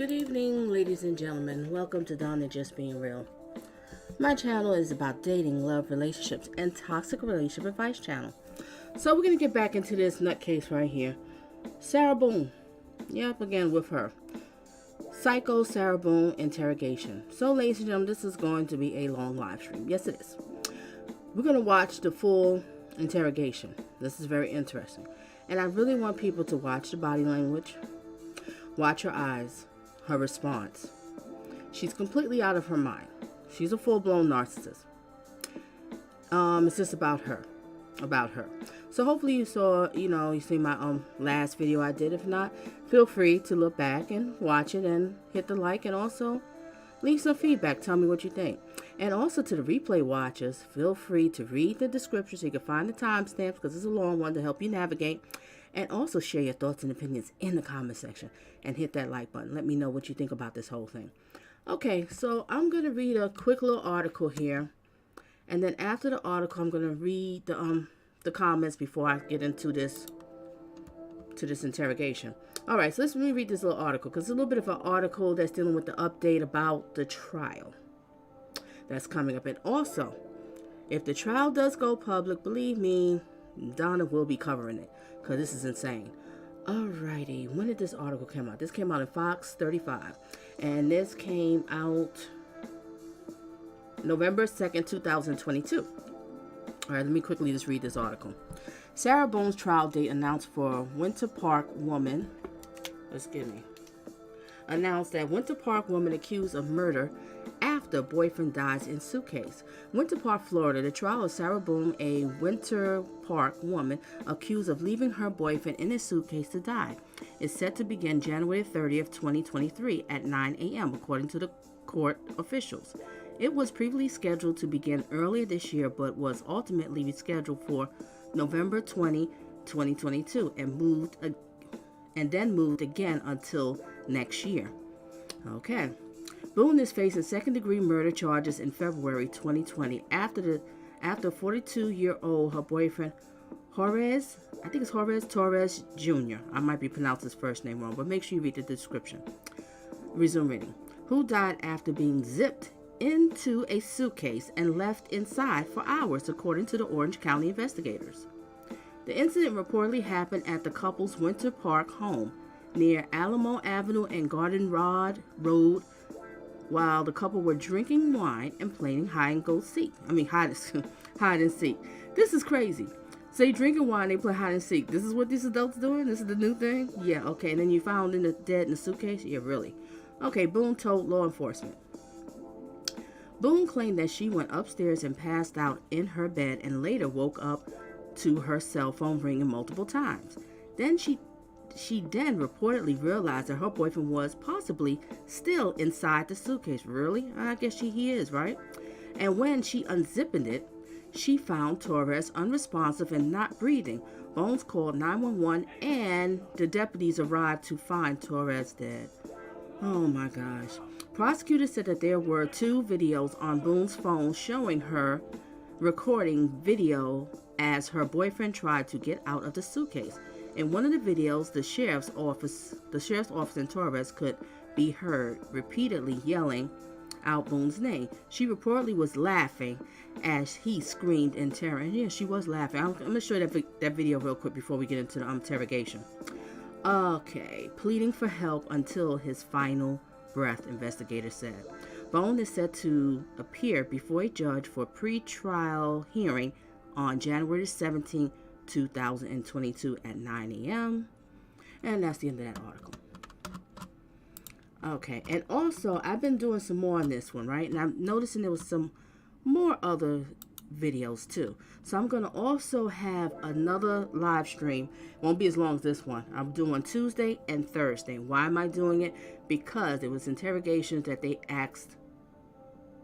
Good evening, ladies and gentlemen. Welcome to Donna Just Being Real. My channel is about dating, love, relationships, and toxic relationship advice channel. So we're going to get back into this nutcase right here. Sarah Boone. Yep, again with her. Psycho Sarah Boone Interrogation. So ladies and gentlemen, this is going to be a long live stream. Yes, it is. We're going to watch the full interrogation. This is very interesting. And I really want people to watch the body language. Watch her eyes. Her response. She's completely out of her mind. She's a full-blown narcissist. It's just about her. So hopefully you saw, you see my last video I did. If not, feel free to look back and watch it and hit the like and also leave some feedback. Tell me what you think. And also to the replay watchers, feel free to read the description so you can find the timestamps because it's a long one to help you navigate. And also share your thoughts and opinions in the comment section. And hit that like button. Let me know what you think about this whole thing. Okay, so I'm going to read a quick little article here. And then after the article, I'm going to read the comments before I get into this interrogation. All right, so let me read this little article. Because it's a little bit of an article that's dealing with the update about the trial that's coming up. And also, if the trial does go public, believe me, Donna will be covering it. Because this is insane. Alrighty, when did this article come out? This came out in Fox 35. And this came out November 2nd, 2022. Alright, let me quickly just read this article. Sarah Boone's trial date announced for Winter Park woman. Announced that Winter Park woman accused of murder after boyfriend dies in suitcase. Winter Park, Florida. The trial of Sarah Boone, a Winter Park woman accused of leaving her boyfriend in a suitcase to die, is set to begin January 30th, 2023 at 9 a.m. according to the court officials. It was previously scheduled to begin earlier this year, but was ultimately rescheduled for November 20, 2022 and then moved again until next year. Okay. Boone is facing second-degree murder charges in February 2020 after 42-year-old her boyfriend Jorge Torres Jr. I might be pronouncing his first name wrong, but make sure you read the description. Resume reading. Who died after being zipped into a suitcase and left inside for hours, according to the Orange County investigators. The incident reportedly happened at the couple's Winter Park home near Alamo Avenue and Garden Road while the couple were drinking wine and playing hide and seek. This is crazy. So you drinking wine, they play hide and seek. This is what these adults doing? This is the new thing? Yeah, okay. And then you found dead in the suitcase? Yeah, really? Okay, Boone told law enforcement. Boone claimed that she went upstairs and passed out in her bed and later woke up to her cell phone ringing multiple times. Then she reportedly realized that her boyfriend was possibly still inside the suitcase. Really? I guess he is, right? And when she unzipped it, she found Torres unresponsive and not breathing. Bones called 911 and the deputies arrived to find Torres dead. Oh my gosh. Prosecutors said that there were 2 videos on Boone's phone showing her recording video as her boyfriend tried to get out of the suitcase. In one of the videos, the sheriff's office in Torres could be heard repeatedly yelling out Boone's name. She reportedly was laughing as he screamed in terror. And yeah, she was laughing. I'm going to show you that video real quick before we get into the interrogation. Okay, pleading for help until his final breath, investigators said. Boone is set to appear before a judge for a pre-trial hearing on January 17, 2022 at 9 a.m. And that's the end of that article. Okay, and also I've been doing some more on this one, right? And I'm noticing there was some more other videos too. So I'm going to also have another live stream. Won't be as long as this one. I'm doing Tuesday and Thursday. Why am I doing it? Because it was interrogations that they asked.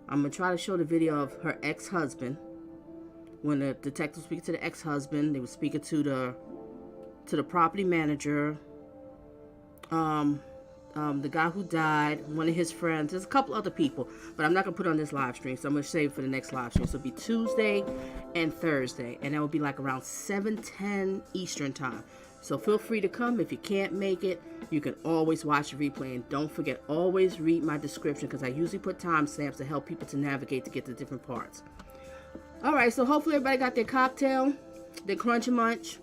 I'm going to try to show the video of her ex-husband. When the detective was speaking to the ex-husband, they were speaking to the property manager, the guy who died, one of his friends. There's a couple other people, but I'm not going to put on this live stream, so I'm going to save it for the next live stream. So it'll be Tuesday and Thursday, and that will be like around 7:10 Eastern time. So feel free to come. If you can't make it, you can always watch the replay. And don't forget, always read my description, because I usually put timestamps to help people to navigate to get to different parts. All right, so hopefully everybody got their cocktail, their crunchy munch.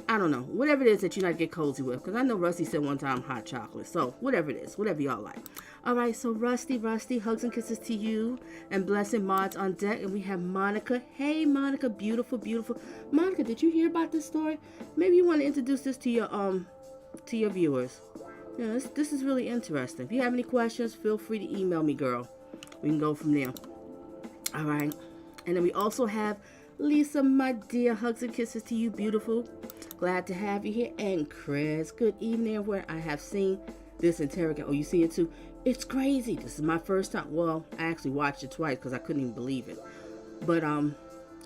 I don't know, whatever it is that you like to get cozy with, because I know Rusty said one time hot chocolate. So whatever it is, whatever y'all like. All right, so Rusty, hugs and kisses to you, and blessing mods on deck. And we have Monica. Hey, Monica, beautiful, beautiful. Monica, did you hear about this story? Maybe you want to introduce this to your viewers. You know, this is really interesting. If you have any questions, feel free to email me, girl. We can go from there. All right, and then we also have Lisa, my dear, hugs and kisses to you, beautiful. Glad to have you here. And Chris, good evening, where I have seen this interrogate. Oh, you see it too? It's crazy. This is my first time. Well, I actually watched it twice because I couldn't even believe it. But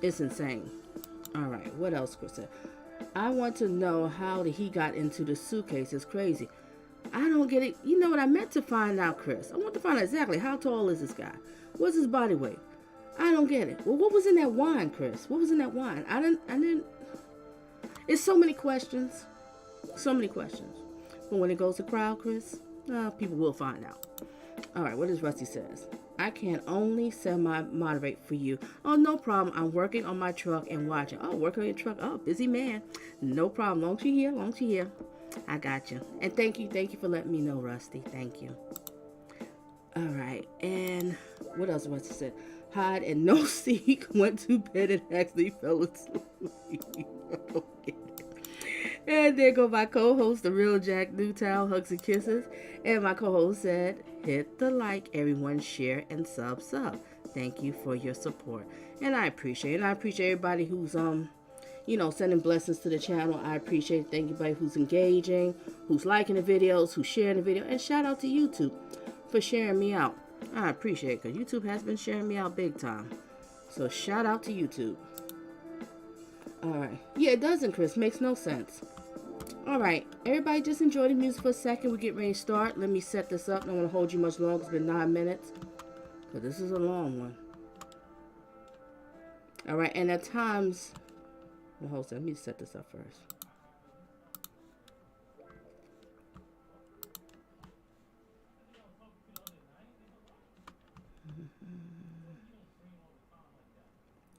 it's insane. All right, what else, Chris said? I want to know how he got into the suitcase. It's crazy. I don't get it. You know what I meant to find out, Chris? I want to find out exactly how tall is this guy? What's his body weight? I don't get it. Well, what was in that wine, Chris? What was in that wine? I didn't. It's so many questions. So many questions. But when it goes to crowd, Chris, people will find out. All right, what does Rusty says? I can only semi-moderate for you. Oh, no problem. I'm working on my truck and watching. Oh, working on your truck. Oh, busy man. No problem. Long as you're here. I got you. And thank you for letting me know, Rusty. Thank you. All right, and what else Rusty said? Hide and no seek, went to bed and actually fell asleep. Okay. And there go my co-host, the real Jack Newtown, hugs and kisses. And my co-host said, hit the like, everyone, share, and sub. Thank you for your support. And I appreciate it. And I appreciate everybody who's, sending blessings to the channel. I appreciate it. Thank you, everybody who's engaging, who's liking the videos, who's sharing the video. And shout out to YouTube for sharing me out. I appreciate it, because YouTube has been sharing me out big time. So shout out to YouTube. Alright. Yeah, it doesn't, Chris. Makes no sense. Alright. Everybody just enjoy the music for a second. We're getting ready to start. Let me set this up. I don't want to hold you much longer. It's been 9 minutes. But this is a long one. Alright. And at times... Well, hold on. Let me set this up first.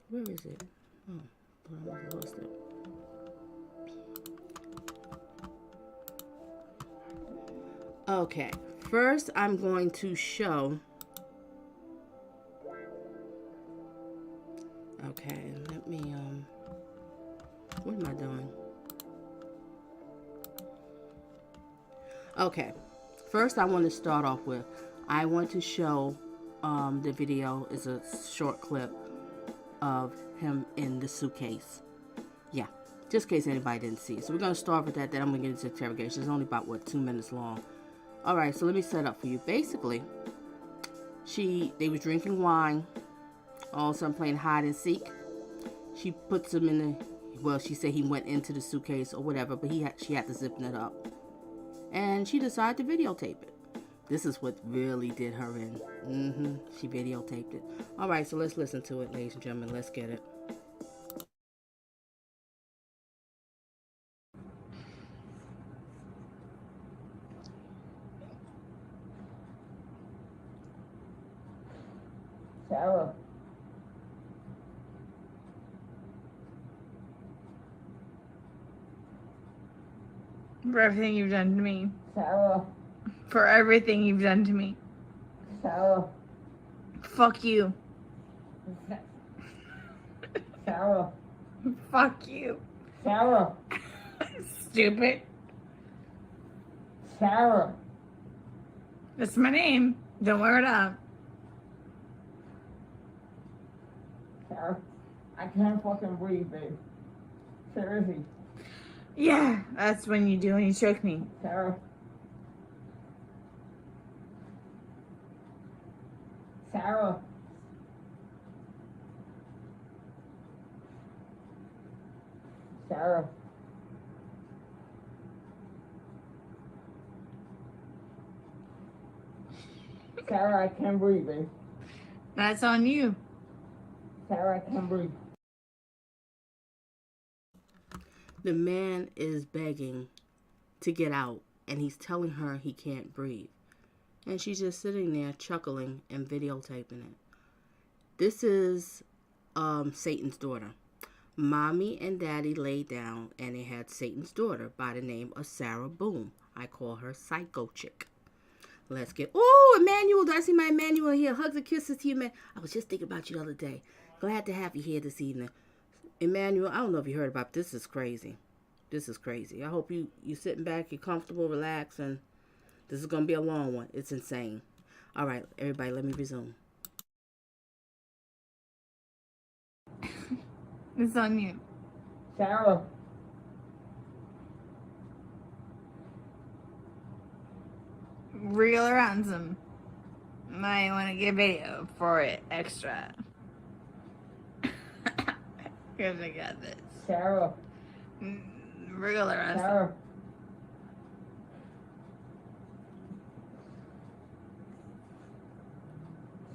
Where is it? Oh, but I lost it. Okay, first I'm going to show. Okay, let me, what am I doing? Okay, first I want to start off with, I want to show, the video is a short clip of him in the suitcase. Yeah, just in case anybody didn't see it. So we're going to start with that, then I'm going to get into interrogation. It's only about, 2 minutes long. Alright, so let me set up for you. Basically, they was drinking wine, all of a sudden playing hide and seek. She puts him in the, well, she said he went into the suitcase or whatever, but she had to zip it up. And she decided to videotape it. This is what really did her in. She videotaped it. Alright, so let's listen to it, ladies and gentlemen. Let's get it. Sarah. For everything you've done to me. Sarah. For everything you've done to me. Sarah. Fuck you. Sarah. Fuck you. Sarah. Stupid. Sarah. That's my name. Don't wear it up. Sarah. I can't fucking breathe, babe. Seriously. Yeah, that's when you do when you choke me. Sarah. Sarah. Sarah. Sarah, I can't breathe, babe. That's on you. Sarah, I can't breathe. The man is begging to get out, and he's telling her he can't breathe. And she's just sitting there chuckling and videotaping it. This is Satan's daughter. Mommy and Daddy laid down, and they had Satan's daughter by the name of Sarah Boone. I call her Psycho Chick. Let's get... Oh, Emmanuel. Do I see my Emmanuel here? Hugs and kisses to you, man. I was just thinking about you the other day. Glad to have you here this evening. Emmanuel, I don't know if you heard about this. This is crazy. This is crazy. I hope you sitting back, you're comfortable, relax, and this is going to be a long one. It's insane. All right, everybody, let me resume. It's on you. Sarah. Real or ransom. Might want to get video for it extra. Because I got this. Sarah. Real or ransom. Sarah.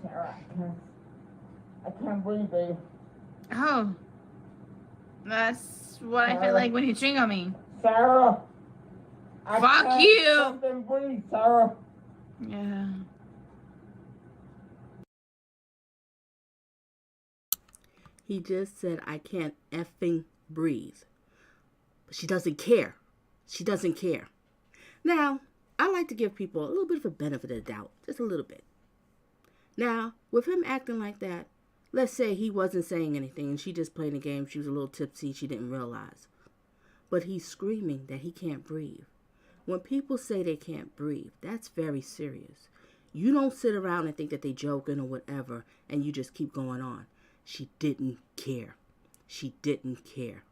Sarah, I can't breathe, babe. Oh. That's what I feel like when you ching on me. Sarah. I Fuck can't you. fucking breathe, Sarah. Yeah. He just said, I can't effing breathe. But she doesn't care. She doesn't care. Now, I like to give people a little bit of a benefit of the doubt. Just a little bit. Now, with him acting like that, let's say he wasn't saying anything and she just played a game. She was a little tipsy. She didn't realize. But he's screaming that he can't breathe. When people say they can't breathe, that's very serious. You don't sit around and think that they joking or whatever and you just keep going on. She didn't care. She didn't care.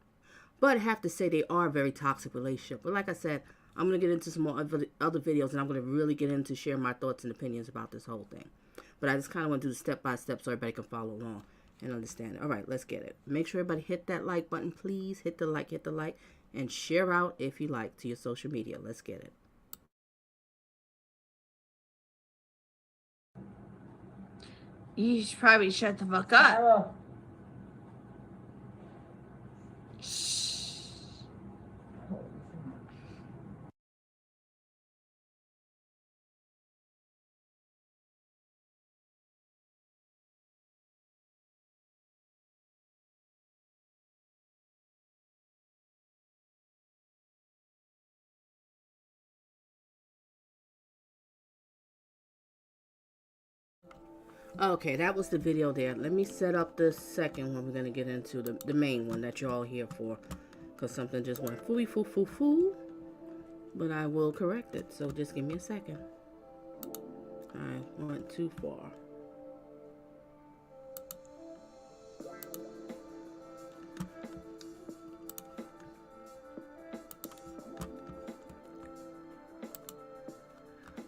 But I have to say they are a very toxic relationship. But like I said, I'm going to get into some more other videos and I'm going to really get into share my thoughts and opinions about this whole thing. But I just kind of want to do step by step so everybody can follow along and understand it. All right, let's get it. Make sure everybody hit that like button, please. Hit the like, and share out if you like to your social media. Let's get it. You should probably shut the fuck up. Sarah. Shh. Okay, that was the video there. Let me set up the second one we're going to get into, the main one that you're all here for. Because something just went fooey foo foo foo. But I will correct it, so just give me a second. I went too far.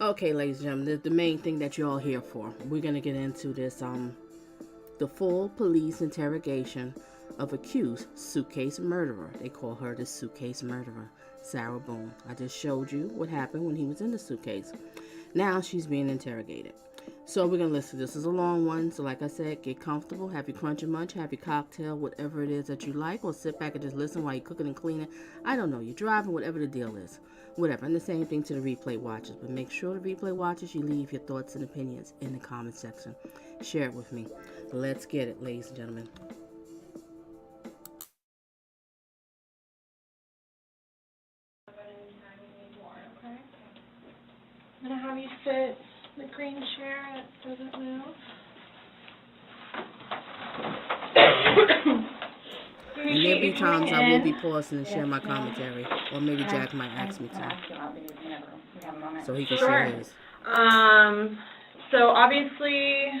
Okay, ladies and gentlemen, the main thing that you're all here for. We're going to get into this, the full police interrogation of accused suitcase murderer. They call her the suitcase murderer, Sarah Boone. I just showed you what happened when he was in the suitcase. Now she's being interrogated. So we're going to listen. This is a long one. So like I said, get comfortable, have your crunch and munch, have your cocktail, whatever it is that you like, or sit back and just listen while you're cooking and cleaning. I don't know. You're driving, whatever the deal is. Whatever. And the same thing to the replay watchers. But make sure the replay watchers, you leave your thoughts and opinions in the comment section. Share it with me. Let's get it, ladies and gentlemen. I'm going to have you sit in the green chair that doesn't move. And there'll be times I will be pausing and share my commentary. Or maybe Jack might ask me to. So he can share his. So obviously,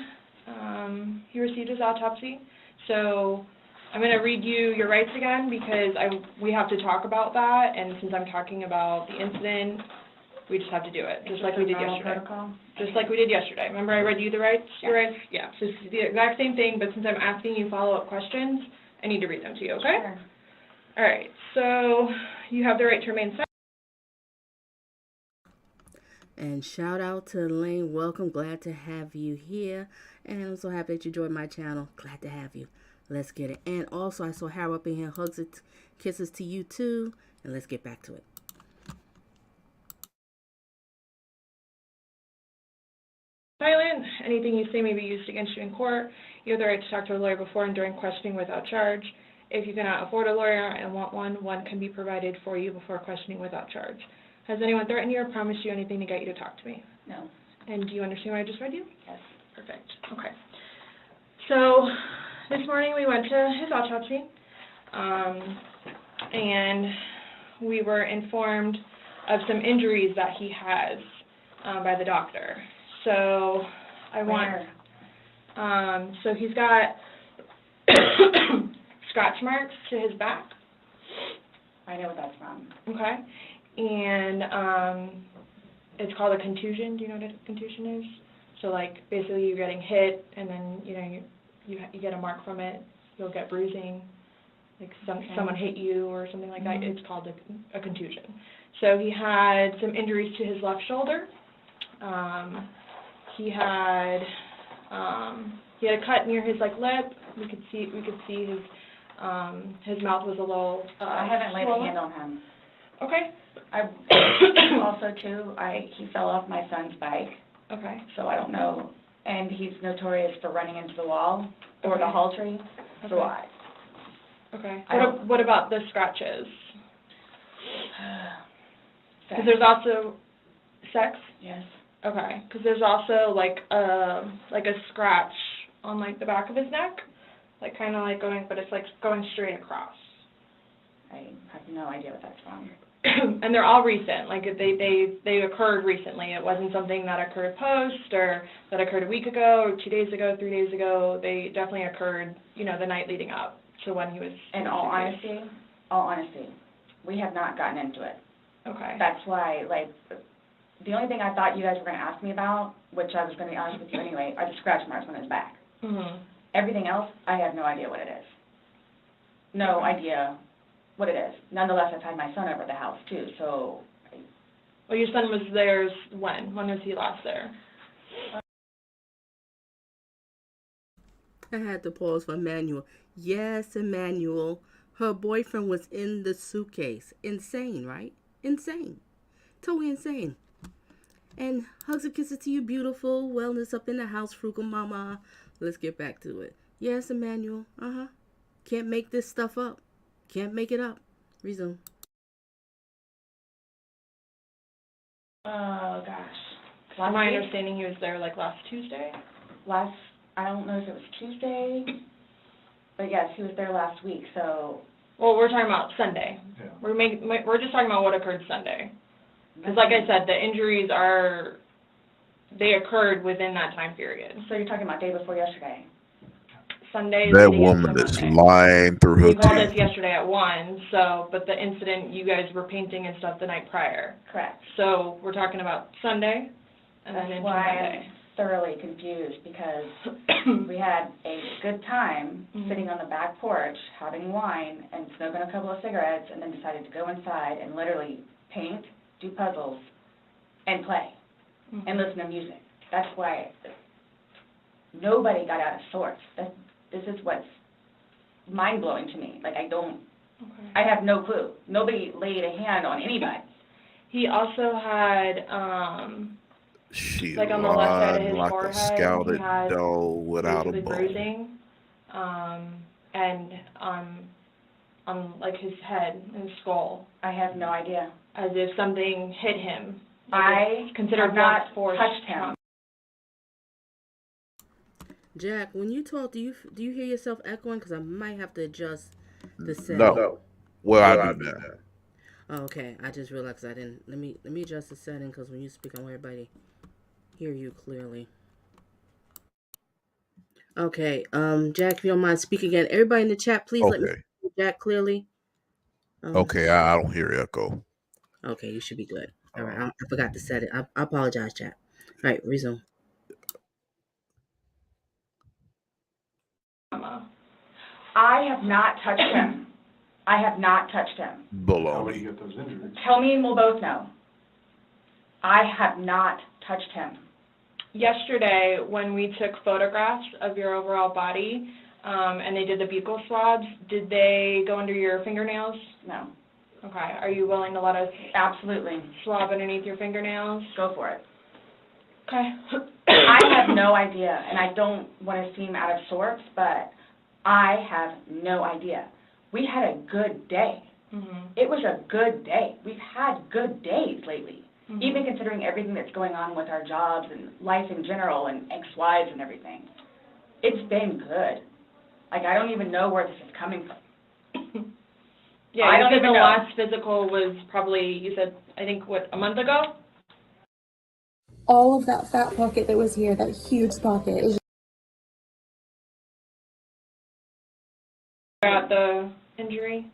he received his autopsy. So I'm going to read you your rights again because we have to talk about that. And since I'm talking about the incident, we just have to do it, just like we did yesterday. Just like we did yesterday. Remember I read you the rights? Yeah. Your rights? Yeah. So it's the exact same thing, but since I'm asking you follow-up questions, I need to read them to you, okay? Sure. All right. So you have the right to remain silent. And shout out to Elaine. Welcome. Glad to have you here. And I'm so happy that you joined my channel. Glad to have you. Let's get it. And also, I saw Harold up in here. Hugs and kisses to you, too. And let's get back to it. Silent. Anything you say may be used against you in court. You have the right to talk to a lawyer before and during questioning without charge. If you cannot afford a lawyer and want one can be provided for you before questioning without charge. Has anyone threatened you or promised you anything to get you to talk to me? No. And do you understand what I just read you? Yes. Perfect. Okay. So this morning we went to his autopsy, and we were informed of some injuries that he has by the doctor. So I want, so he's got scratch marks to his back. I know what that's from. Okay. And it's called a contusion. Do you know what a contusion is? So like basically you're getting hit and then you get a mark from it. You'll get bruising, like someone hit you or something like that. It's called a contusion. So he had some injuries to his left shoulder. He had a cut near his lip. We could see his mouth was a little I haven't laid a hand on him. Okay. Also too, he fell off my son's bike. Okay. So I don't know, and he's notorious for running into the wall or the hall tree. So Okay. What about the scratches? Because there's also sex. Yes. Okay. Because there's also like a scratch on the back of his neck, kind of going, but it's going straight across. I have no idea what that's from. And they're all recent. They occurred recently. It wasn't something that occurred post or that occurred a week ago or 2 days ago, 3 days ago. They definitely occurred, the night leading up to when he was. In all honesty, we have not gotten into it. Okay. That's why, the only thing I thought you guys were going to ask me about, which I was going to be honest with you anyway, are the scratch marks on his back. Mhm. Everything else, I have no idea what it is. No idea what it is. Nonetheless, I've had my son over at the house too, so. Well, your son was there when? When was he last there? I had to pause for Emmanuel. Yes, Emmanuel. Her boyfriend was in the suitcase. Insane, right? Insane. Totally insane. And hugs and kisses to you, beautiful. Wellness up in the house, frugal mama. Let's get back to it. Yes, Emmanuel. Can't make this stuff up. Can't make it up. Resume. Oh, gosh. My understanding he was there last Tuesday? I don't know if it was Tuesday, but yes, he was there last week, so. Well, we're talking about Sunday. Yeah. We're just talking about what occurred Sunday. Because like I said, the injuries they occurred within that time period. So you're talking about day before yesterday? Sunday. That woman is lying through her teeth. We called us teeth. yesterday at 1, but the incident, you guys were painting and stuff the night prior. Correct. So we're talking about Sunday and then into Monday. I'm thoroughly confused because we had a good time sitting on the back porch having wine and smoking a couple of cigarettes and then decided to go inside and literally paint, do puzzles, and play and listen to music. That's why nobody got out of sorts. This is what's mind-blowing to me. I have no clue. Nobody laid a hand on anybody. He also had, She on the left side of his like forehead, a scalded he had dog without a bone. bruising, and on his head and skull. I have no idea. As if something hit him. I have not touched him. Jack, when you talk, do you hear yourself echoing? Because I might have to adjust the setting. No. Well, I do that. Oh, okay, I just realized I didn't. Let me adjust the setting because when you speak, I want everybody to hear you clearly. Okay, Jack, if you don't mind, speak again. Everybody in the chat, please let me hear Jack clearly. Okay, I don't hear echo. Okay, you should be good. All right, I forgot to set it. I apologize, Jack. All right, resume. I have not touched him. I have not touched him. Baloney. Tell me and we'll both know. I have not touched him. Yesterday, when we took photographs of your overall body, and they did the buccal swabs. Did they go under your fingernails? No. Okay. Are you willing to let us Absolutely. swab underneath your fingernails? Go for it. Okay. I have no idea, and I don't want to seem out of sorts, but I have no idea. We had a good day. Mhm. It was a good day. We've had good days lately, Mhm. even considering everything that's going on with our jobs and life in general and ex-wives and everything. It's been good. Like, I don't even know where this is coming from. Yeah, I you don't said even the know. last physical was probably, you said, I think, what, a month ago? All of that fat pocket that was here, that huge pocket, is Got the injury,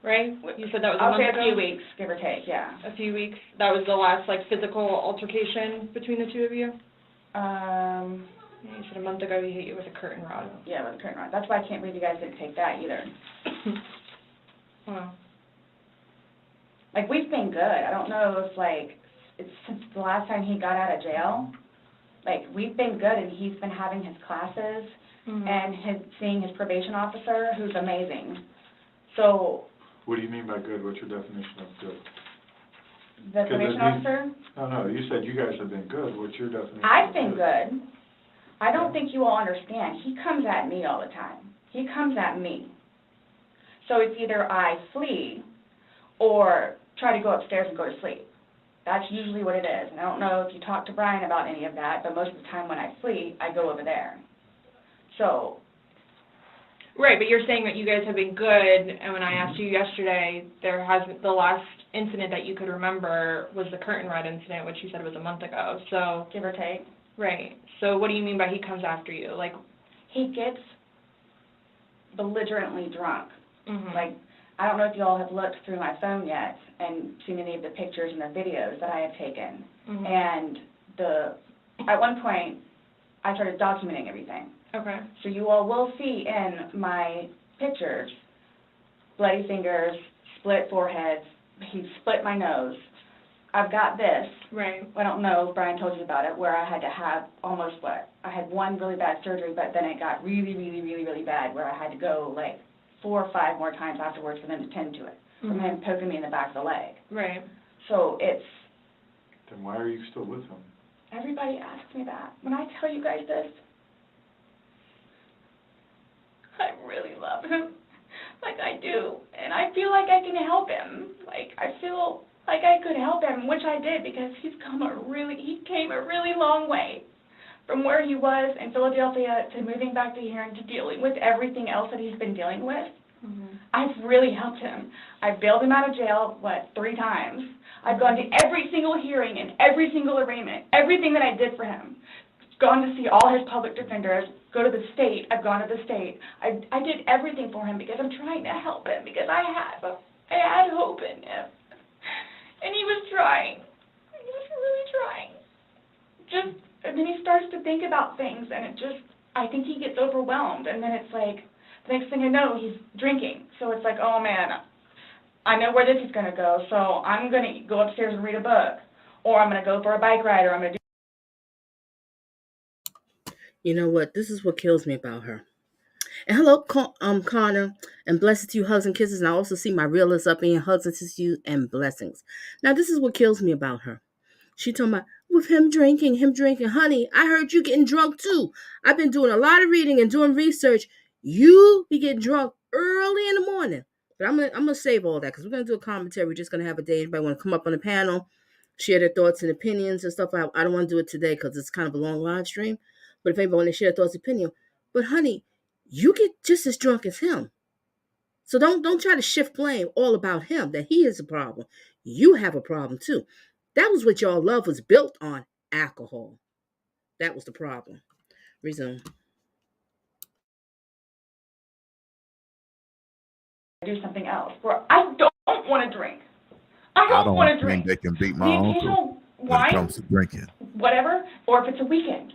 right? You said that was a I'll month say ago? a few weeks, give or take, yeah. A few weeks. That was the last, like, physical altercation between the two of you? Yeah, you said a month ago he hit you with a curtain rod. Yeah, with the curtain rod. That's why I can't believe you guys didn't take that either. Wow. Like, we've been good. I don't know if, like, it's since the last time he got out of jail. Like, we've been good, and he's been having his classes Mhm. and seeing his probation officer, who's amazing. So, What do you mean by good? What's your definition of good? the Because probation it means- officer, No, you said you guys have been good. What's your definition? I've of been good. I don't think you all understand. He comes at me all the time. He comes at me. So it's either I flee or try to go upstairs and go to sleep. That's usually what it is. And I don't know if you talked to Brian about any of that, but most of the time when I flee, I go over there. So, Right, but you're saying that you guys have been good, and when I asked you yesterday, there hasn't, the last incident that you could remember was the curtain rod incident, which you said was a month ago, so. give or take. Right, so what do you mean by he comes after you, like? He gets belligerently drunk. Mhm. Like, I don't know if you all have looked through my phone yet and seen any of the pictures and the videos that I have taken. Mhm. And at one point, I started documenting everything. Okay. So you all will see in my pictures, bloody fingers, split foreheads, he split my nose. I've got this. Right. I don't know if Brian told you about it, where I had to have almost I had one really bad surgery, but then it got really, really, really, really bad, where I had to go like 4 or 5 more times afterwards for them to tend to it, from Mhm. him poking me in the back of the leg. Right. So it's, Then why are you still with him? everybody asks me that. When I tell you guys this, I really love him, like I do, and I feel like I can help him. Like, I feel like I could help him, which I did, because he came a really long way from where he was in Philadelphia to moving back to here and to dealing with everything else that he's been dealing with. Mhm. I've really helped him. I've bailed him out of jail, 3 times. I've gone to every single hearing and every single arraignment, everything that I did for him. Gone to see all his public defenders, go to the state, I've gone to the state. I did everything for him because I'm trying to help him, because I had hope in him. And he was trying. He was really trying. And then he starts to think about things, and I think he gets overwhelmed, and then it's like, the next thing I know, he's drinking. So it's like, oh man, I know where this is going to go, so I'm going to go upstairs and read a book, or I'm going to go for a bike ride, or I'm going to do. You know what? This is what kills me about her. And hello, Connor, and blessings to you, hugs and kisses. And I also see my realist up in hugs and kisses to you and blessings. Now, this is what kills me about her. She told me, with him drinking. Honey, I heard you getting drunk too. I've been doing a lot of reading and doing research. You be getting drunk early in the morning. But I'm gonna save all that because we're gonna do a commentary. We're just gonna have a day. Anybody want to come up on the panel, share their thoughts and opinions and stuff? I don't want to do it today because it's kind of a long live stream. But if anybody want to share their thoughts and opinion, but honey, you get just as drunk as him. So don't try to shift blame all about him, that he is a problem. You have a problem too. That was what y'all love was built on, alcohol. That was the problem. Resume. Do something else, where I don't want to drink. I I don't want to don't think drink. they can beat The my uncle occasional when it wine, comes to drinking. whatever, or if it's a weekend,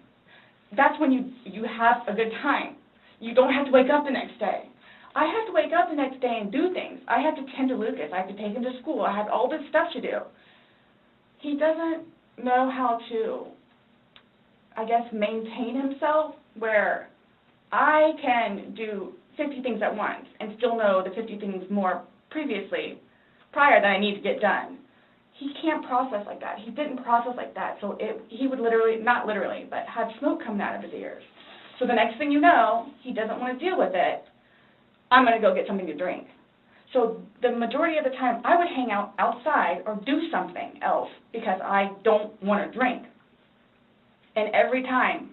that's when you have a good time. You don't have to wake up the next day. I have to wake up the next day and do things. I have to tend to Lucas. I have to take him to school. I have all this stuff to do. He doesn't know how to, I guess, maintain himself, where I can do 50 things at once and still know the 50 things more prior that I need to get done. He can't process like that. He didn't process like that, so he would literally, not literally, but have smoke coming out of his ears. So the next thing you know, he doesn't want to deal with it. I'm going to go get something to drink. So the majority of the time, I would hang out outside or do something else because I don't want to drink. And every time,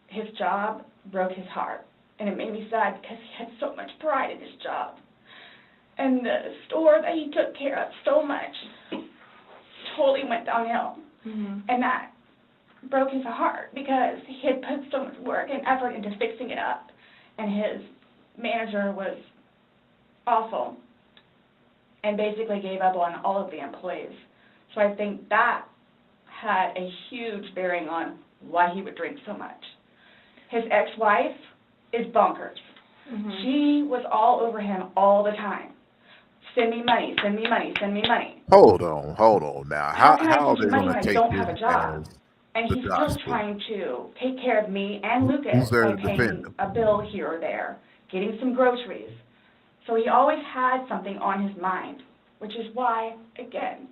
his job broke his heart. And it made me sad because he had so much pride in his job. And the store that he took care of so much totally went downhill. Mm-hmm. And that broke his heart because he had put so much work and effort into fixing it up. And his manager was awful and basically gave up on all of the employees. So I think that had a huge bearing on why he would drink so much. His ex-wife is bonkers. Mm-hmm. She was all over him all the time. Send me money, send me money, send me money. Hold on now. How can I how are send you they money going when to I take don't this have a job? as And the he's still gospel? trying to take care of me and Lucas Who's there by to defend paying him? a bill here or there, getting some groceries. So he always had something on his mind, which is why, again,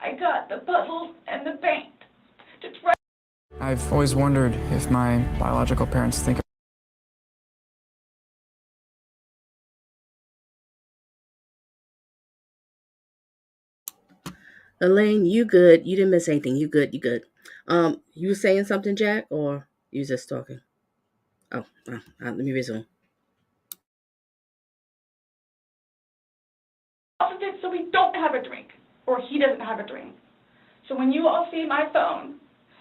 I got the puzzles and the paint to try. I've always wondered if my biological parents think Elaine, you good. You didn't miss anything. You good. You good. You were saying something, Jack, or you just talking? Let me resume. So we don't have a drink, or he doesn't have a drink. So when you all see my phone,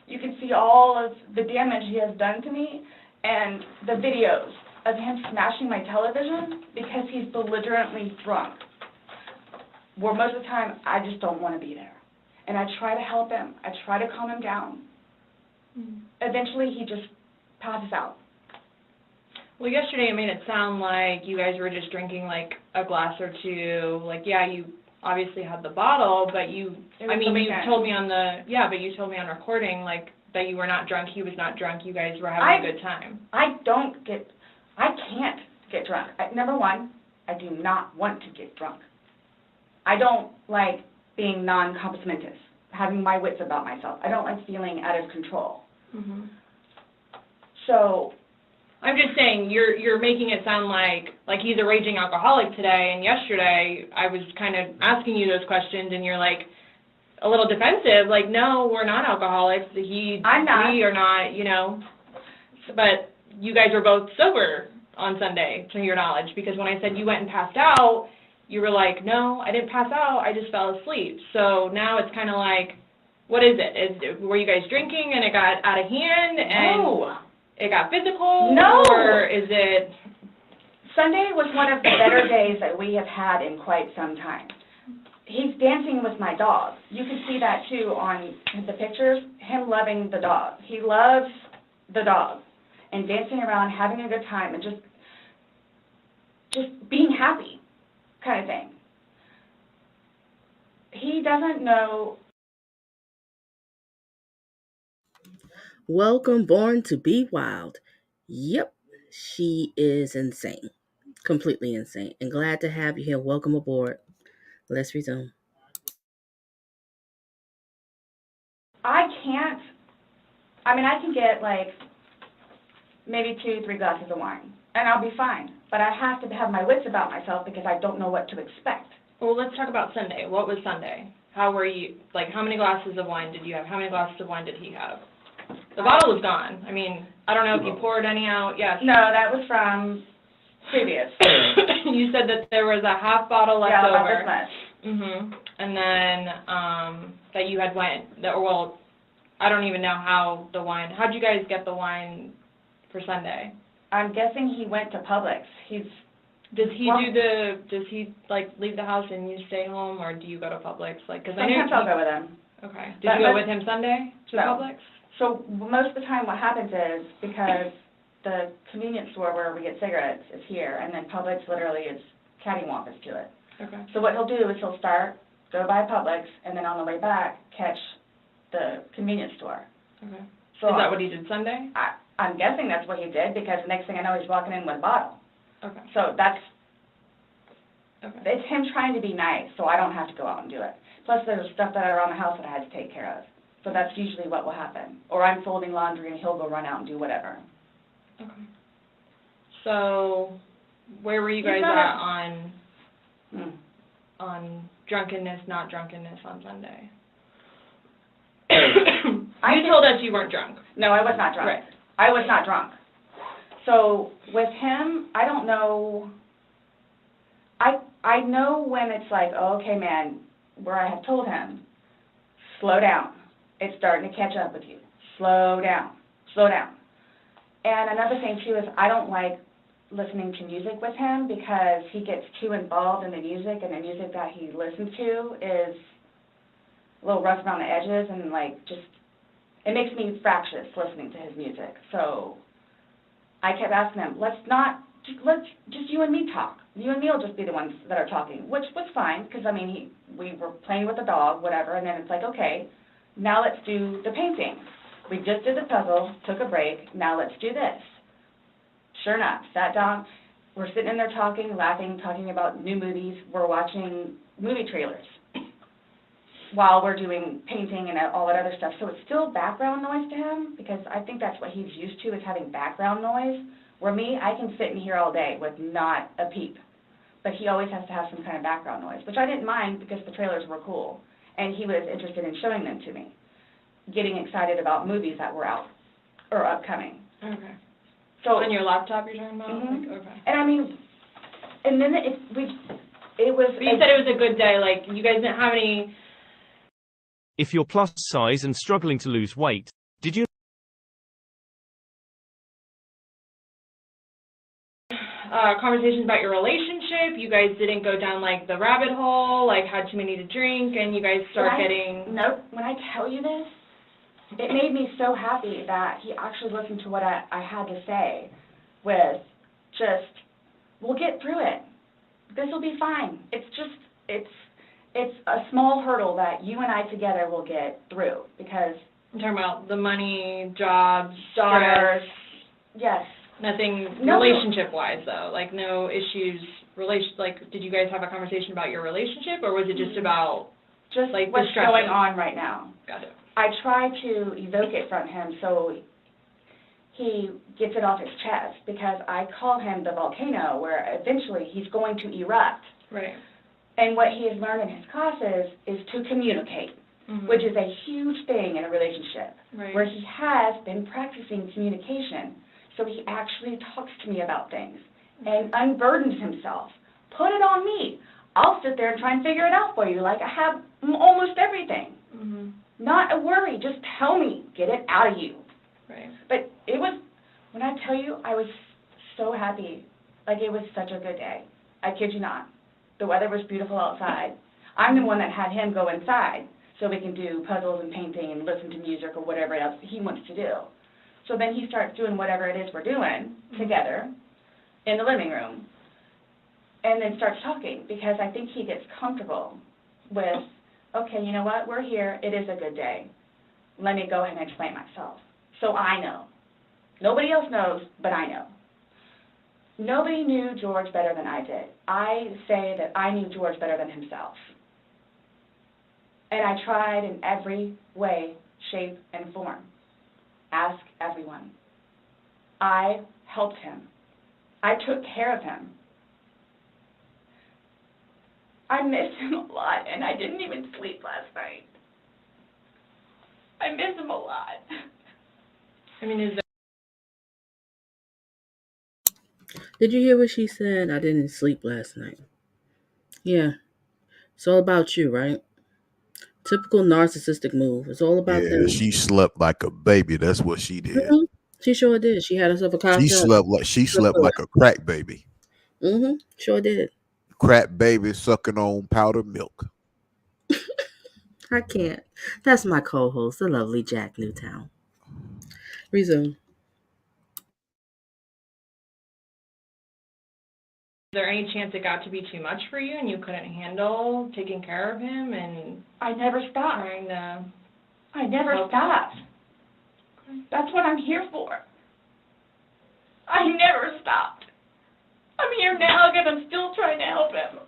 you can see all of the damage he has done to me and the videos of him smashing my television because he's belligerently drunk. Where most of the time, I just don't want to be there. And I try to help him. I try to calm him down. Mm-hmm. Eventually, he just passes out. Well, yesterday it made it sound like you guys were just drinking like a glass or two. Like, yeah, you obviously had the bottle, but you told me you told me on recording like that you were not drunk, he was not drunk, you guys were having a good time. I can't get drunk. Number one, I do not want to get drunk. I don't like being non-compos mentis, having my wits about myself. I don't like feeling out of control. Mm-hmm. So I'm just saying, you're making it sound like he's a raging alcoholic today, and yesterday I was kind of asking you those questions, and you're like a little defensive, like, no, we're not alcoholics. I'm not. We are not, you know. But you guys were both sober on Sunday, to your knowledge, because when I said you went and passed out, you were like, no, I didn't pass out, I just fell asleep. So now it's kind of like, what is it? Were you guys drinking and it got out of hand? And no. It got physical? No. Or is it? Sunday was one of the better days that we have had in quite some time. He's dancing with my dog. You can see that too on the pictures, him loving the dog. He loves the dog and dancing around, having a good time, and just being happy kind of thing. He doesn't know. Welcome, Born to Be Wild. Yep, she is insane. Completely insane. And glad to have you here. Welcome aboard. Let's resume. I can get like maybe 2-3 glasses of wine, and I'll be fine. But I have to have my wits about myself because I don't know what to expect. Well, let's talk about Sunday. What was Sunday? How were you, like, how many glasses of wine did you have? How many glasses of wine did he have? The bottle was gone. I mean, I don't know if you poured any out. Yes. No, that was from previous. You said that there was a half bottle left yeah, over. about this much. Mhm. And then that you had I don't even know how the wine. How'd you guys get the wine for Sunday? I'm guessing he went to Publix. Does he like leave the house and you stay home, or do you go to Publix? Like, because I know sometimes I'll go with him. Okay. Did you go with him Sunday to No. Publix? So most of the time, what happens is because the convenience store where we get cigarettes is here, and then Publix literally is cattywampus to it. Okay. So what he'll do is he'll go by Publix, and then on the way back catch the convenience store. Okay. So Is that what he did Sunday? I'm guessing that's what he did, because the next thing I know, he's walking in with a bottle. Okay. So that's, Okay. it's him trying to be nice, so I don't have to go out and do it. Plus, there's stuff that are around the house that I had to take care of. So that's usually what will happen. Or I'm folding laundry and he'll go run out and do whatever. Okay. So, where were you guys He's not at on drunkenness, not drunkenness on Sunday? You told us you weren't drunk. No, I was not drunk. Right. I was not drunk. So with him, I don't know. I know when it's like, oh, okay, man, where I have told him, slow down. It's starting to catch up with you. Slow down. Slow down. And another thing, too, is I don't like listening to music with him because he gets too involved in the music, and the music that he listens to is a little rough around the edges, and, like, just, it makes me fractious listening to his music. So I kept asking him, let's just you and me talk. You and me will just be the ones that are talking, which was fine, because, I mean, we were playing with the dog, whatever, and then it's like, okay, now let's do the painting. We just did the puzzle, took a break, now let's do this. Sure enough, sat down, we're sitting in there talking, laughing, talking about new movies, we're watching movie trailers while we're doing painting and all that other stuff. So it's still background noise to him, because I think that's what he's used to, is having background noise, where me, I can sit in here all day with not a peep. But he always has to have some kind of background noise, which I didn't mind because the trailers were cool, and he was interested in showing them to me, getting excited about movies that were out or upcoming. Okay. So On your laptop you're talking about? Mhm. Like, okay. And I mean, and then it was. But you said it was a good day, like, you guys didn't have any... If you're plus size and struggling to lose weight, did you conversations about your relationship? You guys didn't go down, like, the rabbit hole, like, had too many to drink, and you guys start getting... Nope. When I tell you this, it made me so happy that he actually listened to what I had to say with just, we'll get through it. This will be fine. It's just, it's a small hurdle that you and I together will get through, because... I'm talking about the money, jobs, daughters, stress. Yes. Nothing No. relationship-wise, though? Like, no issues, like, did you guys have a conversation about your relationship, or was it just about, Just like, the what's stresses? going on right now. Got it. I try to evoke it from him so he gets it off his chest, because I call him the volcano, where eventually he's going to erupt. Right. And what he has learned in his classes is to communicate, which is a huge thing in a relationship, Right. where he has been practicing communication. So he actually talks to me about things and unburdens himself. Put it on me. I'll sit there and try and figure it out for you, like I have almost everything. Not a worry, just tell me, get it out of you. Right. But it was, when I tell you, I was so happy. Like, it was such a good day. I kid you not. The weather was beautiful outside. I'm the one that had him go inside so we can do puzzles and painting and listen to music or whatever else he wants to do. So then he starts doing whatever it is we're doing together in the living room, and then starts talking, because I think he gets comfortable with, okay, you know what, we're here, it is a good day. Let me go ahead and explain myself. So I know. Nobody else knows, but I know. Nobody knew George better than I did. I say that I knew George better than himself. And I tried in every way, shape, and form. Ask everyone. I helped him. I took care of him. I missed him a lot, and I didn't even sleep last night. I miss him a lot. I mean, is there... Did you hear what she said? I didn't sleep last night. Yeah. It's all about you, right? Typical narcissistic move. It's all about Yeah, them. she slept like a baby. That's what she did. Mm-hmm. She sure did. She had herself a cocktail. She slept like a crack baby. Sure did. Crack baby sucking on powdered milk. I can't. That's my co-host, the lovely Jack Newtown. Resume. Is there any chance it got to be too much for you and you couldn't handle taking care of him and I never stopped. trying to... I never stopped. That's what I'm here for. I never stopped. I'm here now because I'm still trying to help him.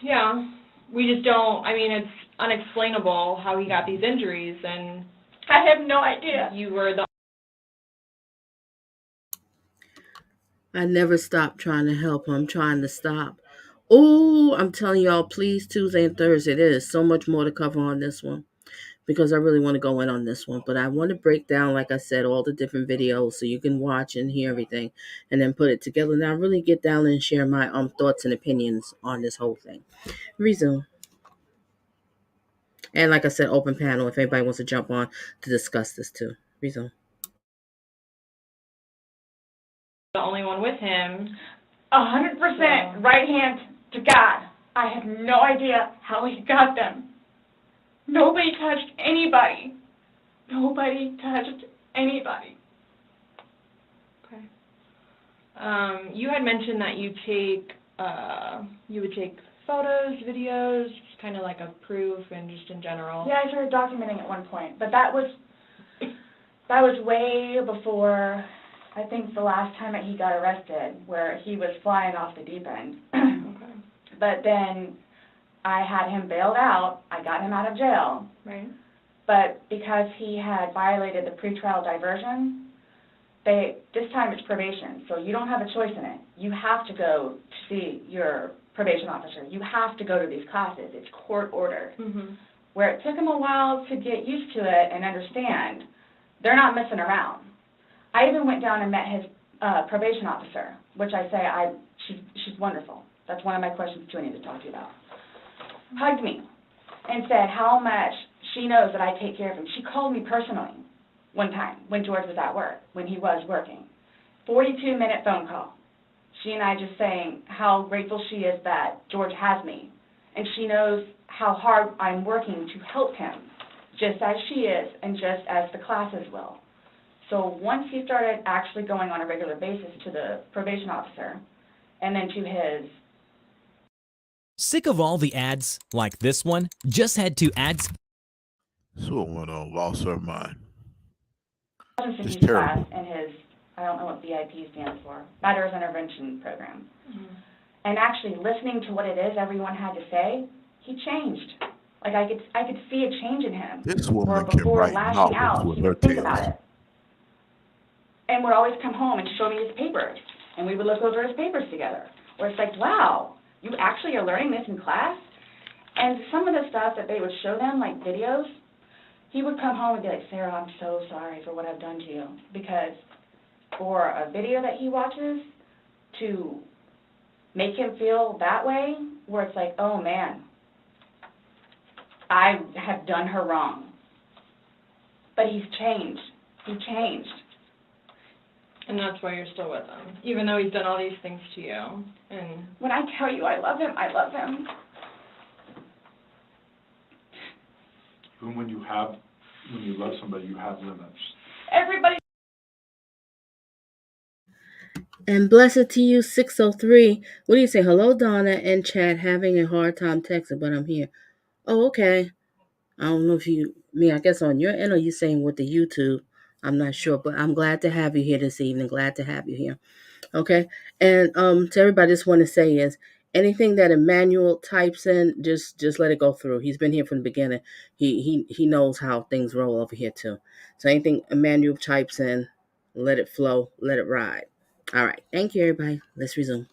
Yeah, we just don't, I mean, it's unexplainable how he got these injuries, and I have no idea. you were the I never stop trying to help him. I'm trying to stop. Oh, I'm telling y'all, please, Tuesday and Thursday, there is so much more to cover on this one because I really want to go in on this one. But I want to break down, like I said, all the different videos so you can watch and hear everything and then put it together. And I really get down and share my thoughts and opinions on this whole thing. Resume. And like I said, open panel if anybody wants to jump on to discuss this too. Resume. only one with him. 100% right hand to God. I have no idea how he got them. Nobody touched anybody. Nobody touched anybody. Okay. You had mentioned that you would take photos, videos, just kind of like a proof and just in general. Yeah, I started documenting at one point, but that was way before, I think, the last time that he got arrested, where he was flying off the deep end. Okay. But then I had him bailed out. I got him out of jail. Right. But because he had violated the pretrial diversion, this time it's probation, so you don't have a choice in it. You have to go to see your probation officer. You have to go to these classes. It's court ordered. Mm-hmm. Where it took him a while to get used to it and understand, they're not messing around. I even went down and met his probation officer, which I say she's wonderful. That's one of my questions too I need to talk to you about. Hugged me and said how much she knows that I take care of him. She called me personally one time when George was at work, when he was working. 42-minute phone call. She and I just saying how grateful she is that George has me. And she knows how hard I'm working to help him, just as she is and just as the classes will. So once he started actually going on a regular basis to the probation officer and then to his... Sick of all the ads like this one? Just head to ads. This woman lost her mind. It's It's terrible. class and his, I don't know what VIP stands for, Matters Intervention Program. Mm-hmm. And actually listening to what it is everyone had to say, he changed. Like I could see a change in him. This Where woman can before write lashing out, novels with he her would think about tales. it. And would always come home and show me his papers, and we would look over his papers together. Where it's like, wow, you actually are learning this in class? And some of the stuff that they would show them, like videos, he would come home and be like, Sarah, I'm so sorry for what I've done to you. Because for a video that he watches to make him feel that way, where it's like, oh man, I have done her wrong. But he's changed. He changed. And that's why you're still with him, even though he's done all these things to you. And when I tell you I love him, I love him. Boone, when you love somebody, you have limits. Everybody. And blessed to you, 603. What do you say? Hello, Donna and Chad. Having a hard time texting, but I'm here. Oh, okay. I don't know if I guess on your end or you saying with the YouTube. I'm not sure, but I'm glad to have you here this evening. Glad to have you here. Okay. And to everybody, I just want to say is anything that Emmanuel types in, just let it go through. He's been here from the beginning. He knows how things roll over here too. So anything Emmanuel types in, let it flow, let it ride. All right. Thank you, everybody. Let's resume.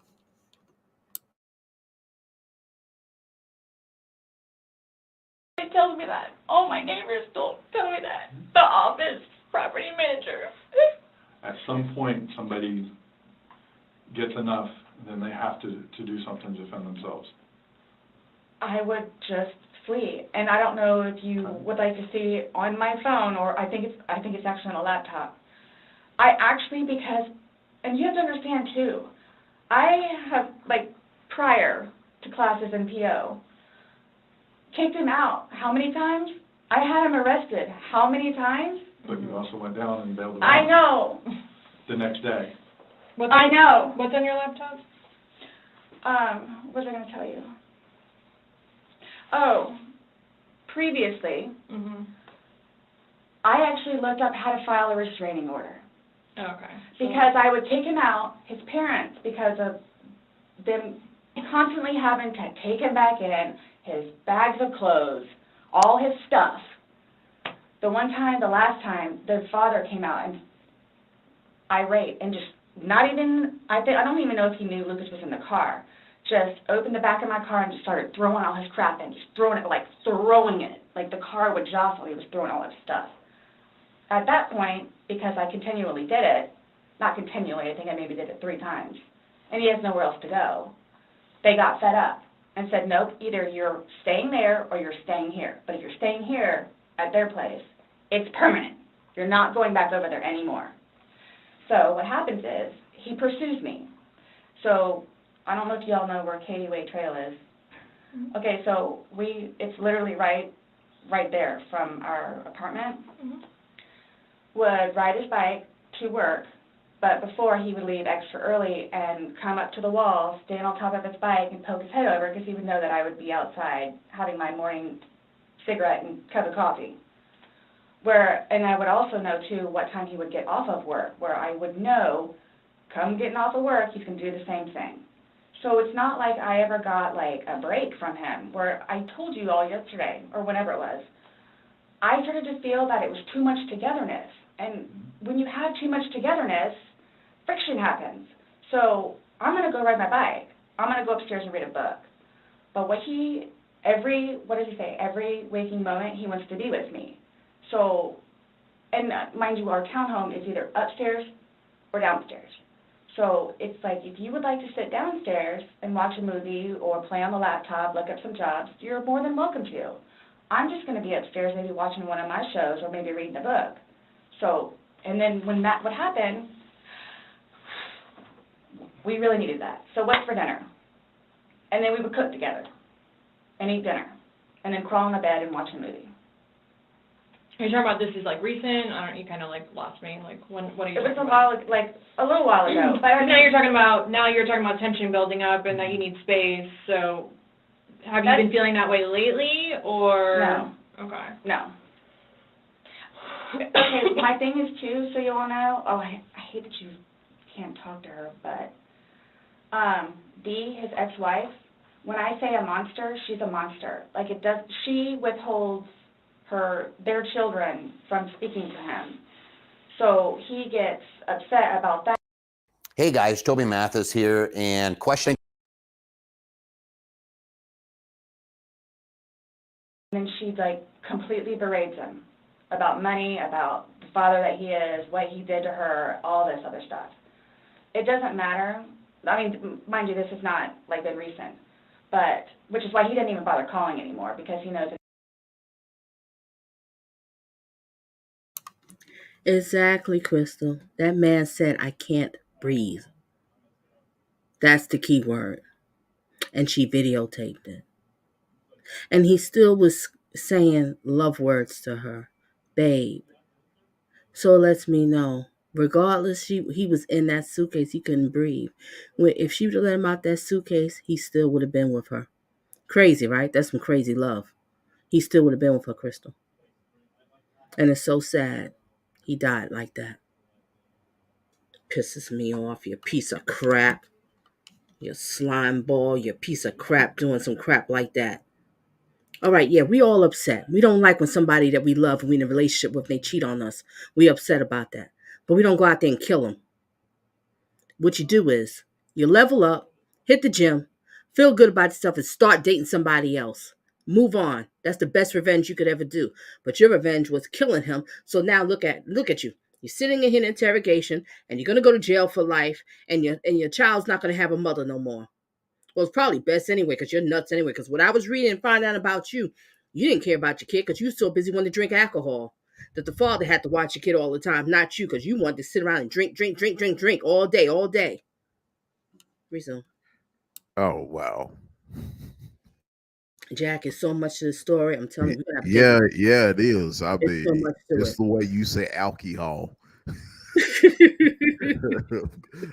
He tells me that. All my neighbors don't tell me that. The office property manager. At some point, somebody gets enough, then they have to do something to defend themselves. I would just flee. And I don't know if you would like to see on my phone, or I think it's actually on a laptop. I actually, because, and you have to understand too, I have, like, prior to classes in PO, kicked him out. How many times? I had him arrested. How many times? But you also went down and bailed him out. I know. The next day. I know. What's on your laptop? What was I going to tell you? Oh, previously, I actually looked up how to file a restraining order. Okay. Because I would take him out, his parents, because of them constantly having to take him back in, his bags of clothes, all his stuff. The last time, their father came out and irate and just not even, I don't even know if he knew Lucas was in the car, just opened the back of my car and just started throwing all his crap in, just throwing it, like the car would jostle, he was throwing all his stuff. At that point, because I continually did it, not continually, I think I maybe did it 3 times, and he has nowhere else to go, they got fed up and said, nope, either you're staying there or you're staying here. But if you're staying here at their place, it's permanent. You're not going back over there anymore. So what happens is he pursues me. So I don't know if y'all know where Katie Way Trail is. Mm-hmm. Okay, so it's literally right there from our apartment. Mm-hmm. Would ride his bike to work, but before he would leave extra early and come up to the wall, stand on top of his bike and poke his head over because he would know that I would be outside having my morning cigarette and cup of coffee. And I would also know, too, what time he would get off of work, where I would know, come getting off of work, he's going to do the same thing. So it's not like I ever got, like, a break from him, where I told you all yesterday, or whenever it was, I started to feel that it was too much togetherness. And when you have too much togetherness, friction happens. So I'm going to go ride my bike. I'm going to go upstairs and read a book. But every waking moment, he wants to be with me. So, and mind you, our townhome is either upstairs or downstairs. So it's like, if you would like to sit downstairs and watch a movie or play on the laptop, look up some jobs, you're more than welcome to. I'm just going to be upstairs maybe watching one of my shows or maybe reading a book. So, and then when that would happen, we really needed that. So what's for dinner? And then we would cook together and eat dinner and then crawl in the bed and watch a movie. You're talking about this is like recent? You kind of like lost me. Like what are you talking about? It was a little while ago. But now you're talking about tension building up and that you need space. So have you been feeling that way lately or? No. Okay. No. Okay, my thing is too, so you all know, I hate that you can't talk to her, but Dee, his ex-wife, when I say a monster, she's a monster. Like she withholds their children from speaking to him. So he gets upset about that. Hey guys, Toby Mathis here, and questioning. And then she completely berates him about money, about the father that he is, what he did to her, all this other stuff. It doesn't matter. I mean, mind you, this has not been recent, but which is why he didn't even bother calling anymore because he knows. Exactly, Crystal. That man said, I can't breathe. That's the key word. And she videotaped it. And he still was saying love words to her. Babe. So it lets me know, regardless, he was in that suitcase, he couldn't breathe. If she would have let him out that suitcase, he still would have been with her. Crazy, right? That's some crazy love. He still would have been with her, Crystal. And it's so sad he died like that. Pisses me off, you piece of crap. You slime ball, you piece of crap doing some crap like that. All right, yeah, we all upset. We don't like when somebody that we love and we in a relationship with, they cheat on us. We upset about that. But we don't go out there and kill them. What you do is you level up, hit the gym, feel good about yourself, and start dating somebody else. Move on. That's the best revenge you could ever do. But your revenge was killing him. So now look at you. You're sitting in here in interrogation, and you're gonna go to jail for life, and your child's not gonna have a mother no more. Well, it's probably best anyway, because you're nuts anyway. Because what I was reading and finding out about you, you didn't care about your kid because you were so busy wanting to drink alcohol that the father had to watch your kid all the time, not you, because you wanted to sit around and drink all day. Resume. Oh wow. Jack, is so much to the story. I'm telling you, we're gonna Yeah, have to yeah, it is. I It's so mean, much to it's it. the way you say alcohol.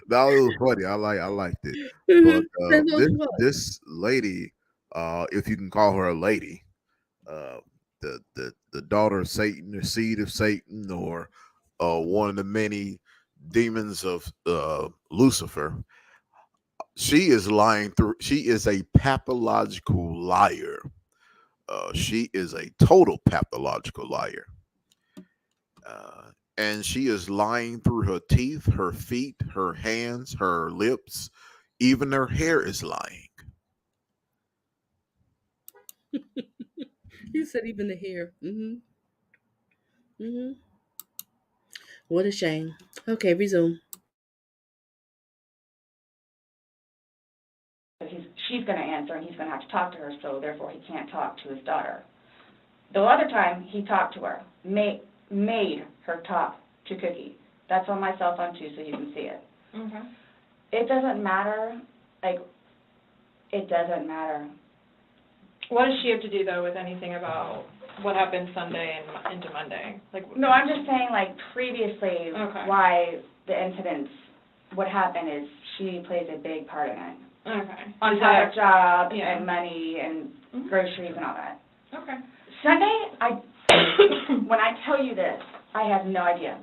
That was funny. I liked it. But That was what? this lady, if you can call her a lady, the daughter of Satan, the seed of Satan, or one of the many demons of Lucifer. She is lying through. She is a pathological liar. She is a total pathological liar. And she is lying through her teeth, her feet, her hands, her lips, even her hair is lying. You said even the hair. What a shame. Okay, resume. She's going to answer, and he's going to have to talk to her, so therefore he can't talk to his daughter. The other time, he talked to her, made her talk to Cookie. That's on my cell phone, too, so you can see it. Okay. It doesn't matter, it doesn't matter. What does she have to do, though, with anything about what happened Sunday and into Monday? No, I'm just saying, previously, Okay. why the incidents, what happened is she plays a big part in it. Okay. On top of job yeah. and money and groceries and all that. Okay. Sunday, when I tell you this, I have no idea.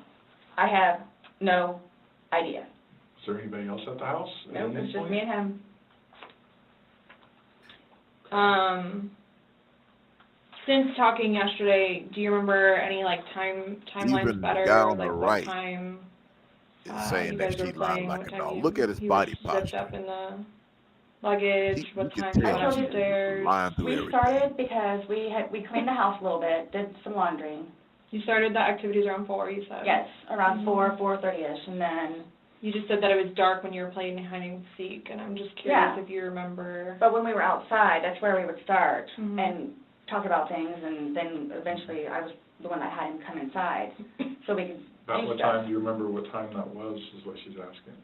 I have no idea. Is there anybody else at the house? Nope, it's just me and him. Since talking yesterday, do you remember any timelines Even better? down the What right, time it's saying you that guys were she lied playing? like What a time dog. Look at his he body was zipped posture. up in the luggage? You What can time he tell went she's upstairs? lying through We everything. started because we cleaned the house a little bit, did some laundry. You started the activities around 4, you said? Yes, around 4:30ish, and then, You just said that it was dark when you were playing hide and seek, and I'm just curious if you remember. but when we were outside, that's where we would start Mhm. and talk about things, and then eventually I was the one that had him come inside, so we could About do what stuff. time, do you remember what time that was, is what she's asking?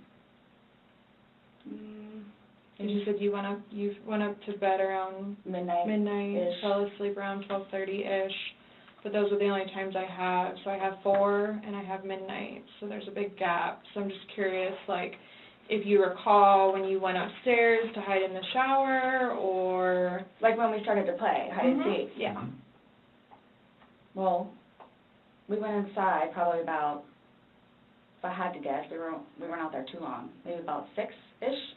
And you said you went up to bed around Midnight. midnight, fell asleep around 12:30-ish, but those are the only times I have. So I have 4 and I have midnight, so there's a big gap. So I'm just curious, if you recall when you went upstairs to hide in the shower, or... Like when we started to play hide and seek. Yeah. Well, we went inside probably about, if I had to guess, we weren't out there too long, maybe about 6-ish.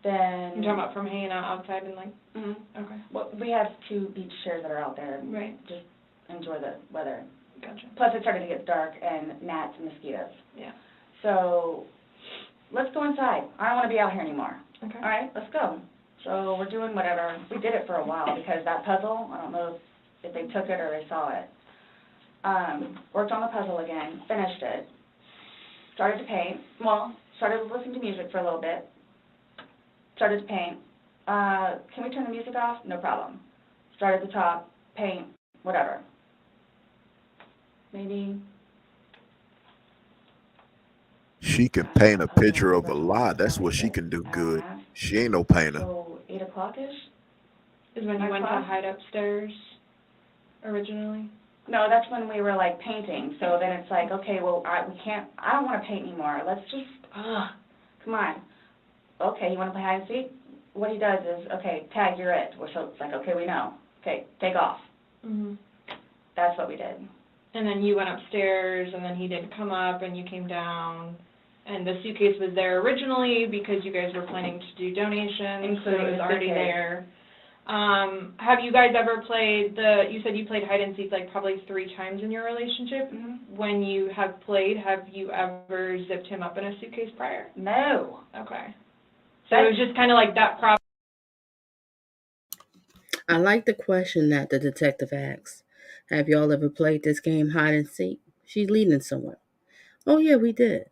Then... You're talking about from hanging out outside and Okay. Well, we have 2 beach chairs that are out there and Right. just enjoy the weather. Gotcha. Plus it started to get dark and gnats and mosquitoes. Yeah. So, let's go inside. I don't want to be out here anymore. Okay. All right, let's go. So we're doing whatever. We did it for a while because that puzzle, I don't know if they took it or they saw it. Worked on the puzzle again, finished it, started to paint. Well, started listening to music for a little bit, started to paint. Can we turn the music off? No problem. Start at the top, paint, whatever. Maybe... She can paint a picture of a lie. That's what she can do good. She ain't no painter. So 8 o'clock-ish? Is when you went to hide upstairs originally? No, that's when we were painting. So then it's okay, well, I don't want to paint anymore. Let's just, come on. Okay, you want to play hide and seek? What he does is, okay, tag, you're it. So it's okay, we know. Okay, take off. Mm-hmm. That's what we did. And then you went upstairs, and then he didn't come up, and you came down, and the suitcase was there originally because you guys were planning to do donations, so it was already there. Have you guys ever played you said you played hide and seek probably 3 times in your relationship? Mm-hmm. When you have played, have you ever zipped him up in a suitcase prior? No. Okay. So it was just kind of that problem. I like the question that the detective asks. Have y'all ever played this game, hide and seek? She's leading somewhere. Oh, yeah, we did.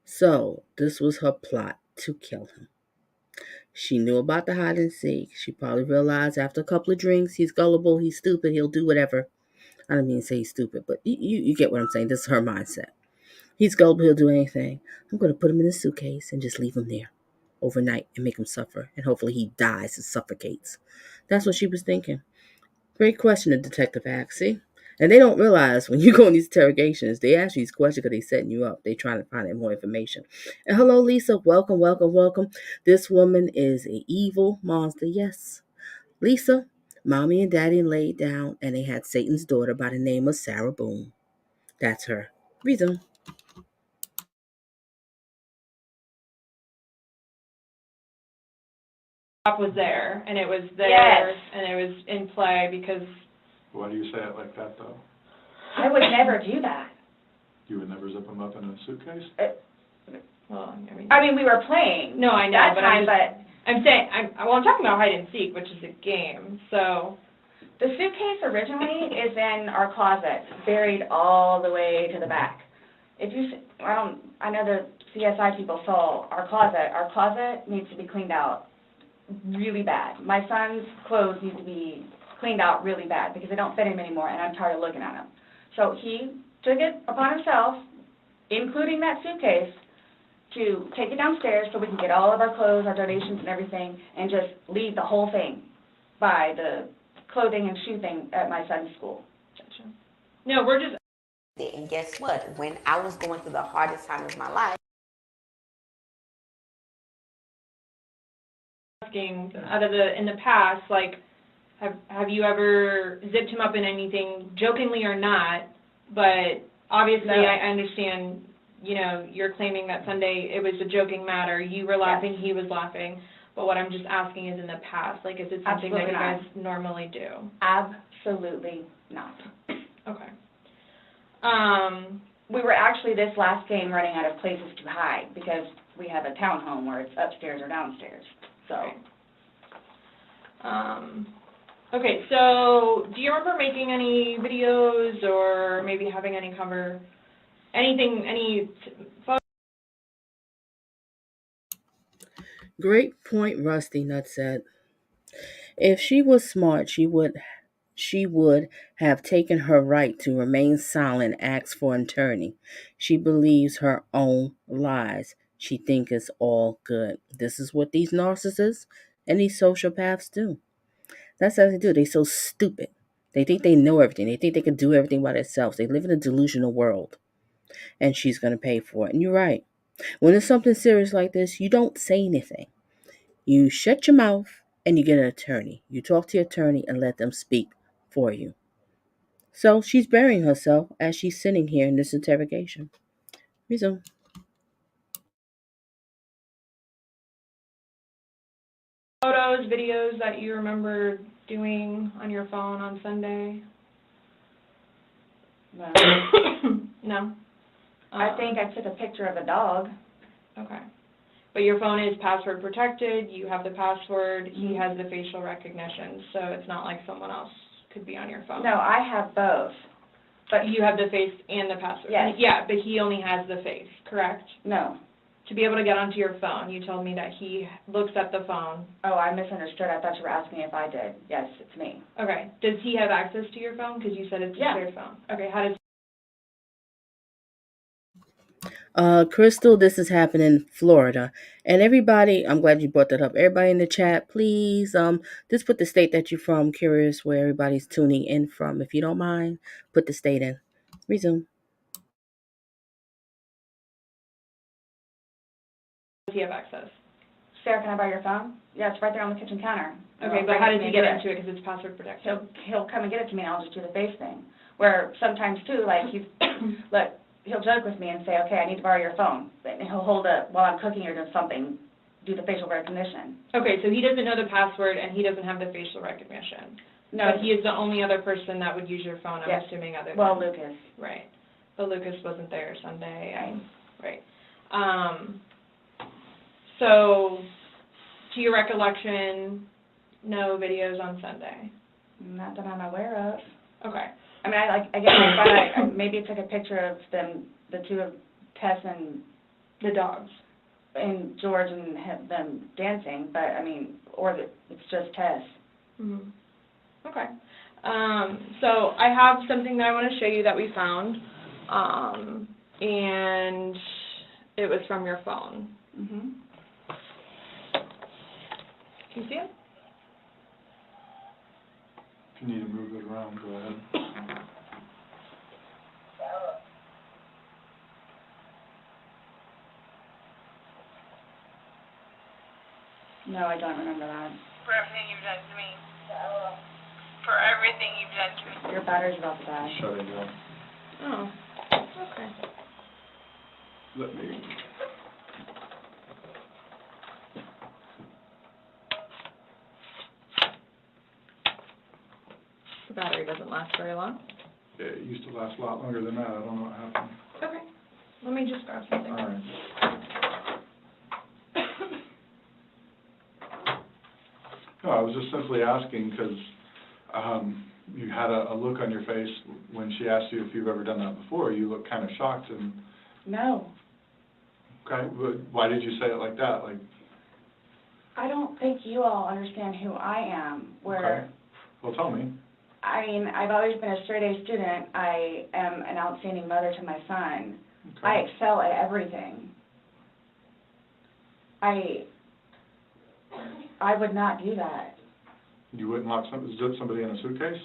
So, this was her plot to kill him. She knew about the hide and seek. She probably realized after a couple of drinks, he's gullible, he's stupid, he'll do whatever. I don't mean to say he's stupid, but you get what I'm saying. This is her mindset. He's gullible, he'll do anything. I'm going to put him in a suitcase and just leave him there overnight and make him suffer. And hopefully he dies and suffocates. That's what she was thinking. Great question the detective asked, see? And they don't realize when you go in these interrogations, they ask you these questions because they're setting you up. They're trying to find out more information. And hello, Lisa. Welcome, welcome, welcome. This woman is an evil monster. Yes. Lisa, mommy and daddy laid down and they had Satan's daughter by the name of Sarah Boone. That's her. Reason. was there, and it was there, Yes. and it was in play because... Why do you say it like that, though? I would never do that. You would never zip them up in a suitcase? Well, I mean, we were playing. No, I know, that but time, I'm saying, I'm talking about hide and seek, which is a game, so... The suitcase originally is in our closet, buried all the way to the back. If you, I know the CSI people saw our closet. Our closet needs to be cleaned out really bad. My son's clothes need to be cleaned out really bad because they don't fit him anymore, and I'm tired of looking at them. So he took it upon himself, including that suitcase, to take it downstairs so we can get all of our clothes, our donations and everything, and just leave the whole thing by the clothing and shoe thing at my son's school. Gotcha. No, we're just... And guess what? When I was going through the hardest time of my life, asking in the past, like, have you ever zipped him up in anything, jokingly or not, but obviously No. I understand, you know, you're claiming that Sunday it was a joking matter, you were laughing, he was laughing, but what I'm just asking is in the past, like, is it something that you guys normally do? Absolutely not. Okay. We were actually this last game running out of places to hide because we have a townhome where it's upstairs or downstairs, so. Okay, so do you remember making any videos or maybe having any any photos? Great point, Rusty Nut said. If she was smart, she would have taken her right to remain silent and ask for an attorney. She believes her own lies. She thinks it's all good. This is what these narcissists and these sociopaths do. That's how they do. They're so stupid. They think they know everything. They think they can do everything by themselves. They live in a delusional world. And she's going to pay for it. And you're right. When there's something serious like this, you don't say anything. You shut your mouth and you get an attorney. You talk to your attorney and let them speak for you. So she's burying herself as she's sitting here in this interrogation. Resume. Photos, videos that you remember doing on your phone on Sunday? No. No? I think I took a picture of a dog. Okay. But your phone is password protected, you have the password, he has the facial recognition, so it's not like someone else could be on your phone. No, I have both. But you have the face and the password? Yes. Yeah, but he only has the face, correct? No. To be able to get onto your phone, you told me that he looks at the phone. Oh, I misunderstood. I thought you were asking if I did. Yes, it's me. Okay. Does he have access to your phone? Because you said it's a shared phone. Okay, how does... Crystal, this is happening in Florida. And everybody, I'm glad you brought that up. Everybody in the chat, please, just put the state that you're from. Curious where everybody's tuning in from. If you don't mind, put the state in. Resume. Does he have access? Sarah, can I borrow your phone? Yeah, it's right there on the kitchen counter. Okay, but how does he get into it? Because it's password protected. He'll come and get it to me, and I'll just do the face thing. Where sometimes, too, like, he'll joke with me and say, okay, I need to borrow your phone. And he'll hold it while I'm cooking or doing something, do the facial recognition. Okay, so he doesn't know the password, and he doesn't have the facial recognition. No. But he is the only other person that would use your phone, I'm assuming, other than... Well, Lucas. Right. But Lucas wasn't there Sunday. Right. So, to your recollection, no videos on Sunday? Not that I'm aware of. Okay. I mean, I maybe I took a picture of them, the two of Tess and the dogs, and George and them dancing, but I mean, it's just Tess. Mm-hmm. Okay. So I have something that I want to show you that we found, and it was from your phone. Mm-hmm. Can you see it? If you need to move it around, go ahead. No, I don't remember that. For everything you've done to me. For everything you've done to me. Your battery's about to die. Shut it down. Oh, okay. Let me... story doesn't last very long. It used to last a lot longer than that. I don't know what happened. Okay. Let me just grab something. All right. No, I was just simply asking because you had a look on your face when she asked you if you've ever done that before. You looked kind of shocked and... No. Okay, but why did you say it like that? Like... I don't think you all understand who I am, where... Okay. Well, tell me. I mean, I've always been a straight-A student. I am an outstanding mother to my son. Okay. I excel at everything. I would not do that. You wouldn't lock somebody in a suitcase?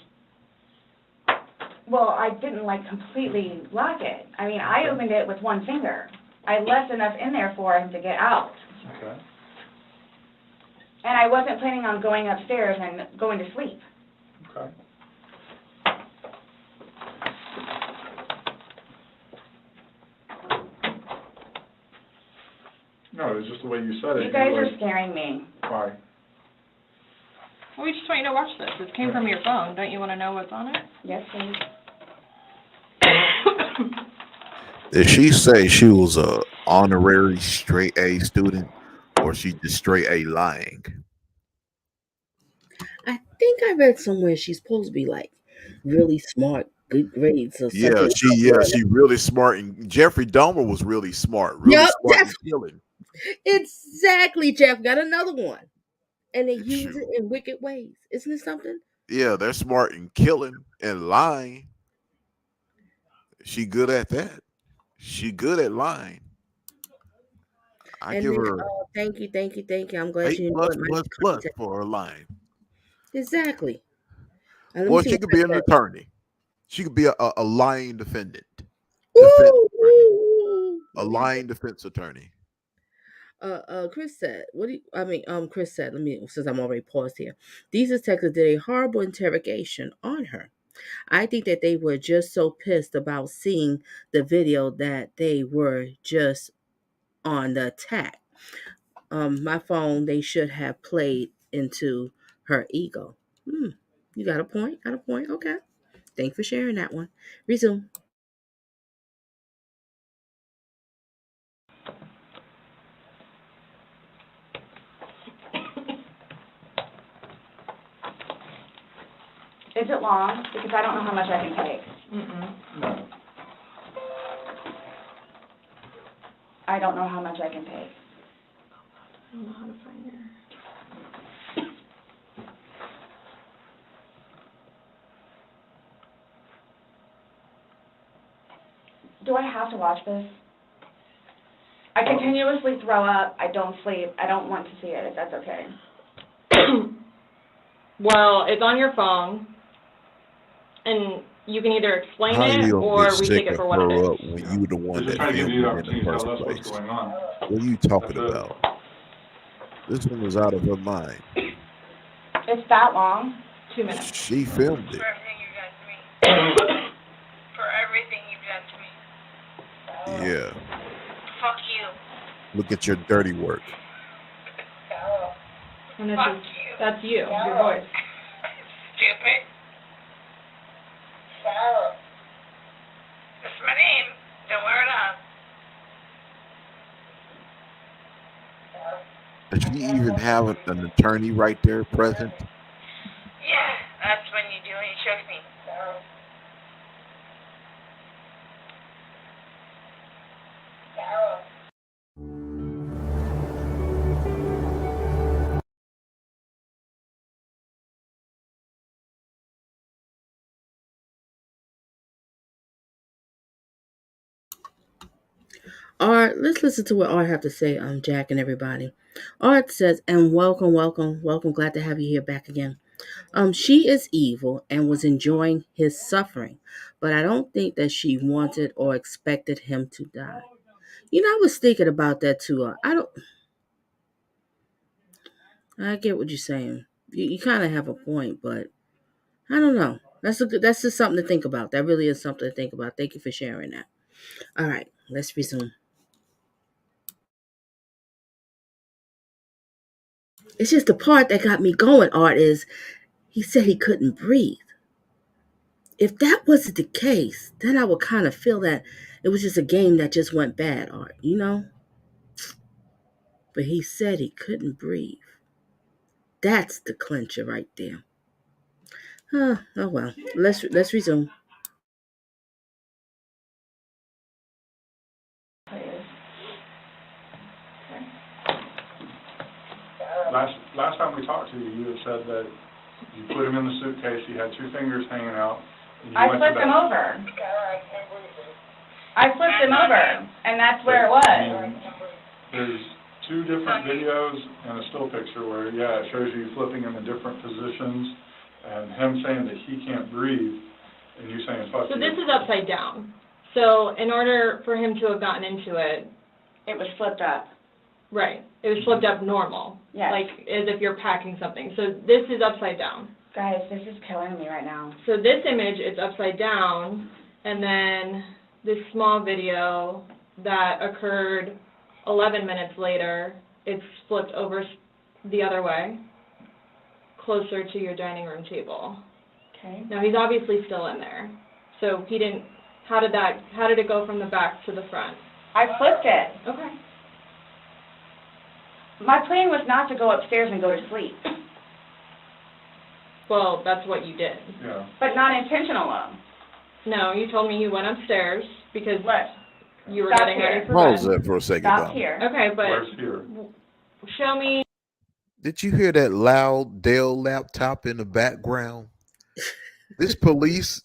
Well, I didn't, like, completely lock it. I mean, I opened it with one finger. I left enough in there for him to get out. Okay. And I wasn't planning on going upstairs and going to sleep. Okay. No, it was just the way you said it. You guys are scaring me. Why? Well, we just want you to watch this. This came from your phone. Don't you want to know what's on it? Yes, please. Did she say she was a honorary straight A student, or she just straight A lying? I think I read somewhere she's supposed to be like really smart, good grades or Yeah, something. she really smart. And Jeffrey Dahmer was really smart, really Yep, smart and killing. Exactly, Jeff. Got another one. And they use Shoot. it in wicked ways. Isn't it something? Yeah, they're smart in killing and lying. She good at that. She good at lying. I And give then, her thank you. I'm glad 8 you plus enjoyed my plus plus content. for her lying. Exactly. Let me Or see she what could be an Chris attorney. She could be a lying defendant. said. Defense attorney. Ooh. A lying defense attorney. Chris said, Chris said, since I'm already paused here. These detectives did a horrible interrogation on her. I think that they were just so pissed about seeing the video that they were just on the attack. My phone, they should have played into her ego. You got a point? Okay. Thanks for sharing that one. Resume. Is it long? Because I don't know how much I can take. No. I don't know how much I can take. I don't know how to find her. Do I have to watch this? I continuously throw up. I don't sleep. I don't want to see it, if that's okay. Well, it's on your phone, and you can either explain How it you gonna or get we sick take it and for what it throw is. up when you the They're one just that trying to give filmed you the it in the opportunity to first tell us what's place? going on. What are you talking That's it. about? This one was out of her mind. It's that long? 2 minutes. She filmed it. For everything you've done to me. For everything you've done to me. Yeah. Fuck you. Look at your dirty work. And it's Fuck just, you. that's you, your voice. Stupid. Sarah. That's my name. Don't wear it up. Does she even have an attorney right there present? Yeah, that's when you do when you choke me. Sarah. Sarah. Art, let's listen to what Art have to say. Jack and everybody. Art says, and welcome. Glad to have you here back again. She is evil and was enjoying his suffering, but I don't think that she wanted or expected him to die. I was thinking about that too. I get what you're saying. You kind of have a point, but I don't know. That's just something to think about. That really is something to think about. Thank you for sharing that. All right, let's resume. It's just the part that got me going, Art, is he said he couldn't breathe. If that wasn't the case, then I would kind of feel that it was just a game that just went bad, Art, you know? But he said he couldn't breathe. That's the clincher right there. Oh well. Let's resume. Last time we talked to you, you had said that you put him in the suitcase, he had two fingers hanging out. And you I went to flipped him bed. over. I flipped him over, and that's where it was. And there's two different videos and a still picture where, yeah, it shows you flipping him in different positions and him saying that he can't breathe and you saying fuck you. So this is upside down. So in order for him to have gotten into it, It was flipped up. right, it was flipped up normal. Yes. Like as if you're packing something. So this is upside down. Guys, this is killing me right now. So this image is upside down, and then this small video that occurred 11 minutes later, it's flipped over the other way, closer to your dining room table. Okay. Now he's obviously still in there. So he didn't, how did it go from the back to the front? I flipped it. Okay. My plan was not to go upstairs and go to sleep, Well, that's what you did. Yeah. but not intentional. No, you told me you went upstairs because What? you were Stop getting here. ready for Pause bed. that for a second, Stop Donna. here. Okay, but Where's here? show me. Did you hear that loud Dell laptop in the background? This police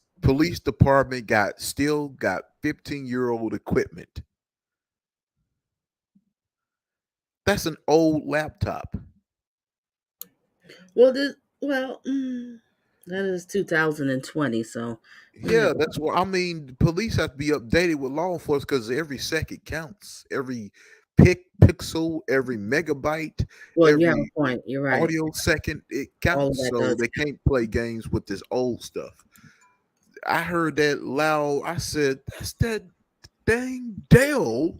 department still got 15-year-old equipment. That's an old laptop. Well, that is 2020, so Yeah, that's what I mean. Police have to be updated with law enforcement because every second counts. Every pixel, every megabyte, well, you have every a point. You're right. audio second, it All of counts. that So does they can't play games with this old stuff. I heard that loud. I said, "That's that dang Dell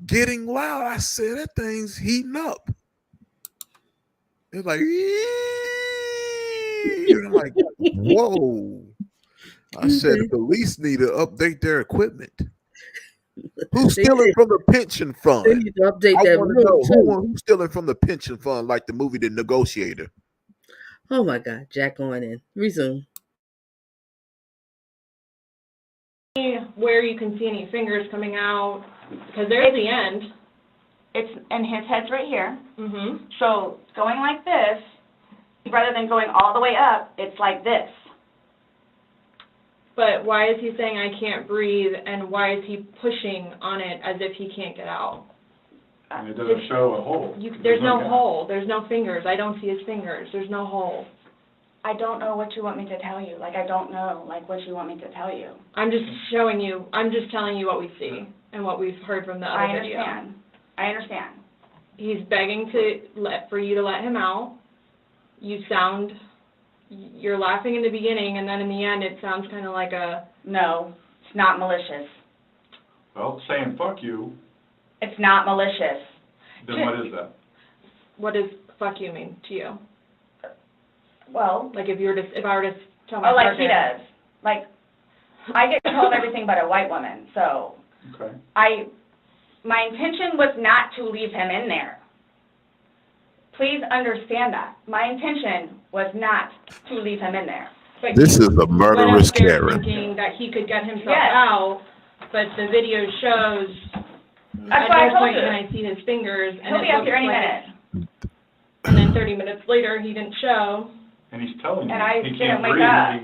getting loud." I said, "That thing's heating up." It's like, and I'm like, whoa. I said the police need to update their equipment. Who's stealing from the pension They fund? need to update I that want to room know too. who's stealing from the pension fund, like the movie The Negotiator. Oh my God, Jack going in. Resume. Where you can see any fingers coming out, because there's the end. And his head's right here. Mm-hmm. So going like this, rather than going all the way up, it's like this. But why is he saying I can't breathe, and why is he pushing on it as if he can't get out? And it doesn't show a hole. There's no hole. There's no fingers. I don't see his fingers. There's no hole. I don't know what you want me to tell you. Like, I don't know, like, what you want me to tell you. I'm just telling you what we see and what we've heard from the other video. I understand. He's begging for you to let him out. You're laughing in the beginning, and then in the end it sounds kind of like a... No, it's not malicious. Well, saying fuck you, It's not malicious. then what is that? What does fuck you mean to you? Well, Like if I were to tell my oh, like partner... he does. Like, I get called everything but a white woman, so Okay. my intention was not to leave him in there. Please understand that. My intention was not to leave him in there. But This he is a went murderous upstairs Karen. thinking that he could get himself Yes. out, but the video shows That's at what I no told point you. can I see his fingers. And He'll it be up looks here any like- minute. And then 30 minutes later, he didn't show. And he's telling you And I he didn't can't wake breathe. up.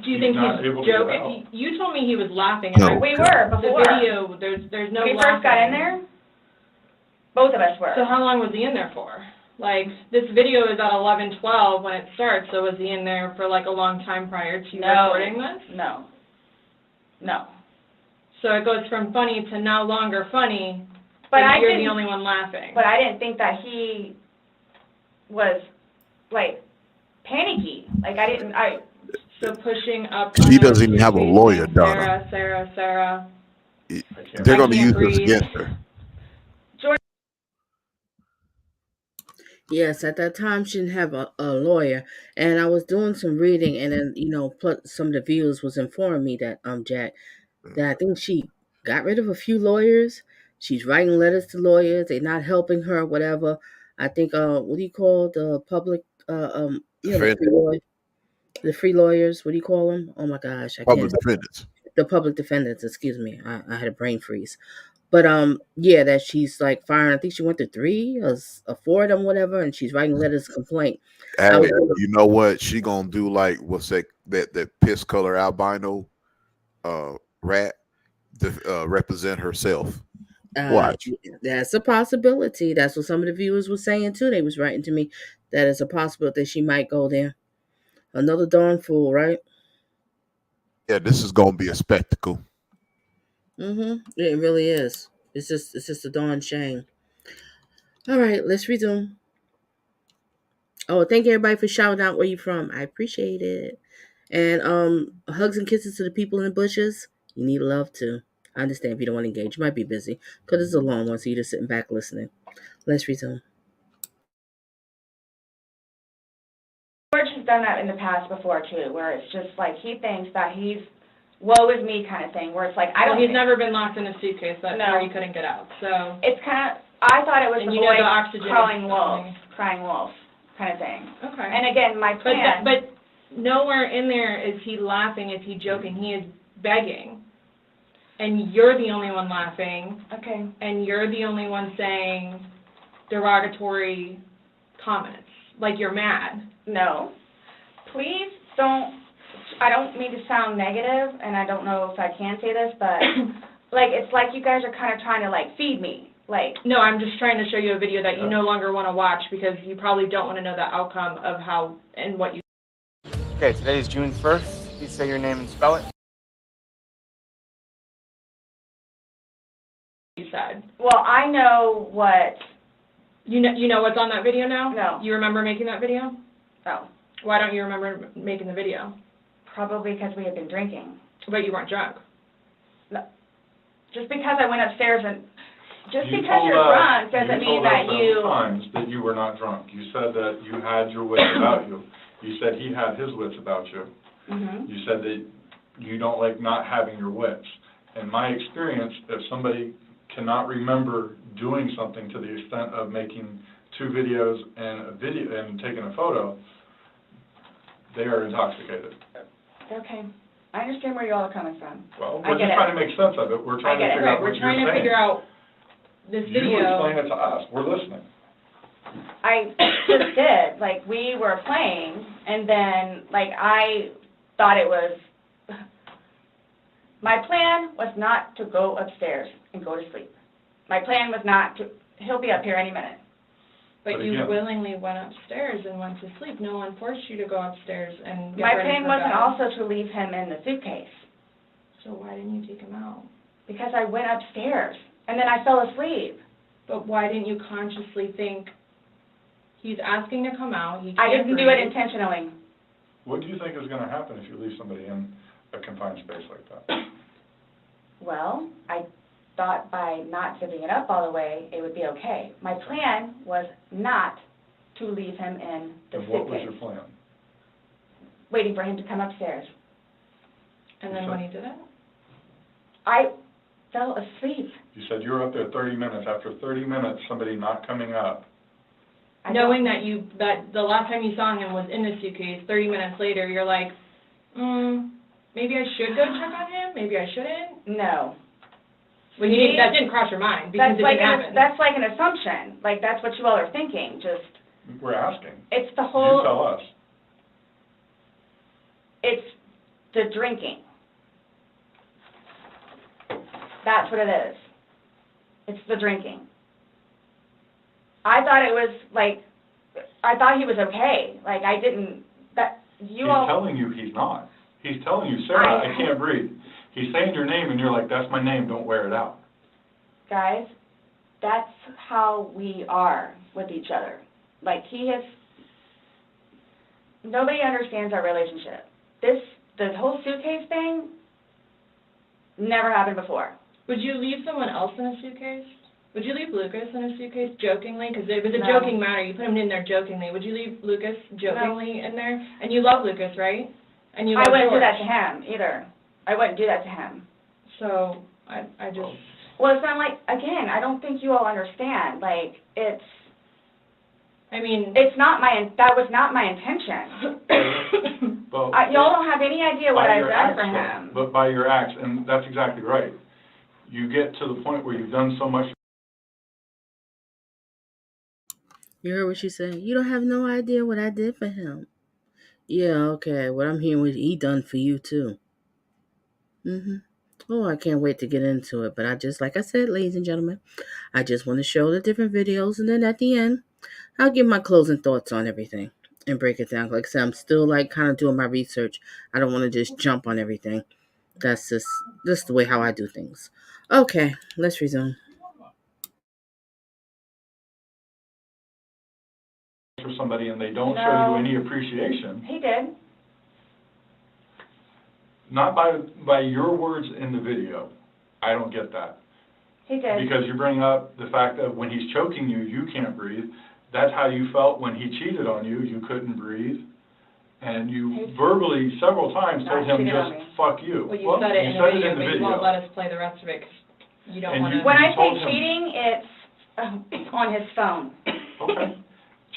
Do you He's think not he's able to get joking? out. You told me he was laughing. And No. I, We were the before. video, there's no When we laughing. first got in there, both of us were. So how long was he in there for? Like, this video is at 11:12 when it starts, so was he in there for like a long time prior to you recording this? No. No. So it goes from funny to no longer funny, But and I you're didn't, the only one laughing. but I didn't think that he was, like, panicky. Like, So pushing up. He on doesn't even have a suitcase lawyer, saying, Donna. Sarah. They're going to I use can't this breathe. against her. Yes, at that time she didn't have a lawyer, and I was doing some reading, and then plus some of the viewers was informing me that Jack, that I think she got rid of a few lawyers. She's writing letters to lawyers. They're not helping her, whatever. I think what do you call the public Defend the free lawyers? What do you call them? Oh my gosh, I public can't. defendants. The public defendants. Excuse me, I had a brain freeze. But yeah, that she's like firing. I think she went to three or four of them, whatever, and she's writing letters of complaint. I Hey, was you know what? She gonna do like what's that piss color albino rat to represent herself. uh, Watch. that's a possibility. That's what some of the viewers were saying too. They was writing to me that it's a possibility that she might go there. Another darn fool, right? Yeah, this is gonna be a spectacle. It really is. It's just a darn shame. All right, let's resume. Oh, thank everybody for shouting out where you from. I appreciate it. And hugs and kisses to the people in the bushes. You need love too. I understand if you don't want to engage. You might be busy because it's a long one, so you're just sitting back listening. Let's resume. George has done that in the past before too, where it's just like he thinks that he's woe is me kind of thing, where it's like I don't. Well, he's never been locked in a suitcase. That's No. where he couldn't get out. So It's kind of. I thought it was And the you know boy the oxygen crawling is wolf, something. crying wolf kind of thing. okay. And again, my plan. But nowhere in there is he laughing, is he joking. He is begging. And you're the only one laughing. Okay. And you're the only one saying derogatory comments. Like you're mad. No. Please don't. I don't mean to sound negative, and I don't know if I can say this, but like it's like you guys are kind of trying to like feed me. Like, No, I'm just trying to show you a video that you no longer want to watch because you probably don't want to know the outcome of how and what you Okay, today is June 1st. Please say your name and spell it. said. well, I know what. You know what's on that video now? No. You remember making that video? No. Why don't you remember making the video? Probably because we had been drinking. But you weren't drunk. No. Just because I went upstairs and. Just You because told you're us- drunk doesn't mean told us that you. several times that you were not drunk. You said that you had your wits about you. You said he had his wits about you. Mhm. You said that you don't like not having your wits. In my experience, if somebody cannot remember doing something to the extent of making 2 videos and taking a photo, they are intoxicated. Okay. I understand where you all are coming from. Well, I we're get just it. trying to make sense of it. We're trying to get it. figure out We're what you're trying to saying. figure out this You video. explain it to us. We're listening. I just did. Like, we were playing, and then, like, I thought it was. My plan was not to go upstairs and go to sleep. My plan was not to. He'll be up here any minute. But But you again- willingly went upstairs and went to sleep. No one forced you to go upstairs and get My ready plan for wasn't bed. also to leave him in the suitcase, So why didn't you take him out? because I went upstairs, and then I fell asleep. But why didn't you consciously think, he's asking to come out, he can't I didn't do it breathe. intentionally. What do you think is going to happen if you leave somebody in a confined space like that? Well, I thought by not zipping it up all the way, it would be okay. My plan was not to leave him in the And what was suitcase, your plan? waiting for him to come upstairs. And then when he did it? I fell asleep. You said you were up there 30 minutes. After 30 minutes, somebody not coming up. Knowing that that the last time you saw him was in the suitcase, 30 minutes later, you're like, maybe I should go check on him, maybe I shouldn't? No. Well, that didn't cross your mind because it didn't happen. That's like an assumption. Like, that's what you all are thinking, just, We're asking. it's the You whole, tell us. it's the drinking. That's what it is. It's the drinking. I thought it was, like, I thought he was okay. Like, I didn't, He's telling you he's not. He's telling you, Sarah, I can't breathe. He's saying your name, and you're like, that's my name, don't wear it out. Guys, that's how we are with each other. Like, nobody understands our relationship. The whole suitcase thing never happened before. Would you leave someone else in a suitcase? Would you leave Lucas in a suitcase jokingly? Because it was a No. joking matter. You put him in there jokingly. Would you leave Lucas jokingly in there? And you love Lucas, right? And you love I wouldn't do George. that to him either. I wouldn't do that to him. So I just. Well, it's not like, again, I don't think you all understand. Like, it's. I mean. It's not that was not my intention. Well, y'all don't have any idea what by I've your done acts, for though. him. But by your acts, and that's exactly right. You get to the point where you've done so much. You heard what she said? You don't have no idea what I did for him. Yeah, okay. What I'm hearing was he done for you too. Oh, I can't wait to get into it. But like I said, ladies and gentlemen, I just want to show the different videos, and then at the end, I'll give my closing thoughts on everything and break it down. Like I said, I'm still kind of doing my research. I don't want to just jump on everything. That's just the way how I do things. Okay, let's resume. For somebody and they don't show you any appreciation. He did. Not by your words in the video. I don't get that. He did. Because you bring up the fact that when he's choking you, you can't breathe. That's how you felt when he cheated on you. You couldn't breathe. And you verbally several times told him just fuck you. Well, you said it in the video, but you won't let us play the rest of it because you don't want to. When I say cheating, it's on his phone. Okay.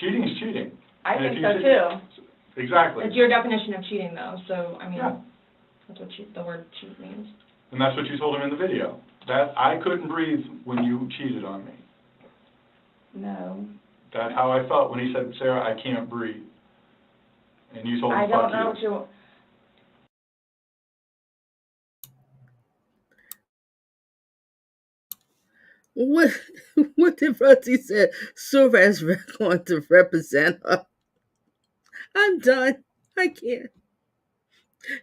Cheating is cheating. I think so too. Exactly. It's your definition of cheating, though. So I mean, yeah. That's what the word cheat means. And that's what you told him in the video. That I couldn't breathe when you cheated on me. No. That's how I felt when he said, Sarah, I can't breathe. And you told him, I don't fuck know you. what you... What did Rusty say? Sarah's going to represent her. I'm done. I can't.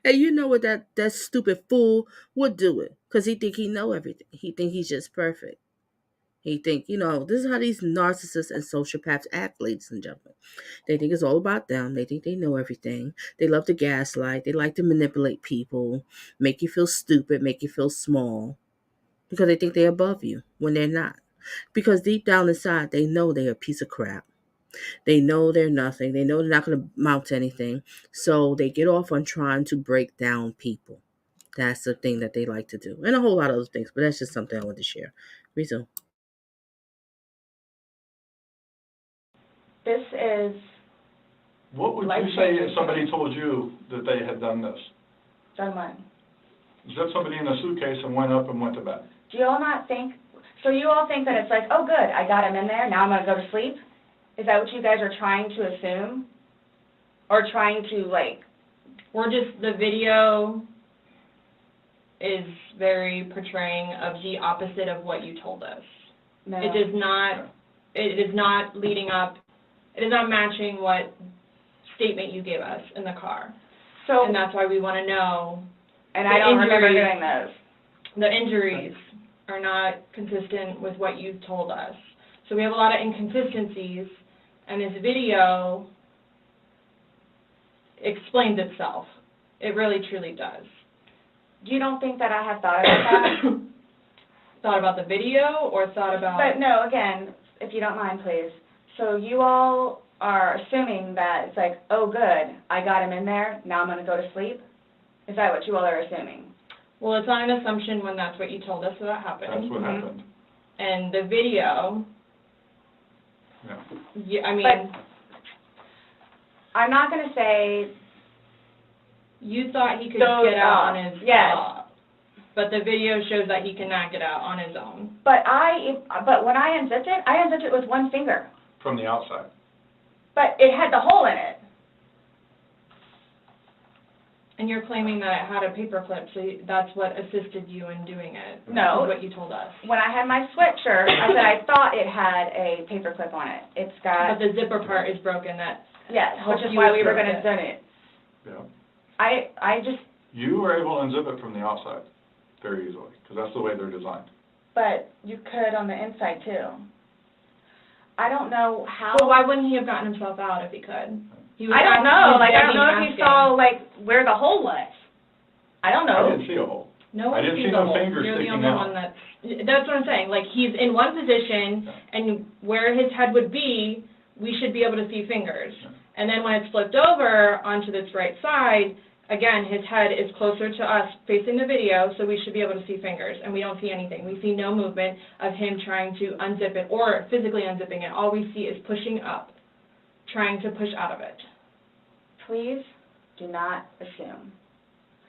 And you know what that stupid fool would do it. Because he think he know everything. He think he's just perfect. He think, this is how these narcissists and sociopaths act, ladies and gentlemen. They think it's all about them. They think they know everything. They love to gaslight. They like to manipulate people, make you feel stupid, make you feel small, because they think they're above you when they're not. Because deep down inside, they know they're a piece of crap. They know they're nothing. They know they're not going to amount to anything. So they get off on trying to break down people. That's the thing that they like to do. And a whole lot of other things, but that's just something I want to share. Resume. This is... What would you say if somebody told you that they had done this? Done what? Zipped somebody in a suitcase and went up and went to bed. Do you all not think... So you all think that it's like, oh, good, I got him in there, now I'm going to go to sleep? Is that what you guys are trying to assume? Or trying to, the video is very portraying of the opposite of what you told us. No. It is not leading up, it is not matching what statement you gave us in the car. So, and that's why we want to know. And I don't remember doing those. The injuries are not consistent with what you told us. So we have a lot of inconsistencies, and this video explains itself. It really, truly does. You don't think that I have thought about that? Thought about the video, or thought about... But no, again, if you don't mind, please. So you all are assuming that it's like, oh, good, I got him in there, now I'm going to go to sleep? Is that what you all are assuming? Well, it's not an assumption when that's what you told us that happened. That's what happened. And the video... Yeah, I mean... But I'm not going to say... You thought he could get out on his own. Yes. But the video shows that he cannot get out on his own. But when I unzipped it with one finger. From the outside. But it had the hole in it. And you're claiming that it had a paper clip, so that's what assisted you in doing it. No. Is what you told us. When I had my sweatshirt, I said I thought it had a paper clip on it. It's got... But the zipper part is broken. Yes, which is why we were going to zip it. Yeah. I just... You were able to unzip it from the outside very easily, because that's the way they're designed. But you could on the inside, too. I don't know how... Well, why wouldn't he have gotten himself out if he could? I don't know. I don't know if you saw, where the hole was. I don't know. I didn't see a hole. No I one didn't sees see the no hole. fingers You're the sticking only out. one that's That's what I'm saying. Like, he's in one position, and where his head would be, we should be able to see fingers. And then when it's flipped over onto this right side, again, his head is closer to us facing the video, so we should be able to see fingers, and we don't see anything. We see no movement of him trying to unzip it or physically unzipping it. All we see is pushing up, trying to push out of it. Please do not assume.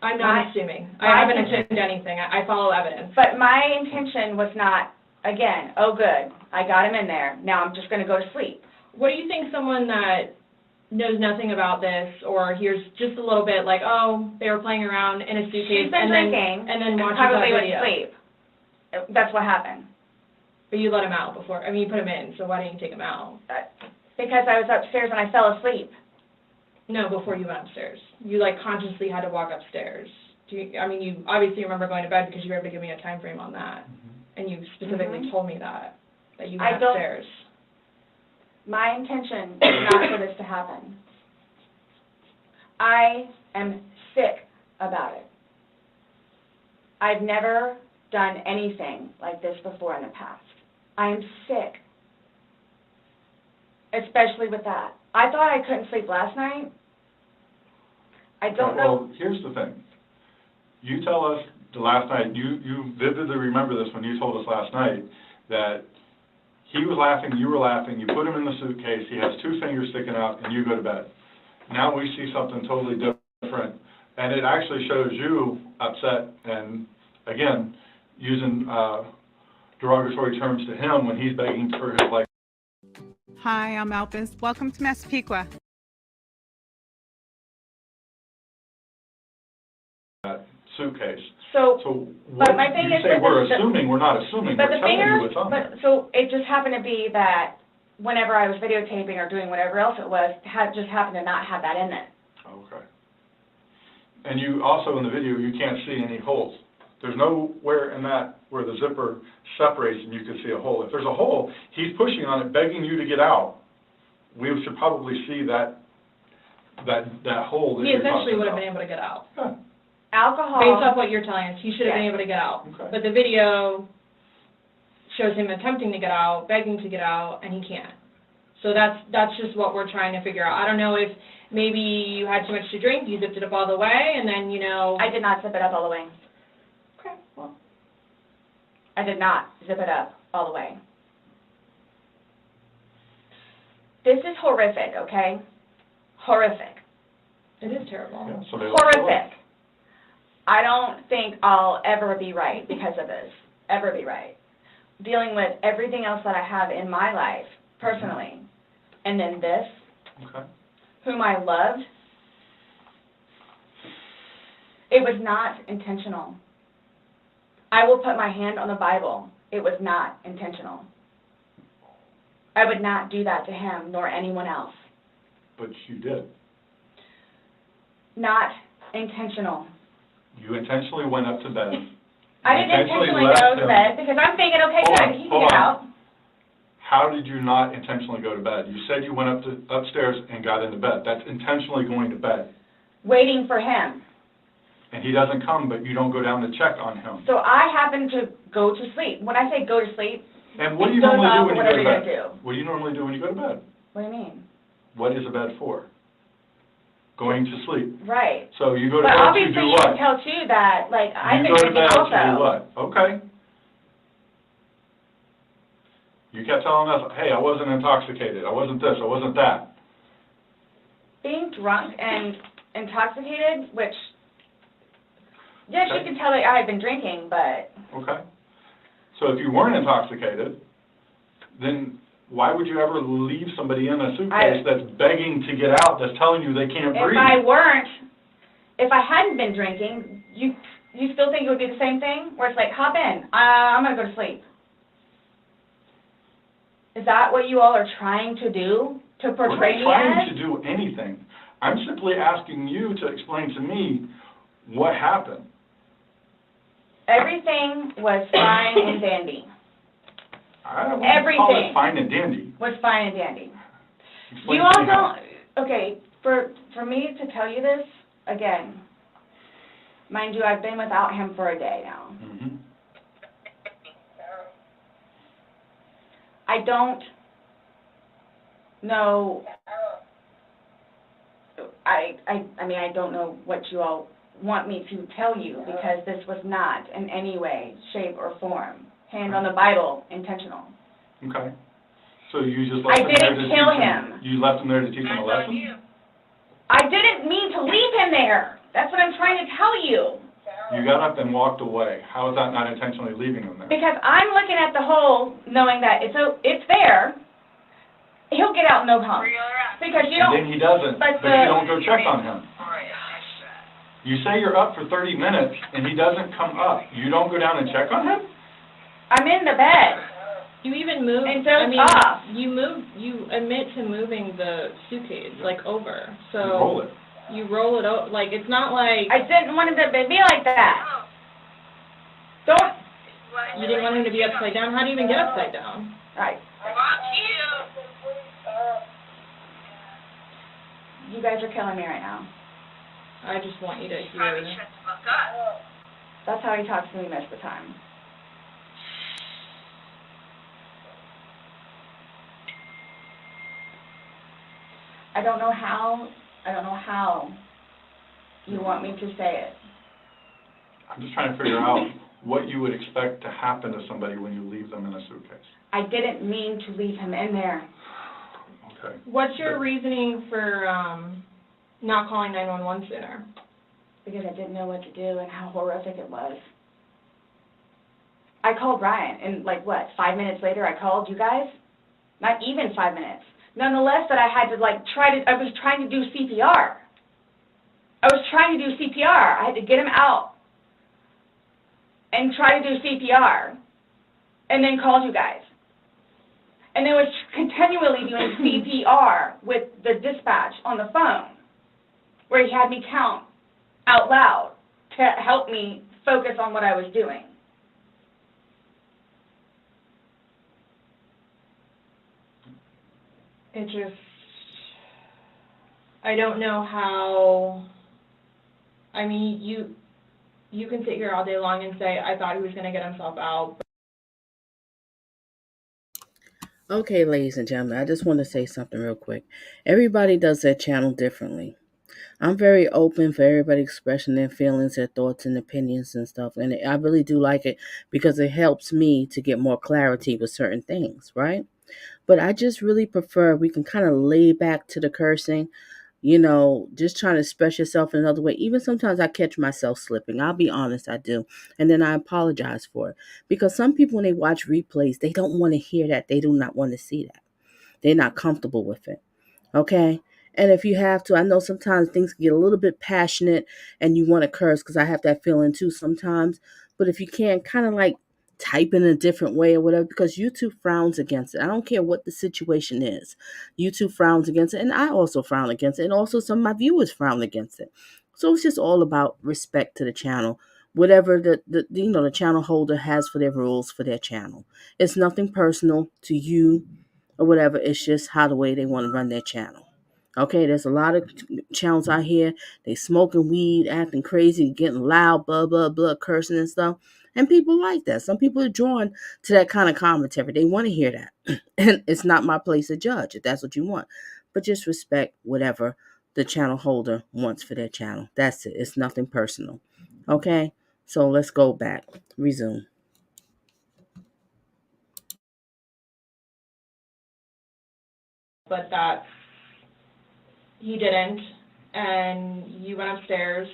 I'm not assuming. I haven't assumed anything. I follow evidence. But my intention was not, again, oh good, I got him in there, now I'm just going to go to sleep. What do you think someone that knows nothing about this or hears just a little bit like, oh, they were playing around in a suitcase and then watches that probably went video? to sleep. That's what happened. But you let him out before. I mean, you put him in, so why didn't you take him out? Because I was upstairs and I fell asleep. No, before you went upstairs. You, like, consciously had to walk upstairs. I mean, you obviously remember going to bed because you were able to give me a time frame on that. And you specifically told me that you went upstairs. My intention is not for this to happen. I am sick about it. I've never done anything like this before in the past. I'm sick, especially with that. I thought I couldn't sleep last night. I don't know. Well, here's the thing. You tell us the last night, you vividly remember this when you told us last night, that he was laughing, you were laughing, you put him in the suitcase, he has 2 fingers sticking out, and you go to bed. Now we see something totally different, and it actually shows you upset and, again, using derogatory terms to him when he's begging for his life. Hi, I'm Alpis. Welcome to Massapequa. Suitcase. So what my thing you is, say we're assuming, we're not assuming, but we're telling you what's on there. so it just happened to be that whenever I was videotaping or doing whatever else it was, just happened to not have that in it. Okay. And you also, in the video, you can't see any holes. There's nowhere in that where the zipper separates and you can see a hole. If there's a hole, he's pushing on it, begging you to get out. We should probably see that hole that He you're essentially talking would have about. been able to get out. Yeah. Alcohol. Based off what you're telling us, he should have been able to get out. Okay. But the video shows him attempting to get out, begging to get out, and he can't. So that's just what we're trying to figure out. I don't know if maybe you had too much to drink, you zipped it up all the way, and then, I did not zip it up all the way. Okay, well. I did not zip it up all the way. This is horrific, okay? Horrific. It is terrible. Yeah, so they Horrific. I don't think I'll ever be right because of this. Ever be right. Dealing with everything else that I have in my life, personally. And then this, Okay. whom I loved, it was not intentional. I will put my hand on the Bible. It was not intentional. I would not do that to him nor anyone else. But you did. Not intentional. You intentionally went up to bed. I didn't intentionally go to bed because I'm thinking, okay, good, he can get out. How did you not intentionally go to bed? You said you went upstairs and got into bed. That's intentionally going to bed. Waiting for him. And he doesn't come, but you don't go down to check on him. So I happen to go to sleep. When I say go to sleep, And what do it you goes normally do off when you whatever go to you're bed? gonna do. What do you normally do when you go to bed? What do you mean? What is a bed for? Going to sleep. Right. So you go to But bed to obviously do you what? can tell too that, like, I've You been go to drinking bed also. to do what? Okay. You kept telling us, hey, I wasn't intoxicated, I wasn't this, I wasn't that. Being drunk and intoxicated, which, yes, Okay. you can tell that I had been drinking, but Okay. So if you weren't intoxicated, then why would you ever leave somebody in a suitcase that's begging to get out, that's telling you they can't breathe? if I hadn't been drinking, you still think it would be the same thing? Where it's like, hop in, I'm going to go to sleep. Is that what you all are trying to do? To portray me We're not as? trying to do anything. I'm simply asking you to explain to me what happened. Everything was fine and dandy. I don't want to call Everything it fine and dandy. was fine and dandy. Explain You to all me how. don't, okay, for me to tell you this, again, mind you, I've been without him for a day now. Mhm. I don't know, I mean, I don't know what you all want me to tell you, because this was not in any way, shape, or form, hand on the Bible, intentional. Okay. So you just left I him there didn't to kill teach him. You left him there to teach him a lesson? I didn't mean to leave him there. That's what I'm trying to tell you. You got up and walked away. How is that not intentionally leaving him there? Because I'm looking at the hole, knowing that it's there. He'll get out no harm. Because you don't. And then he doesn't, but you don't go check on him. You say you're up for 30 minutes, and he doesn't come up. You don't go down and check on him? I'm in the bed. You even moved, And off. you admit to moving the suitcase, like, over, so. You roll it. You roll it out, like, it's not like. I didn't want it to be like that. Don't. You didn't want him to be upside down? How do you even get upside down? Right. You guys are killing me right now. I just want you to hear. That's how he talks to me most of the time. I don't know how you want me to say it. I'm just trying to figure out what you would expect to happen to somebody when you leave them in a suitcase. I didn't mean to leave him in there. Okay. What's your reasoning for not calling 911 sooner? Because I didn't know what to do and how horrific it was. I called Ryan, and 5 minutes later I called you guys? Not even 5 minutes. Nonetheless, that I had to I was trying to do CPR. I had to get him out and try to do CPR, and then called you guys. And then was continually doing CPR with the dispatch on the phone, where he had me count out loud to help me focus on what I was doing. It just, I don't know how, I mean, you can sit here all day long and say, I thought he was going to get himself out. Okay, ladies and gentlemen, I just want to say something real quick. Everybody does their channel differently. I'm very open for everybody expressing their feelings, their thoughts and opinions and stuff. And I really do like it because it helps me to get more clarity with certain things, right? But I just really prefer we can kind of lay back to the cursing, just trying to express yourself in another way. Even sometimes I catch myself slipping. I'll be honest, I do. And then I apologize for it. Because some people, when they watch replays, they don't want to hear that. They do not want to see that. They're not comfortable with it. Okay? And if you have to, I know sometimes things get a little bit passionate and you want to curse, because I have that feeling too sometimes. But if you can, kind of type in a different way or whatever, because YouTube frowns against it. I don't care what the situation is. YouTube frowns against it, and I also frown against it, and also some of my viewers frown against it. So it's just all about respect to the channel. Whatever the channel holder has for their rules for their channel. It's nothing personal to you or whatever. It's just how the way they want to run their channel. Okay, there's a lot of channels out here. They smoking weed, acting crazy, getting loud, blah, blah, blah, cursing and stuff. And people like that. Some people are drawn to that kind of commentary. They want to hear that. And it's not my place to judge if that's what you want. But just respect whatever the channel holder wants for their channel. That's it. It's nothing personal. Okay? So let's go back. Resume. But that he didn't, and you went upstairs,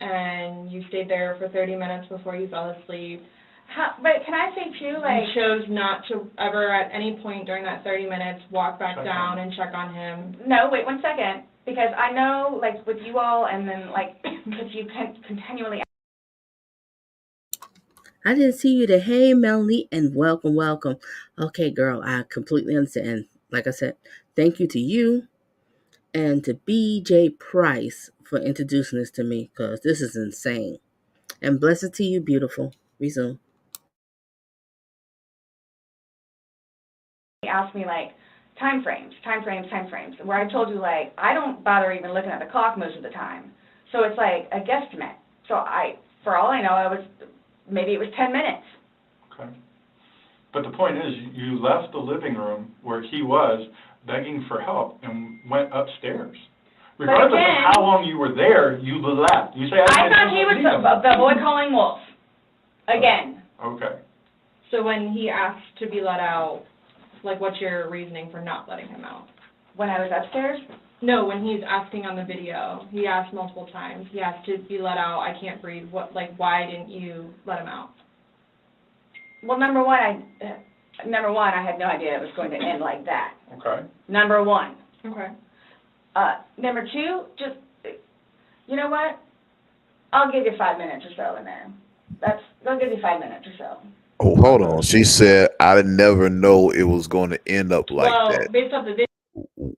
and you stayed there for 30 minutes before you fell asleep. But can I say too, You chose not to ever at any point during that 30 minutes walk back down and check on him. No, wait 1 second, because I know, with you all, and then, because you continually. I didn't see you there. Hey, Melanie, and welcome, welcome. Okay, girl, I completely understand. Like I said, thank you to you and to BJ Price for introducing this to me, because this is insane. And blessed to you, beautiful. Resume. He asked me, time frames, where I told you, I don't bother even looking at the clock most of the time. So it's a guesstimate. So for all I know, maybe it was 10 minutes. Okay. But the point is, you left the living room where he was begging for help and went upstairs. Regardless again, of how long you were there, you left. You say, I thought he was the boy calling wolf. Again. Okay. So when he asked to be let out, like, what's your reasoning for not letting him out? When I was upstairs? No, when he's asking on the video, he asked multiple times. He asked to be let out. I can't breathe. What? Like, why didn't you let him out? Well, number one, I had no idea it was going to end like that. Okay. Number one. Okay. Number two, just, you know what? I'll give you 5 minutes or so in there. They'll give you 5 minutes or so. Oh, hold on. She said, I didn't never know it was going to end up like well, that. Based off the video.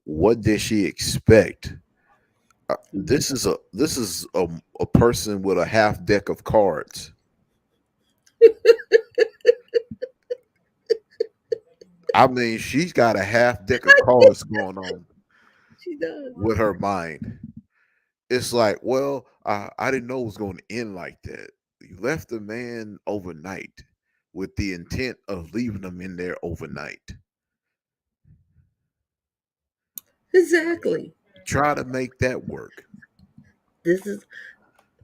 What did she expect? This is a person with a half deck of cards. I mean, she's got a half deck of cards going on. She does. With her mind. It's like, well, I didn't know it was going to end like that. You left the man overnight with the intent of leaving him in there overnight. Exactly. Try to make that work.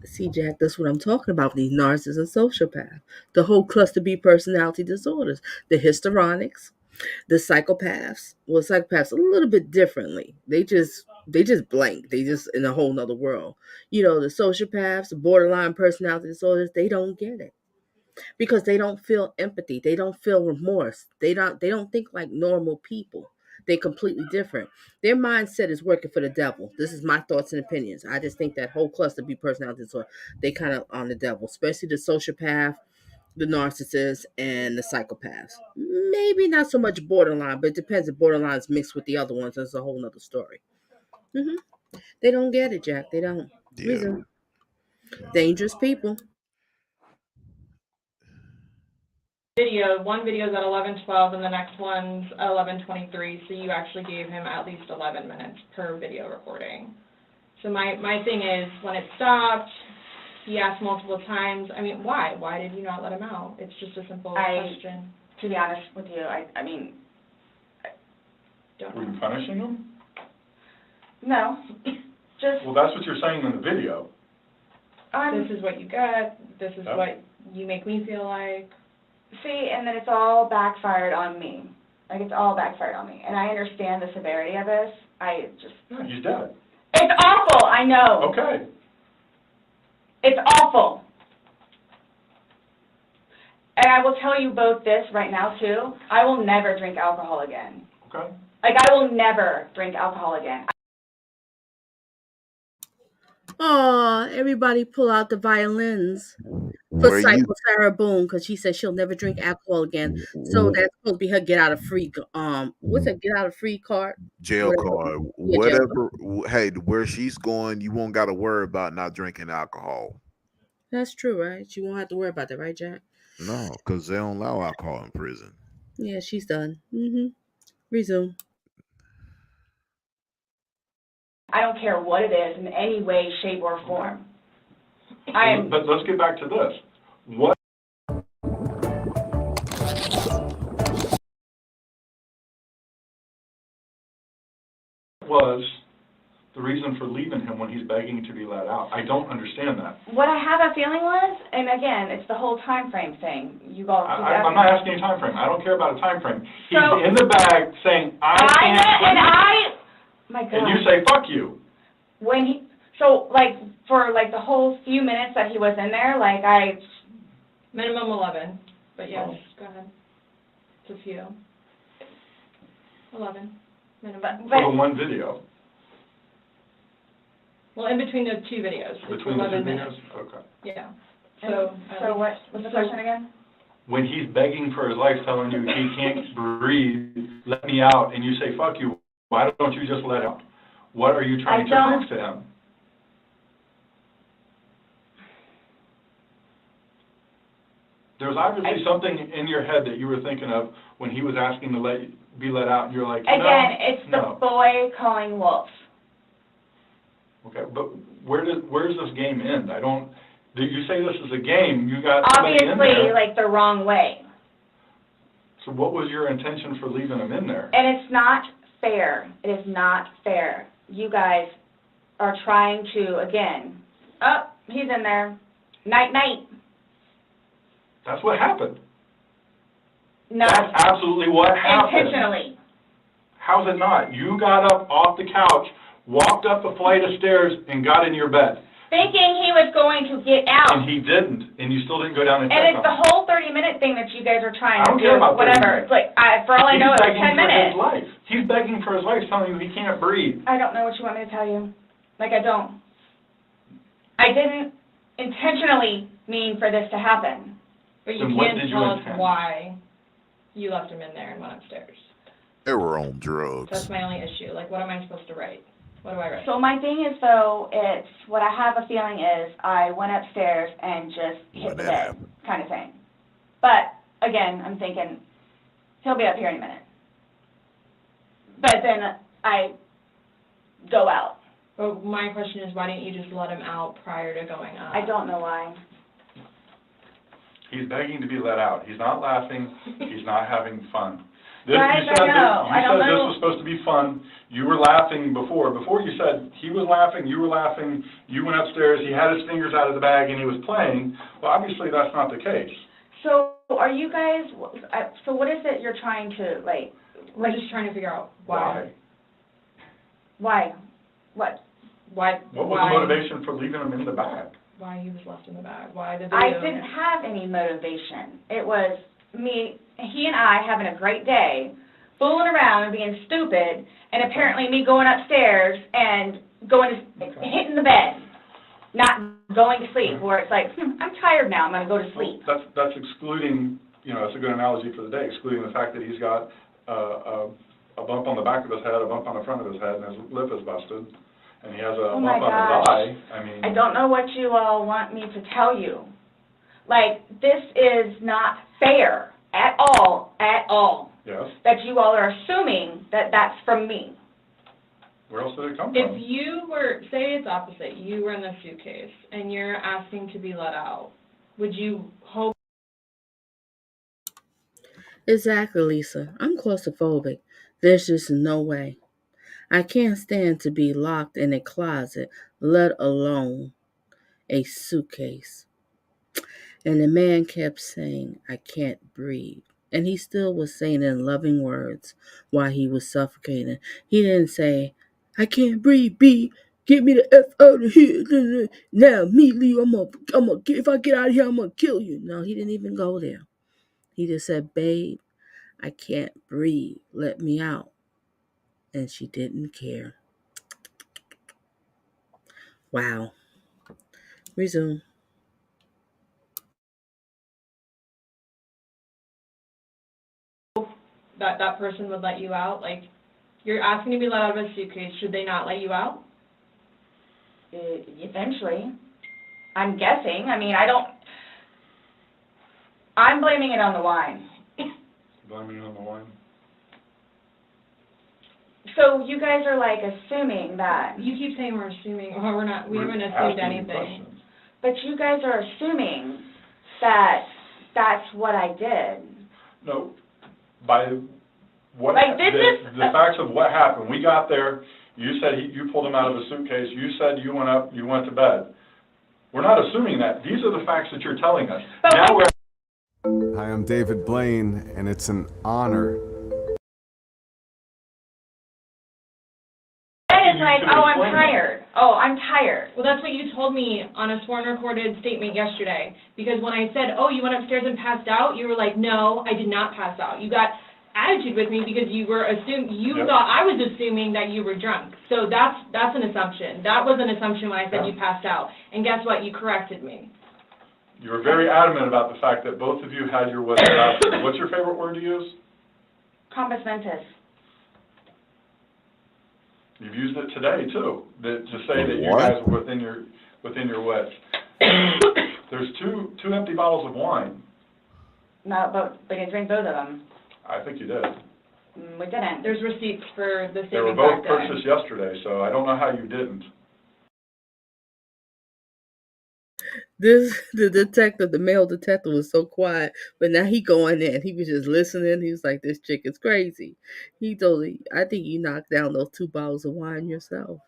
See, Jack, that's what I'm talking about. These narcissists and sociopaths. The whole cluster B personality disorders. The histrionics, the psychopaths. Well, psychopaths a little bit differently. They just blank. They just in a whole nother world. You know, the sociopaths, the borderline personality disorders, they don't get it. Because they don't feel empathy. They don't feel remorse. They don't think like normal people. They're completely different. Their mindset is working for the devil. This is my thoughts and opinions. I just think that whole cluster B personality disorder, they kind of on the devil, especially the sociopath, the narcissist, and the psychopaths. Maybe not so much borderline, but it depends if borderline is mixed with the other ones. That's a whole nother story. They don't get it, Jack. They don't. Yeah. Reason. Dangerous people. One video is at 11:12 and the next one's at 11:23, so you actually gave him at least 11 minutes per video recording. So my thing is, when it stopped, he asked multiple times, I mean, why? Why did you not let him out? It's just a simple question. To be honest with you, I mean... Don't Were you punishing him? No. Just... Well, that's what you're saying in the video. This is what you get. This is what you make me feel like. See, and then it's all backfired on me. Like, it's all backfired on me. And I understand the severity of this. I just... Yeah, he's dead. It's awful, I know. Okay. It's awful. And I will tell you both this right now, too. I will never drink alcohol again. Okay. Like, I will never drink alcohol again. Oh, everybody pull out the violins for Psycho Sarah Boone, because she said she'll never drink alcohol again. So that's supposed to be her get out of free what's a get out of free card? Jail card. Whatever. Hey, where she's going, you won't got to worry about not drinking alcohol. That's true, right? You won't have to worry about that, right, Jack? No, because they don't allow alcohol in prison. Yeah, she's done. Resume. I don't care what it is in any way, shape, or form. But let's get back to this. What was the reason for leaving him when he's begging to be let out? I don't understand that. What I have a feeling was, and again, it's the whole time frame thing. You all. I'm not asking a time frame. I don't care about a time frame. He's in the bag saying, my God. And you say, fuck you. When he, for the whole few minutes that he was in there, Minimum 11, but yes, go ahead. It's a few. 11, minimum. For the one video. Well, in between the two videos. Between the two videos? Minutes. Okay. Yeah. So what was the question again? When he's begging for his life, telling you he can't breathe, let me out, and you say, fuck you, why don't you just let him out? What are you trying to prove to him? There's obviously something in your head that you were thinking of when he was asking to be let out, and you're like, again, it's the boy calling wolf. Okay, but where does this game end? You say this is a game, you got obviously, somebody in there. the wrong way. So what was your intention for leaving him in there? And it's not fair. It is not fair. You guys are trying to, again, oh, he's in there. Night, night. That's what happened. No. That's absolutely what happened. Intentionally. How's it not? You got up off the couch, walked up a flight of stairs, and got in your bed. Thinking he was going to get out. And he didn't, and you still didn't go down and check And it's on the him. whole 30-minute thing that you guys are trying I to don't do, care about 30 whatever. minutes. It's like, for all I know, it was 10 minutes. He's begging for his life. He's begging for his life, telling you he can't breathe. I don't know what you want me to tell you. Like, I don't. I didn't intentionally mean for this to happen. But you Then what can't did you tell us intend? why you left him in there and went upstairs. They were on drugs. That's my only issue. Like, what am I supposed to write? What do I write? So my thing is, though, it's, what I have a feeling is, I went upstairs and just hit the bed, kind of thing. But, again, I'm thinking, he'll be up here in a minute. But then I go out. But my question is, why didn't you just let him out prior to going up? I don't know why. He's begging to be let out. He's not laughing. He's not having fun. Guys, you said I don't this know. was supposed to be fun. You were laughing before. Before you said he was laughing, you were laughing, you went upstairs, he had his fingers out of the bag and he was playing. Well, obviously that's not the case. So are you guys, so what is it you're trying to, like... We're just trying to figure out why. Why? What? What was the motivation for leaving him in the bag? Why he was left in the bag? Why the video? I didn't have any motivation. It was me, he and I having a great day, fooling around and being stupid, and apparently me going upstairs and hitting the bed, not going to sleep, where it's like, I'm tired now, I'm going to go to sleep. That's excluding, that's a good analogy for the day, excluding the fact that he's got a bump on the back of his head, a bump on the front of his head, and his lip is busted, and he has a bump on his eye. I don't know what you all want me to tell you. Like, this is not fair at all, Yes. that you all are assuming that that's from me. Where else did it come If from? you were, say it's opposite, you were in the suitcase and you're asking to be let out, would you hope? Exactly, Lisa. I'm claustrophobic. There's just no way. I can't stand to be locked in a closet, let alone a suitcase. And the man kept saying, I can't breathe. And he still was saying in loving words while he was suffocating. He didn't say, I can't breathe, B. Get me the F out of here. Now, immediately, if I get out of here, I'm going to kill you. No, he didn't even go there. He just said, babe, I can't breathe. Let me out. And she didn't care. Wow. Resume. That person would let you out? Like, you're asking to be let out of a suitcase, should they not let you out? Eventually. I'm guessing. I mean, I'm blaming it on the wine. Blaming it on the wine? So you guys are like assuming that. You keep saying we're assuming, well, we're not, we haven't assumed asking anything. questions. But you guys are assuming that that's what I did. No, by what, Like, this the facts of what happened. We got there, you said you pulled him out of the suitcase, you said you went up, you went to bed. We're not assuming that. These are the facts that you're telling us. Now we're... Hi, I'm David Blaine, and it's an honor. That is like, I'm tired. Well, that's what you told me on a sworn recorded statement yesterday. Because when I said, oh, you went upstairs and passed out, you were like, no, I did not pass out. You got attitude with me because you were thought I was assuming that you were drunk. So that's an assumption. That was an assumption when I said you passed out. And guess what? You corrected me. You were very adamant about the fact that both of you had your wits about you. What's your favorite word to use? Compass mentis. You've used it today too, to say that you guys were within your wits. There's two empty bottles of wine. No, but we didn't drink both of them. I think you did. We didn't. There's receipts for the They were both purchased yesterday, so I don't know how you didn't. The detective, the male detective, was so quiet, but now he going in. He was just listening. He was like, "This chick is crazy." He told me, "I think you knocked down those 2 bottles of wine yourself."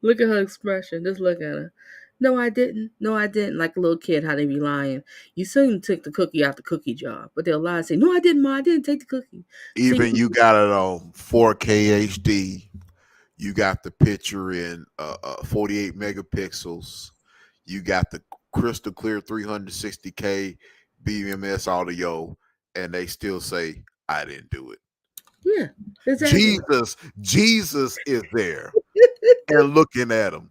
Look at her expression. Just look at her. No, I didn't. No, I didn't. Like a little kid, how they be lying. You see them take the cookie out the cookie jar, but they'll lie and say, "No, I didn't, Ma. I didn't take the cookie." See, Even you got it on 4K HD. You got the picture in 48 megapixels. You got the crystal clear 360K BMS audio, and they still say, I didn't do it. yeah, exactly. Jesus is there and looking at him.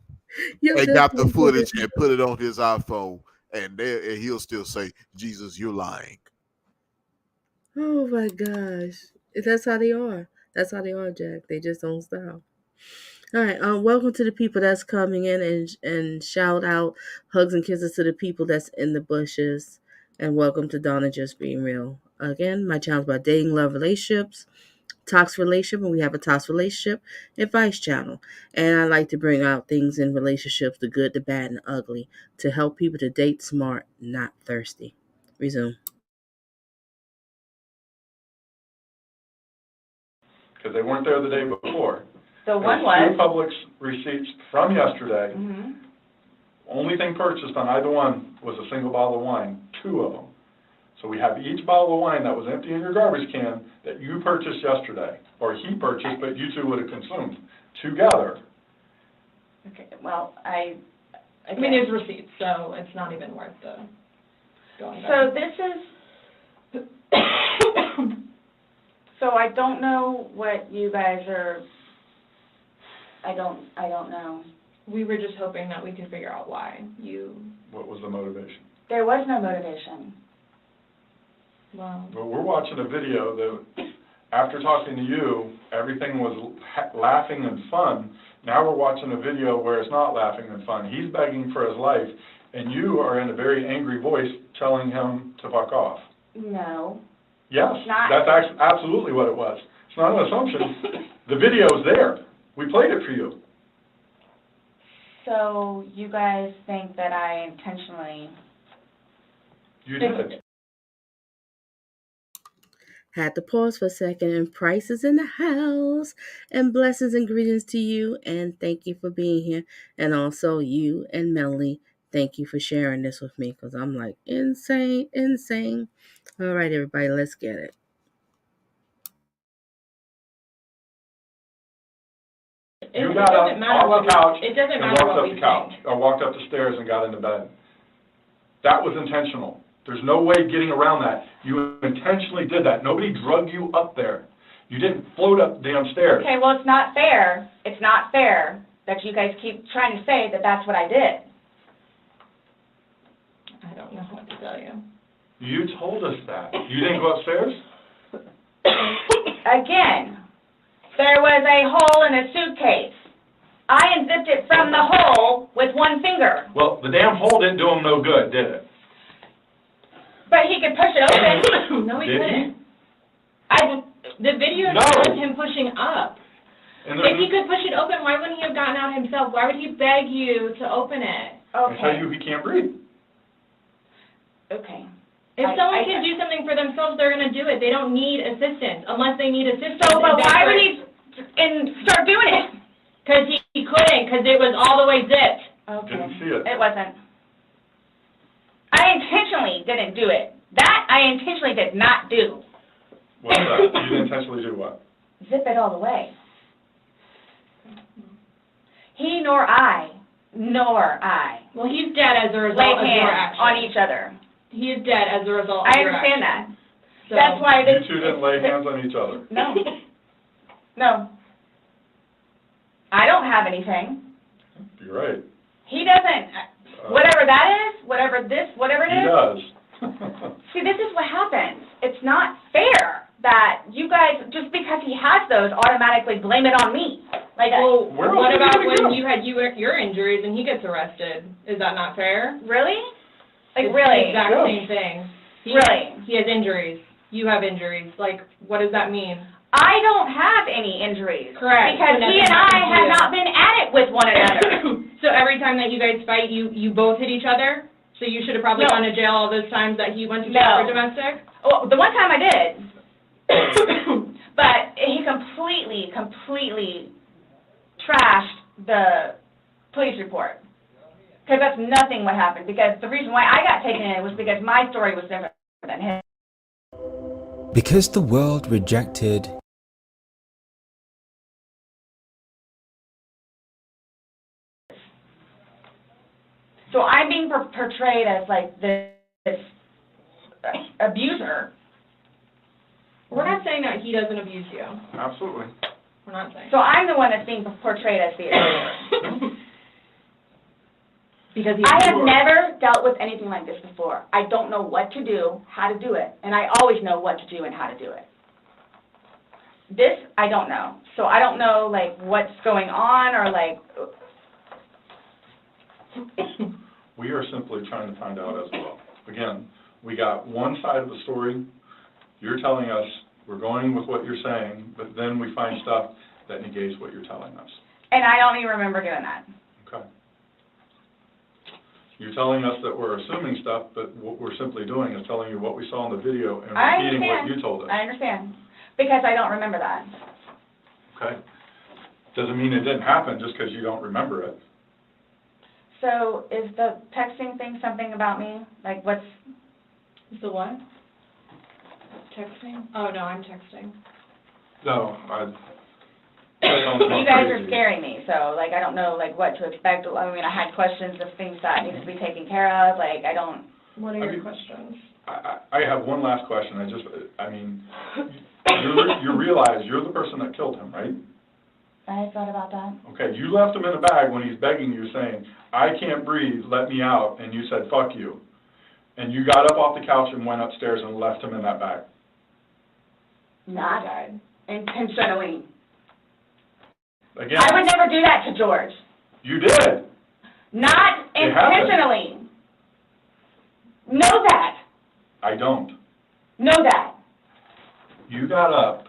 Yep, They that's got the what footage and put it on his iPhone, and he'll still say, Jesus, you're lying. Oh my gosh. That's how they are. That's how they are, Jack. They just don't stop. All right. Welcome to the people that's coming in and shout out hugs and kisses to the people that's in the bushes. And welcome to Donna Just Being Real. Again, my channel is about dating, love, relationships, toxic relationship, and we have a toxic relationship advice channel. And I like to bring out things in relationships, the good, the bad, and the ugly, to help people to date smart, not thirsty. Resume. Because they weren't there the day before. So one There's was. 2 Publix receipts from yesterday. Mm-hmm. Only thing purchased on either one was a single bottle of wine, 2 of them. So we have each bottle of wine that was empty in your garbage can that you purchased yesterday, or he purchased, but you 2 would have consumed together. Okay, well, I mean, there's receipts, so it's not even worth the going back. So this is, so I don't know what you guys are, I don't know. We were just hoping that we could figure out why you... What was the motivation? There was no motivation. Wow. But we're watching a video that, after talking to you, everything was laughing and fun. Now we're watching a video where it's not laughing and fun. He's begging for his life, and you are in a very angry voice telling him to fuck off. No. Yes, that's absolutely what it was. It's not an assumption. The video's there. We played it for you. So you guys think that I intentionally... You did. Had to pause for a second, and Price is in the house, and blessings and greetings to you, and thank you for being here, and also you and Melanie, thank you for sharing this with me, because I'm like, insane. All right, everybody, let's get it. You got up off the couch and walked up the stairs and got into bed. That was intentional. There's no way getting around that. You intentionally did that. Nobody drug you up there. You didn't float up downstairs. Okay, well, it's not fair. It's not fair that you guys keep trying to say that that's what I did. I don't know what to tell you. You told us that. You didn't go upstairs? Again, there was a hole in a suitcase. I unzipped it from the hole with one finger. Well, the damn hole didn't do him no good, did it? But he could push it open. No, he Did couldn't. The video shows him pushing up. If he could push it open, why wouldn't he have gotten out himself? Why would he beg you to open it? Okay. I tell you he can't breathe. Okay. If someone can do something for themselves, they're going to do it. They don't need assistance unless they need assistance. So, but why would he start doing it? Because he couldn't, because it was all the way zipped. Okay. Didn't see it. It wasn't. I intentionally didn't do it. That I intentionally did not do. What's that? You didn't intentionally do what? Zip it all the way. He nor I. Well, he's dead as a result lay of your hands action. on each other. He is dead as a result of I your understand action. that. So that's why You 2 didn't lay hands on each other. No. No. I don't have anything. You're right. He doesn't. Whatever that is, whatever it is. He does. See, this is what happens. It's not fair that you guys, just because he has those, automatically blame it on me. Like, well, what about when you had your injuries and he gets arrested? Is that not fair? Really? Like, It's really? the exact same thing. Really? He has injuries. You have injuries. Like, what does that mean? I don't have any injuries. Correct. Because he and I have not been at it with one another. So every time that you guys fight, you both hit each other? So you should have probably No. gone to jail all those times that he went to jail No. for domestic? Well, the one time I did. But he completely trashed the police report. Because that's nothing what happened. Because the reason why I got taken in was because my story was different than his. Because the world rejected So I'm being portrayed as like this abuser. We're not saying that he doesn't abuse you. Absolutely. We're not saying. So I'm the one that's being portrayed as the abuser. Because I have never dealt with anything like this before. I don't know what to do, how to do it, and I always know what to do and how to do it. This, I don't know. So I don't know, like, what's going on or, like... We are simply trying to find out as well. Again, we got one side of the story. You're telling us, we're going with what you're saying, but then we find stuff that negates what you're telling us. And I don't even remember doing that. Okay. You're telling us that we're assuming stuff, but what we're simply doing is telling you what we saw in the video and I repeating what understand. you told us. I understand. Because I don't remember that. Okay? Doesn't mean it didn't happen just because you don't remember it. So is the texting thing something about me? Like, what's... The what? Texting? Oh, no, I'm texting. No, You guys are scaring me, so, like, I don't know, like, what to expect. I mean, I had questions of things that need to be taken care of. Like, I don't... What are your questions? I have one last question. You realize you're the person that killed him, right? I thought about that. Okay, you left him in a bag when he's begging you, saying, I can't breathe, let me out, and you said, fuck you. And you got up off the couch and went upstairs and left him in that bag. Not intentionally. Again, I would never do that to George. you did. Not It happened. intentionally. Know that. I don't. Know that. You got up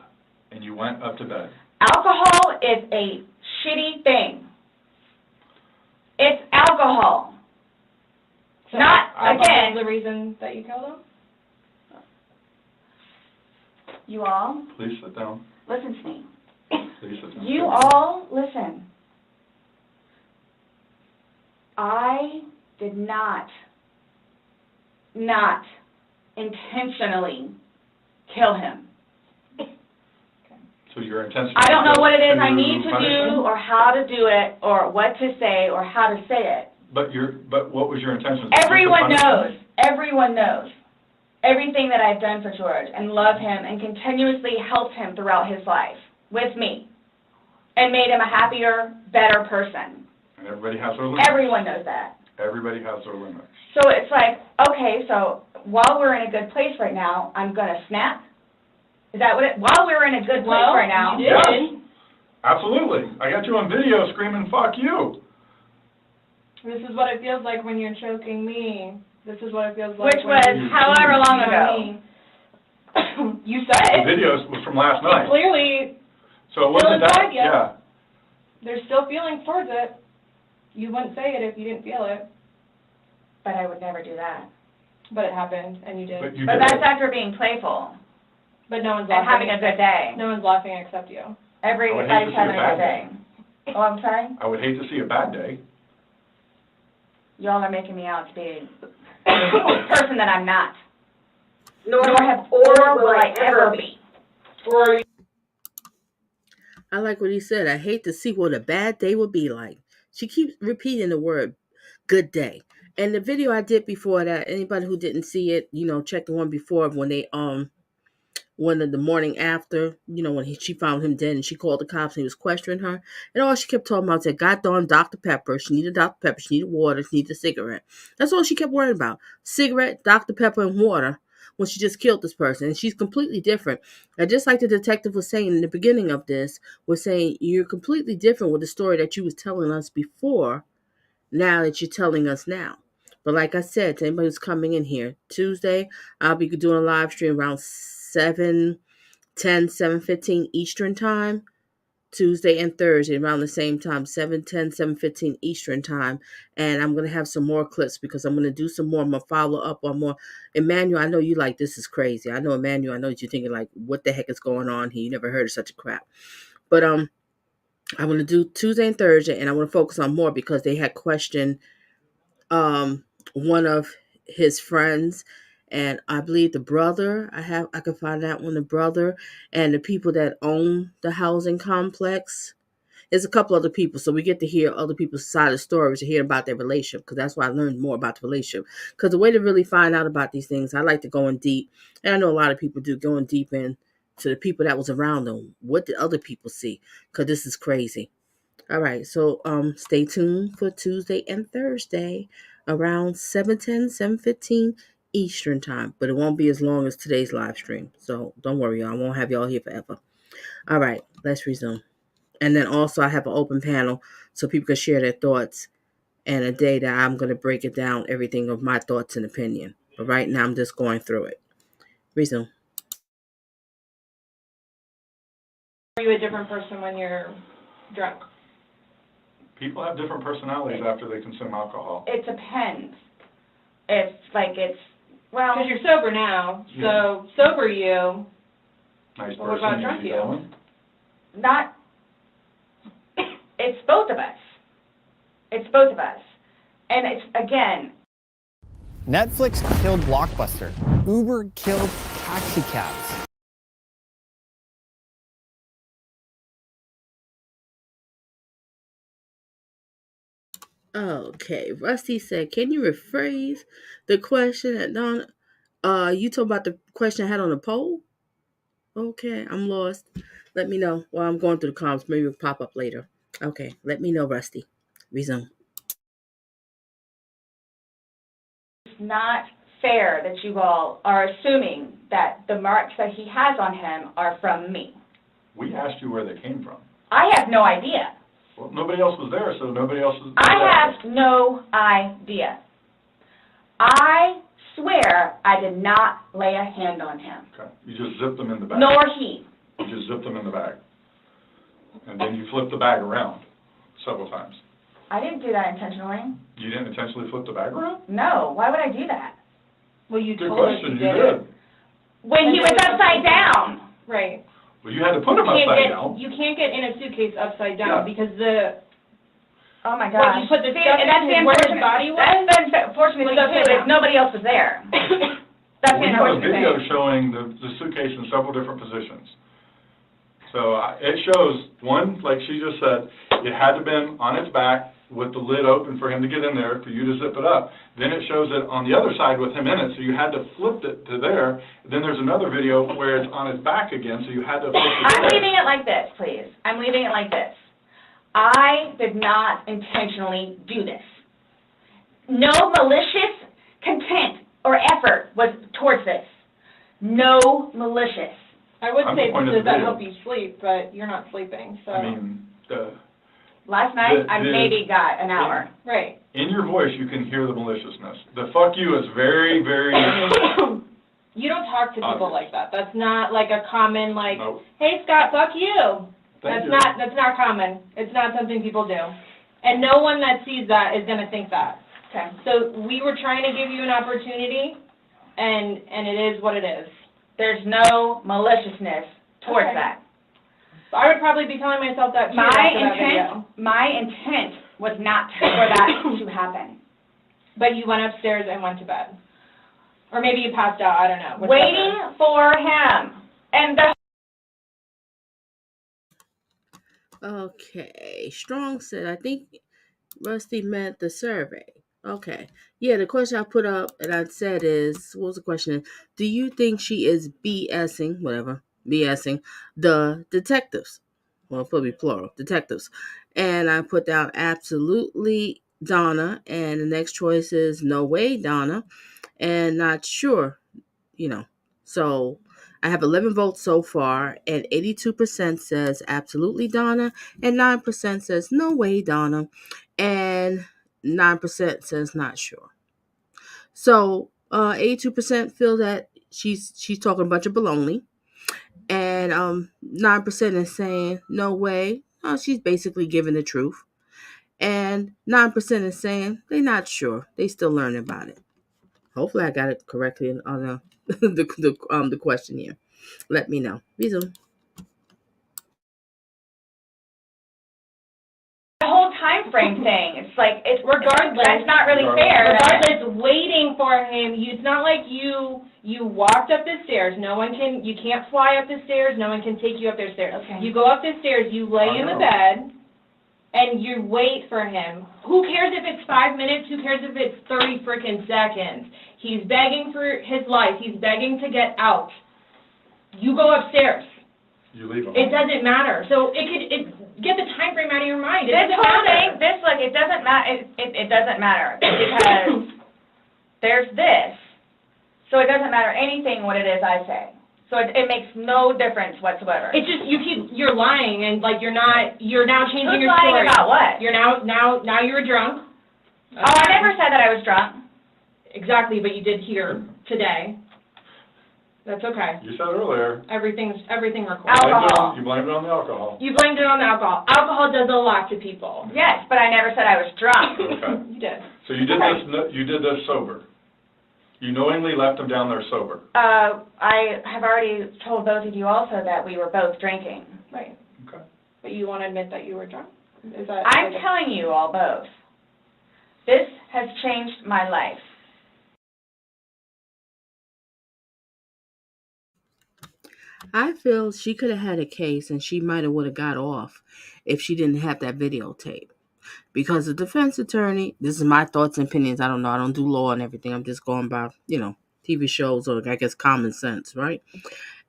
and you went up to bed. Alcohol is a shitty thing. It's alcohol. So Not, alcohol again... is the reason that you killed him? You all, Please sit down. listen to me. Please sit down. You all, listen. I did not intentionally kill him. So your intention... I don't know what it is I to need to punish do him? or how to do it or what to say or how to say it. But what was your intention? Just to Everyone punish knows. him? Everyone knows everything that I've done for George and love him and continuously helped him throughout his life with me and made him a happier, better person. And everybody has their limits. Everyone knows that. Everybody has their limits. So it's like, okay, so while we're in a good place right now, I'm going to snap? Is that what it, while we're in a good place right now? You did. Yes. Absolutely. I got you on video screaming, fuck you. This is what it feels like when you're choking me. This is what it feels like. Which when was you're however long cheating ago. on me. You said The video was from last night. clearly So it wasn't Still that, inside you. yeah. there's still feelings towards it. You wouldn't say it if you didn't feel it, But I would never do that. but it happened and you did. But you But did. that's after being playful But no one's and laughing. having a good day. No one's laughing except you. Everybody's I would hate to see having a a bad good day. Oh, I'm sorry? I would hate to see a bad day. Y'all are making me out to be a person that I'm not. Nor will I ever be. I like what he said. I hate to see what a bad day would be like. She keeps repeating the word good day. And the video I did before that, anybody who didn't see it, check the one before when they one of the morning after, when she found him dead and she called the cops and he was questioning her. And all she kept talking about was that goddamn Dr. Pepper. She needed Dr. Pepper. She needed water. She needed a cigarette. That's all she kept worrying about. Cigarette, Dr. Pepper, and water when she just killed this person. And she's completely different. And just like the detective was saying in the beginning of this, was saying you're completely different with the story that you was telling us before, now that you're telling us now. But like I said, to anybody who's coming in here, Tuesday, I'll be doing a live stream around 7:10, 7:15 Eastern time. Tuesday and Thursday around the same time, 7:10, 7:15 Eastern time. And I'm going to have some more clips because I'm going to do some more. I'm going to follow up on more. Emmanuel, I know you like, this is crazy. I know, Emmanuel, I know that you're thinking like, what the heck is going on here? You never heard of such a crap. But I'm going to do Tuesday and Thursday, and I want to focus on more because they had questioned one of his friends, and I believe the brother. I could find out when the brother and the people that own the housing complex. There's a couple other people, so we get to hear other people's side of the stories to hear about their relationship, because that's why I learned more about the relationship. Because the way to really find out about these things, I like to go in deep, and I know a lot of people do, going deep in to the people that was around them. What did other people see? Because this is crazy. All right, so stay tuned for Tuesday and Thursday around 7:10, 7:15 Eastern time, but it won't be as long as today's live stream. So don't worry, y'all. I won't have y'all here forever. All right, let's resume. And then also I have an open panel so people can share their thoughts, and a day that I'm going to break it down, everything of my thoughts and opinion. But right now I'm just going through it. Resume. Are you a different person when you're drunk? People have different personalities after they consume alcohol. It depends. Well... Because you're sober now, so Yeah. sober you. Nice Well, what person, about drunk you? easygoing. Not... It's both of us. It's both of us. And it's, again... Netflix killed Blockbuster. Uber killed taxi cabs. Okay, Rusty said, can you rephrase the question that Donna, you talking about the question I had on the poll? Okay, I'm lost. Let me know while I'm going through the comments. Maybe it'll pop up later. Okay, let me know, Rusty. Resume. It's not fair that you all are assuming that the marks that he has on him are from me. We asked you where they came from. I have no idea. Well, nobody else was there, so nobody else was I have no idea. I swear I did not lay a hand on him. Okay. You just zipped them in the bag. Nor he. You just zipped them in the bag. And then you flipped the bag around several times. I didn't do that intentionally. You didn't intentionally flip the bag around? No. Why would I do that? Well, you Good told us question, you you did. did. When he was upside down. Right. Well, you had to put them upside down. You can't get in a suitcase upside down Yeah. because the... Oh my What, gosh. you put the See, stuff and in where his body was? That's unfortunately Was too, upside if nobody else was there. That's the We have a unfortunate video thing. showing the suitcase in several different positions. So it shows, one, like she just said, it had to been on its back with the lid open for him to get in there, for you to zip it up. Then it shows it on the other side with him in it, so you had to flip it to there. Then there's another video where it's on its back again, so you had to flip it to I'm there. leaving it like this, please. I'm leaving it like this. I did not intentionally do this. No malicious content or effort was towards this. No malicious. I would I'm say the point of does the that video. help you sleep, but you're not sleeping, so... I mean, Last night, I the- maybe got an hour. Right. in your voice, you can hear the maliciousness. The fuck you is very, very... You don't talk to people Obvious. like that. That's not like a common, like, Nope. hey, Scott, fuck you. Thank you. That's not common. It's not something people do. And no one that sees that is going to think that. Okay. So we were trying to give you an opportunity, and it is what it is. There's no maliciousness towards Okay. that. So I would probably be telling myself that too after that video. My intent was not for that to happen. But you went upstairs and went to bed. Or maybe you passed out, I don't know. Whichever. Waiting for him. And the Okay. Strong said, I think Rusty meant the survey. Okay. Yeah, the question I put up and I said is, what was the question? Do you think she is BSing, BSing the detectives? Well, probably plural, detectives. And I put down absolutely Donna, and the next choice is no way Donna, and not sure, So I have 11 votes so far, and 82% says absolutely Donna, and 9% says no way Donna, and 9% says not sure. So 82% feel that she's talking a bunch of baloney, And 9% is saying no way. Oh, she's basically giving the truth. And 9% is saying they're not sure. They still learning about it. Hopefully I got it correctly on the question here. Let me know. Resume. The whole time frame thing, it's like, it's Regardless, that's not really fair. Regardless, waiting for him, it's not like you walked up the stairs. You can't fly up the stairs. No one can take you up the stairs. Okay. You go up the stairs, you lay in the bed, and you wait for him. Who cares if it's 5 minutes? Who cares if it's 30 freaking seconds? He's begging for his life. He's begging to get out. You go upstairs. You leave him. It doesn't matter. So get the time frame out of your mind. It This doesn't whole matter. thing, it doesn't matter, it doesn't matter, because there's this, so it doesn't matter anything what it is I say. So it makes no difference whatsoever. It's just you're lying, and like you're now changing Who's your lying story. about what? You're now you're drunk. Oh, I never said that I was drunk. Exactly, but you did here today. That's okay. You said earlier. Everything recorded. Alcohol. You blamed it on the alcohol. You blamed it on the alcohol. Alcohol does a lot to people. Yes, but I never said I was drunk. Okay. You did. So you did this sober. You knowingly left him down there sober. I have already told both of you also that we were both drinking. Right. Okay. But you want to admit that you were drunk? Is that? I'm telling you all both. This has changed my life. I feel she could have had a case and she might have would have got off if she didn't have that videotape. Because the defense attorney, this is my thoughts and opinions. I don't know. I don't do law and everything. I'm just going by, TV shows or I guess common sense, right?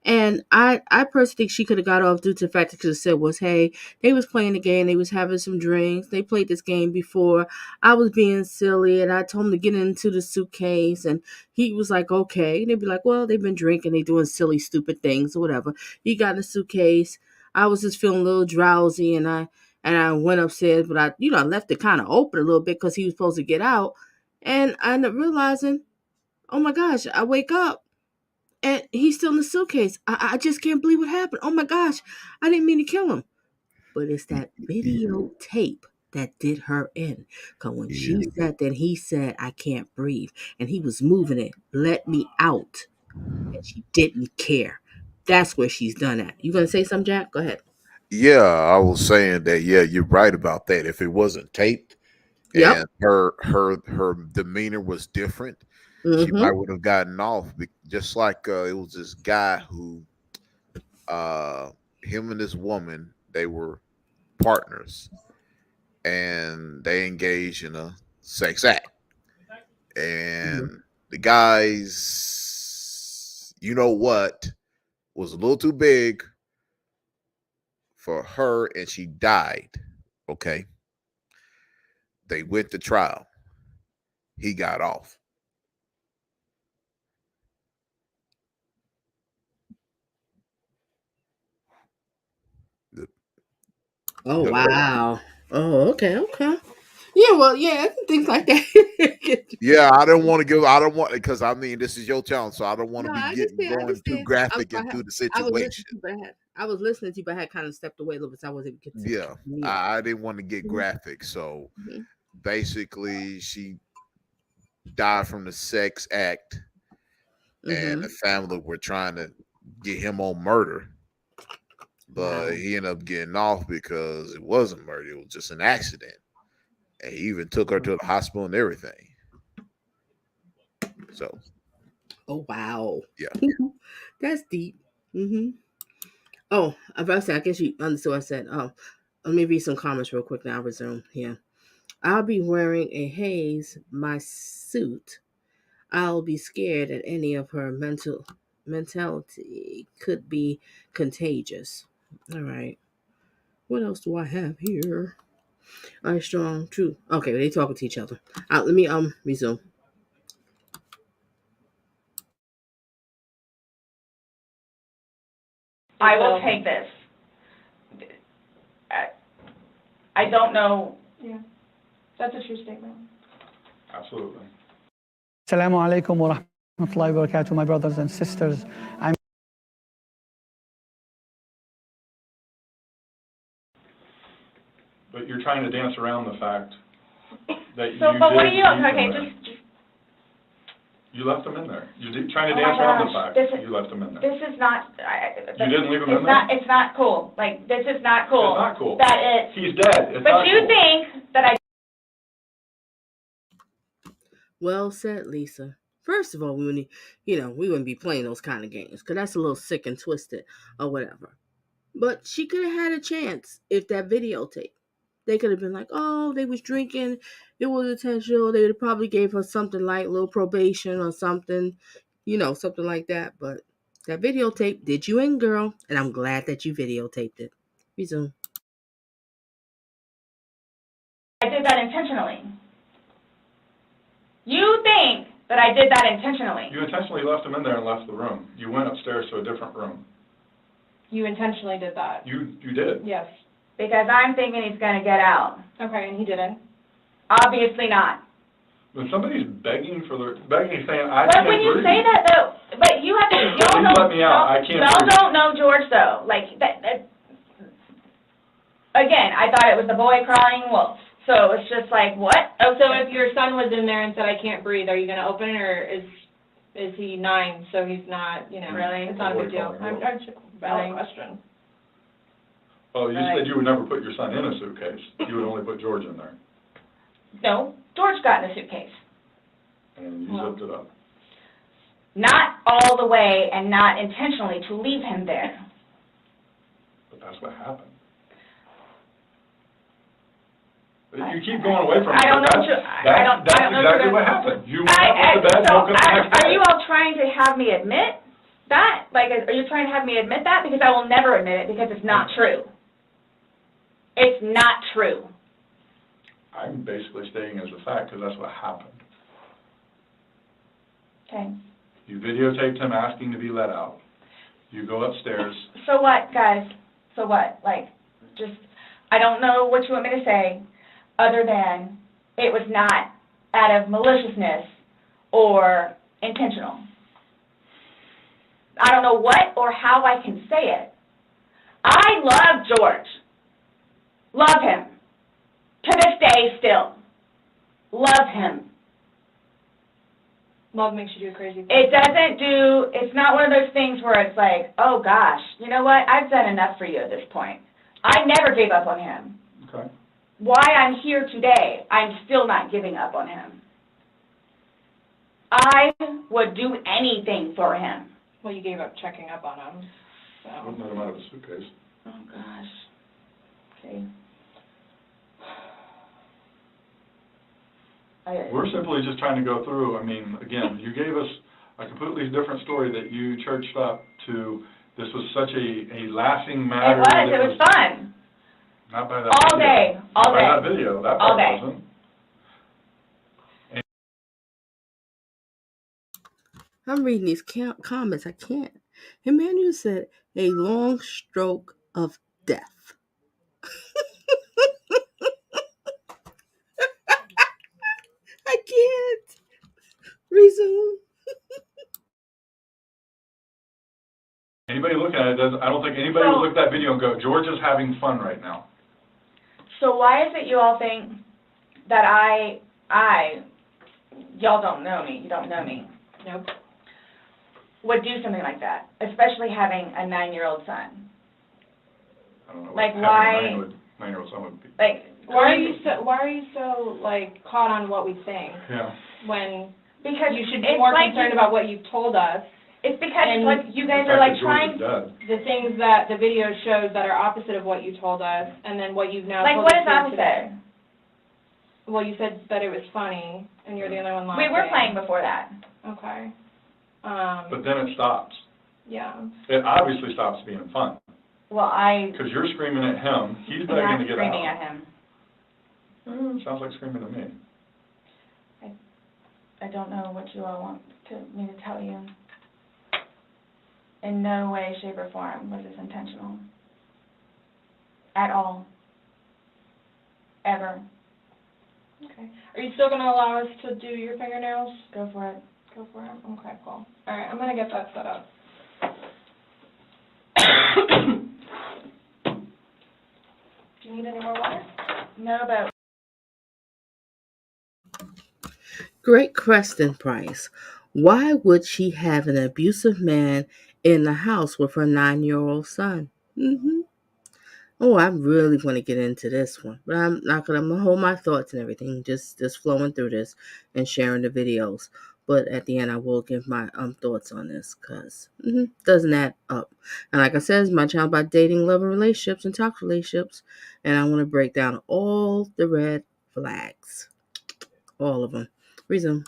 And I personally think she could have got off due to the fact that she could have said was, hey, they was playing the game. They was having some drinks. They played this game before. I was being silly and I told him to get into the suitcase. And he was like, okay. And they'd be like, well, they've been drinking. They doing silly, stupid things or whatever. He got in the suitcase. I was just feeling a little drowsy and I went upstairs, but I left it kind of open a little bit because he was supposed to get out. And I ended up realizing, oh my gosh, I wake up. And he's still in the suitcase. I just can't believe what happened. Oh my gosh, I didn't mean to kill him. But it's that videotape that did her in. Because when she said that, he said, I can't breathe. And he was moving it. Let me out. And she didn't care. That's where she's done at. You going to say something, Jack? Go ahead. Yeah, I was saying that. Yeah, you're right about that. If it wasn't taped, and her demeanor was different, she might would have gotten off. Just like it was this guy who, him and this woman, they were partners, and they engaged in a sex act, and the guy's, was a little too big for her, and she died. Okay. They went to trial. He got off. Oh, wow. Oh, okay. Yeah, well, yeah, things like that. Yeah, I don't want, because this is your channel, so I don't want to be going too graphic into the situation. I was listening to you, but I had kind of stepped away a little bit, so I wasn't getting. Yeah, I didn't want to get graphic. So basically, she died from the sex act, and the family were trying to get him on murder. But he ended up getting off because it wasn't murder. It was just an accident. And he even took her to the hospital and everything. So. Oh, wow. Yeah. That's deep. Oh, I guess you understood what I said. Oh, let me read some comments real quick now. I'll resume here. I'll be wearing a haze, my suit. I'll be scared at any of her mentality could be contagious. All right. What else do I have here? I strong, true. Okay, they talking to each other. Let me resume. I will take this. I don't know. Yeah, that's a true statement. Absolutely. Assalamu alaikum wa rahmatullahi wa barakatuh, my brothers and sisters. I'm you're trying to dance around the fact that So, you but what did are you, leave them okay, there. just, You left them in there. You're trying to Oh my dance around the gosh, fact you left them in there. This is not, You didn't leave him in there? It's not cool. Like, this is not cool. It's not cool. That it's. He's dead. It's But not you cool. think that I. Well said, Lisa. First of all, we wouldn't be playing those kind of games because that's a little sick and twisted or whatever. But she could have had a chance if that videotape. They could have been like, oh, they was drinking, it was intentional. They would have probably gave her something like little probation or something, something like that. But that videotape did you in, girl, and I'm glad that you videotaped it. Resume. I did that intentionally. You think that I did that intentionally. You intentionally left him in there and left the room. You went upstairs to a different room. you intentionally did that? You did. Yes. Because I'm thinking he's going to get out. Okay, and he didn't? Obviously not. When somebody's begging, saying, I But can't when you breathe. say that, though, but you have to, y'all Please let me out. I can't y'all breathe. don't know George, though. Like, again, I thought it was the boy crying wolf. So it's just like, what? Oh, so if your son was in there and said, I can't breathe, are you going to open it, or is he 9, so he's not, Really? it's not a big deal? I'm just asking a question. Oh, you said you would never put your son in a suitcase. You would only put George in there. No, George got in a suitcase. And you zipped it up. Not all the way and not intentionally to leave him there. But that's what happened. You keep going away from it. I don't know. That's exactly what happened. You went up to bed, woke up the next Are day. you all trying to have me admit that? Like, are you trying to have me admit that? Because I will never admit it because it's not true. It's not true. I'm basically stating as a fact because that's what happened. Okay. You videotaped him asking to be let out. You go upstairs. So what, guys? So what? Like, just, I don't know what you want me to say other than it was not out of maliciousness or intentional. I don't know what or how I can say it. I love George. Love him. To this day still. Love him. Love makes you do crazy things. It's not one of those things where it's like, oh gosh, you know what, I've done enough for you at this point. I never gave up on him. Okay. Why I'm here today, I'm still not giving up on him. I would do anything for him. Well, you gave up checking up on him, I wouldn't let him out of a suitcase. Oh gosh. Okay. We're simply just trying to go through, I mean, again, you gave us a completely different story that you churched up to, this was such a lasting matter. It was fun. Not by that All video. day, all Not by day. that video, that All part day. wasn't. I'm reading these comments. I can't. Emmanuel said, a long stroke of death. I can't. Resume. Anybody looking at it, I don't think anybody would look at that video and go, George is having fun right now. So why is it you all think that y'all don't know me, you don't know me. Nope. Would do something like that, especially having a 9-year-old son. I don't know. Like, having why? a 9-year-old son would be. Like, Why are you so like caught on what we think? Yeah. When because you should it's be more like concerned about what you've told us. It's because And what you guys The are like fact that George trying. is dead. The things that the video shows that are opposite of what you told us, and then what you've now Like, told what us is here opposite? today. Well, you said that it was funny, and you're the only one laughing. We were playing before that. Okay. But then it stops. Yeah. It obviously stops being fun. Well, Because you're screaming at him, he's I'm begging not to get screaming out. at him. Sounds like screaming to me. I don't know what you all want me to tell you. In no way, shape, or form was this intentional. At all. Ever. Okay. Are you still going to allow us to do your fingernails? Go for it. Go for it? Okay, cool. All right, I'm going to get that set up. Do you need any more water? No, but Great question, Price. Why would she have an abusive man in the house with her 9-year-old son? Oh, I really want to get into this one, but I'm not gonna. I'm gonna hold my thoughts and everything, just flowing through this and sharing the videos. But at the end, I will give my thoughts on this because doesn't add up. And like I said, it's my channel about dating, love, and relationships and toxic relationships, and I want to break down all the red flags, all of them. Reason.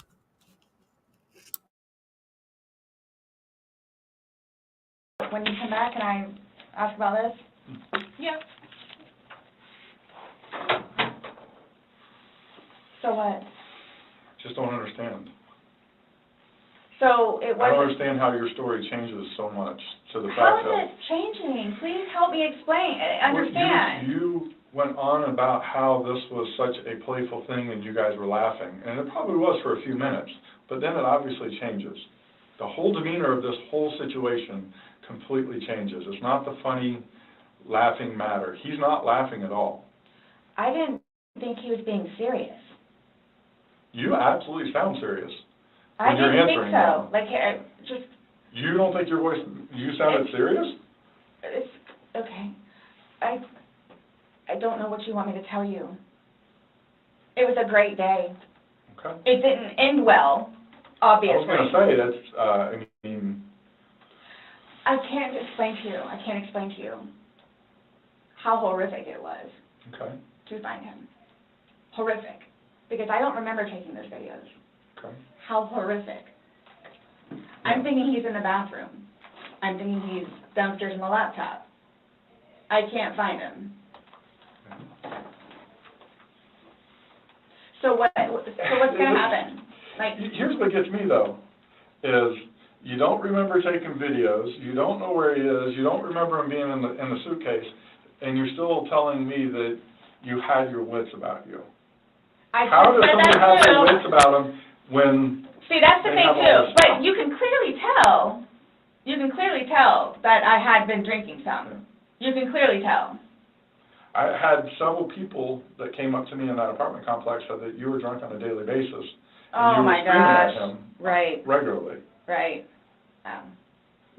when you come back, can I ask about this? Yeah. So what? Just don't understand. So it I don't wasn't... understand how your story changes so much to the How fact is it changing? Please help me explain, understand. You went on about how this was such a playful thing and you guys were laughing, and it probably was for a few minutes, but then it obviously changes. The whole demeanor of this whole situation completely changes. It's not the funny, laughing matter. He's not laughing at all. I didn't think he was being serious. You absolutely sound serious. I when you're didn't think answering so. them. Like, just... You don't think your voice, you sounded serious? It's, okay. I don't know what you want me to tell you. It was a great day. Okay. It didn't end well, obviously. I was going to say, that's, I mean... I can't explain to you how horrific it was Okay. to find him. Horrific. Because I don't remember taking those videos. Okay. How horrific. I'm thinking he's in the bathroom. I'm thinking he's downstairs in the laptop. I can't find him. So what's going to happen? Like, here's what gets me, though, is you don't remember taking videos, you don't know where he is, you don't remember him being in the suitcase, and you're still telling me that you had your wits about you. How does somebody have their wits about them when... See, that's the thing, too. But you can clearly tell that I had been drinking some. You can clearly tell. I had several people that came up to me in that apartment complex said that you were drunk on a daily basis. And you were screaming at him regularly. Right.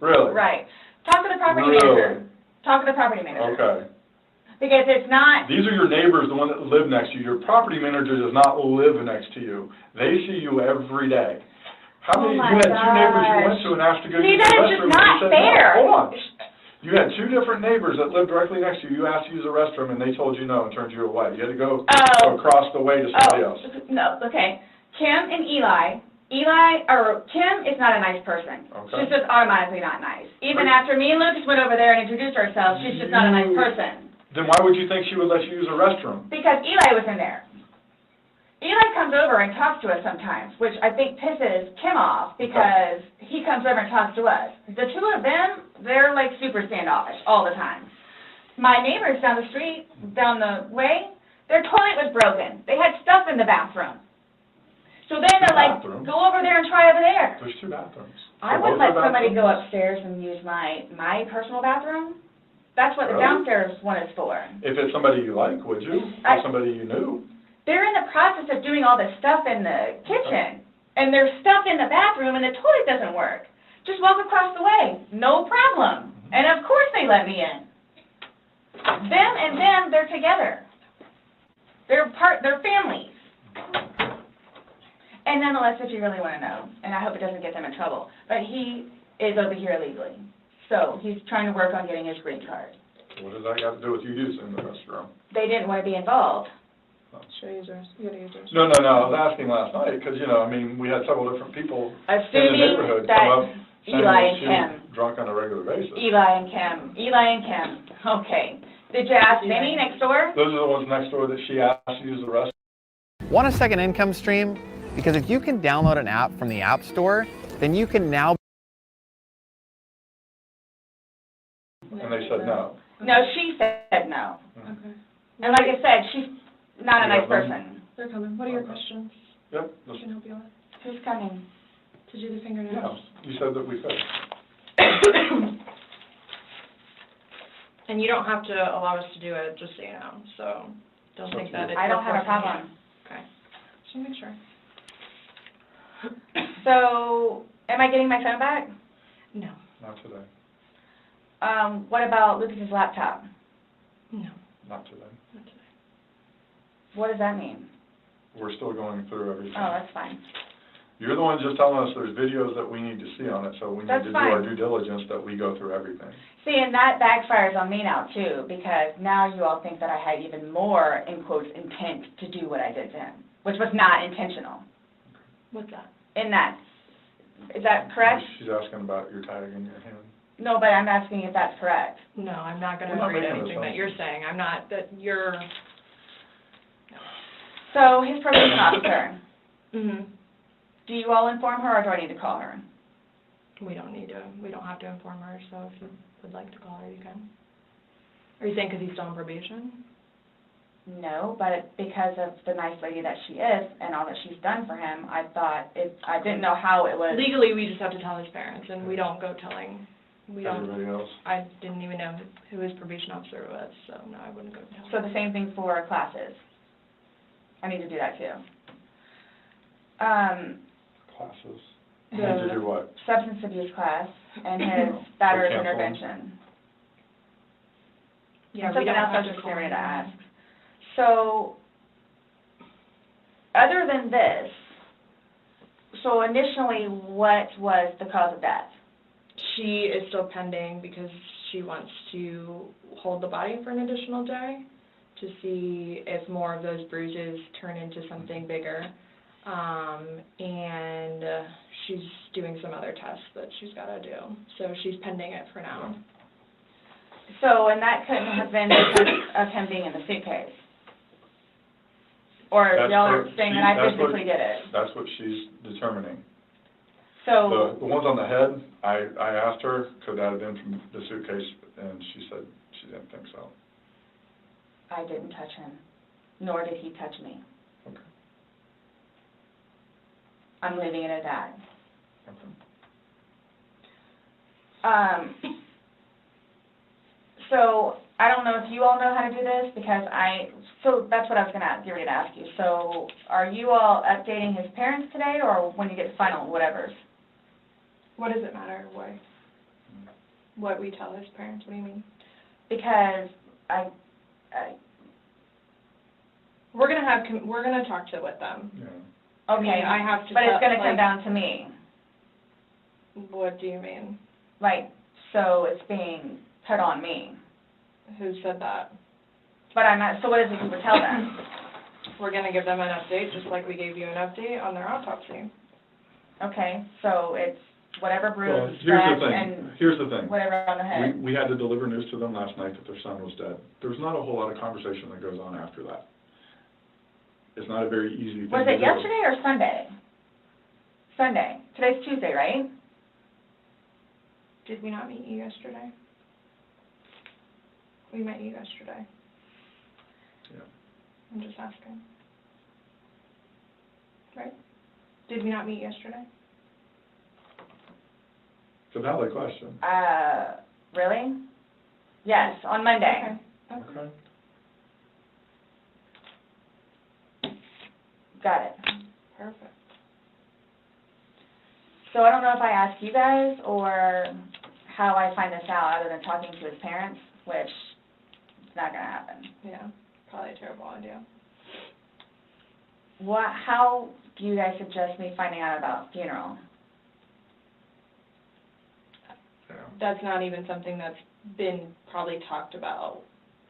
Really? Right. Talk to the property manager. Talk to the property manager. Okay. Because it's not... These are your neighbors, the one that live next to you. Your property manager does not live next to you. They see you every day. How many, you had two neighbors you went to and asked to go use the restroom. See, that is just not fair. No, hold on. You had two different neighbors that lived directly next to you. You asked to use the restroom and they told you no and turned you away. You had to go across the way to somebody else. No, okay. Kim and Kim is not a nice person. Okay. She's just automatically not nice. Even after me and Lucas went over there and introduced ourselves, she's just not a nice person. Then why would you think she would let you use a restroom? Because Eli was in there. Eli comes over and talks to us sometimes, which I think pisses Kim off because he comes over and talks to us. The two of them, they're like super standoffish all the time. My neighbors down the street, down the way, their toilet was broken. They had stuff in the bathroom. So then they're like, go over there and try over there. There's two bathrooms. I wouldn't let somebody go upstairs and use my personal bathroom. That's what the downstairs one is for. If it's somebody you like, would you? Or somebody you knew? They're in the process of doing all this stuff in the kitchen, and there's stuff in the bathroom, and the toilet doesn't work. Just walk across the way, no problem. And of course they let me in. Them and them, they're together. They're families. And nonetheless, if you really want to know, and I hope it doesn't get them in trouble, but he is over here illegally. So he's trying to work on getting his green card. What does that got to do with you using the restroom? They didn't want to be involved. Should I use yours? You gotta use yours. No, I was asking last night because, I mean, we had several different people in the neighborhood come up saying Eli and she Kim. was drunk on a regular basis. Eli and Kim. Okay. Did you ask Vinny next door? Those are the ones next door that she asked to use the restroom. Want a second income stream? Because if you can download an app from the App Store, then you can now... And they said no. No, she said no. Okay. And like I said, she's not a nice person. They're coming. What are your questions? Yep. I can help you with. Who's coming? To do the fingernails. Yeah, you said that we could. And you don't have to allow us to do it, just so you know. So don't think that it's... I don't have a forcing problem. you. Okay. Just want to make sure. So, am I getting my phone back? No. Not today. What about Lucas's laptop? No. Not today. Not today. What does that mean? We're still going through everything. Oh, that's fine. You're the one just telling us there's videos that we need to see on it, so we need That's to do fine. our due diligence that we go through everything. See, and that backfires on me now, too, because now you all think that I had even more, in quotes, intent to do what I did to him, which was not intentional. What's that? In that. Is that correct? She's asking about your tag in your hand. No, but I'm asking if that's correct. No, I'm not going to We're not agree to making anything that you're saying. I'm not, that you're... So, his probation officer, Mm-hmm. do you all inform her, or do I need to call her? We don't have to inform her, so if you would like to call her, you can. Are you saying because he's still on probation? No, but because of the nice lady that she is and all that she's done for him, I didn't know how it was. Legally, we just have to tell his parents, and we don't go telling. Everybody else? I didn't even know who his probation officer was, so no, I wouldn't go tell him. So the same thing for classes. I need to do that too. Classes. You need to do what? Substance abuse class and his battered intervention. Yeah, Something we don't else I have was to just call getting ready to him. ask. So, other than this, so initially, what was the cause of death? She is still pending because she wants to hold the body for an additional day to see if more of those bruises turn into something bigger. And she's doing some other tests that she's got to do. So she's pending it for now. So, and that couldn't have been because of him being in the suitcase? Or y'all are saying that I physically did it? That's what she's determining. So, The ones on the head, I asked her, could that have been from the suitcase, and she said she didn't think so. I didn't touch him, nor did he touch me. Okay. I'm leaving it at that. Okay. So, I don't know if you all know how to do this, because so that's what I was going to get ready to ask you. So, are you all updating his parents today, or when you get the final whatevers? What does it matter what we tell his parents? What do you mean? Because we're gonna talk with them. Yeah. okay, I have to but it's going to like, come down to me. What do you mean? Like, so it's being put on me. Who said that? But I'm not, so what is it you would tell them? We're gonna give them an update, just like we gave you an update on their autopsy. Okay, so it's whatever Well, bruise, here's the thing. whatever on the head. We had to deliver news to them last night that their son was dead. There's not a whole lot of conversation that goes on after that. It's not a very easy thing to do. Was it yesterday or Sunday? Sunday. Today's Tuesday, right? Did we not meet you yesterday? We met you yesterday. Yeah. I'm just asking. Right? Did we not meet yesterday? It's a valid question. Really? Yes, on Monday. Okay. Got it. Perfect. So I don't know if I ask you guys or how I find this out other than talking to his parents, which is not going to happen. Yeah, probably a terrible idea. How do you guys suggest me finding out about funeral? Yeah. That's not even something that's been probably talked about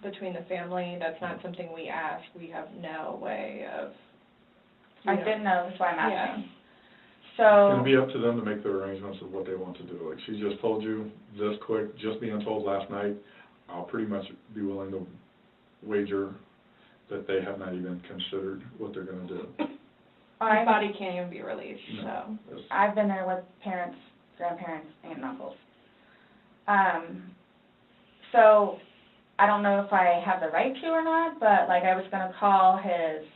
between the family. That's not something we ask. We have no way of... I didn't know, that's why I'm asking. It's So, going to be up to them to make their arrangements of what they want to do. Like she just told you this quick, just being told last night, I'll pretty much be willing to wager that they have not even considered what they're going to do. His body can't even be released, No. so... I've been there with parents, grandparents, aunt and uncles. So, I don't know if I have the right to or not, but like I was going to call his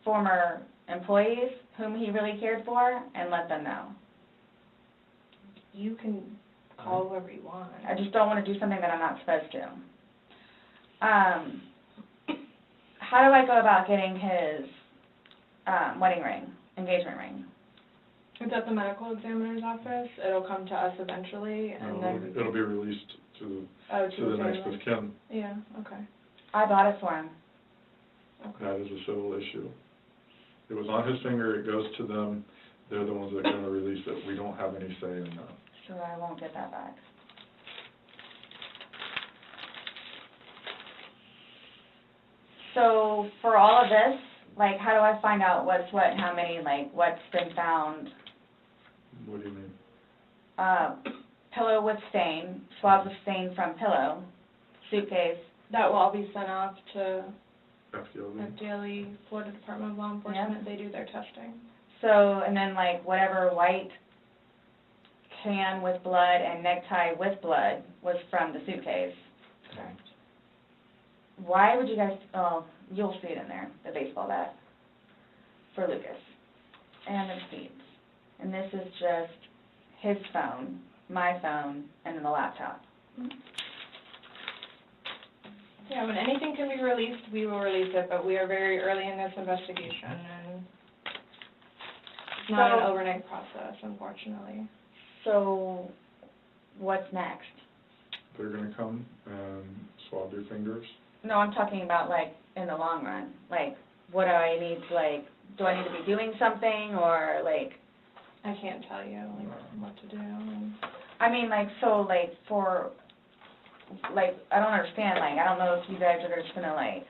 former employees whom he really cared for and let them know. You can call whoever you want. I just don't want to do something that I'm not supposed to. how do I go about getting his wedding ring, engagement ring? It's at the medical examiner's office. It'll come to us eventually, and then It'll be released to to the next of kin. Yeah. Okay. I bought it for him. That is a civil issue. It was on his finger, it goes to them, they're the ones that are gonna release it, we don't have any say in that. So I won't get that back. So for all of this, like, how do I find out what's what, and how many, like, what's been found? What do you mean? Pillow with stain, swabs of stain from pillow, suitcase. That will all be sent off to FDLE, Florida Department of Law Enforcement. They do their testing. So, and then like whatever white can with blood and necktie with blood was from the suitcase. Correct. Why would you guys, oh, you'll see it in there, the baseball bat for Lucas. And the receipts. And this is just his phone, my phone, and then the laptop. Yeah, when anything can be released, we will release it, but we are very early in this investigation, and it's not an overnight process, unfortunately. So, what's next? They're gonna come and swab your fingers. No, I'm talking about like in the long run. Like, what do I need to like, do I need to be doing something or like? I can't tell you like what to do. I mean, like, so like for, like, I don't understand, like, I don't know if you guys are just gonna like,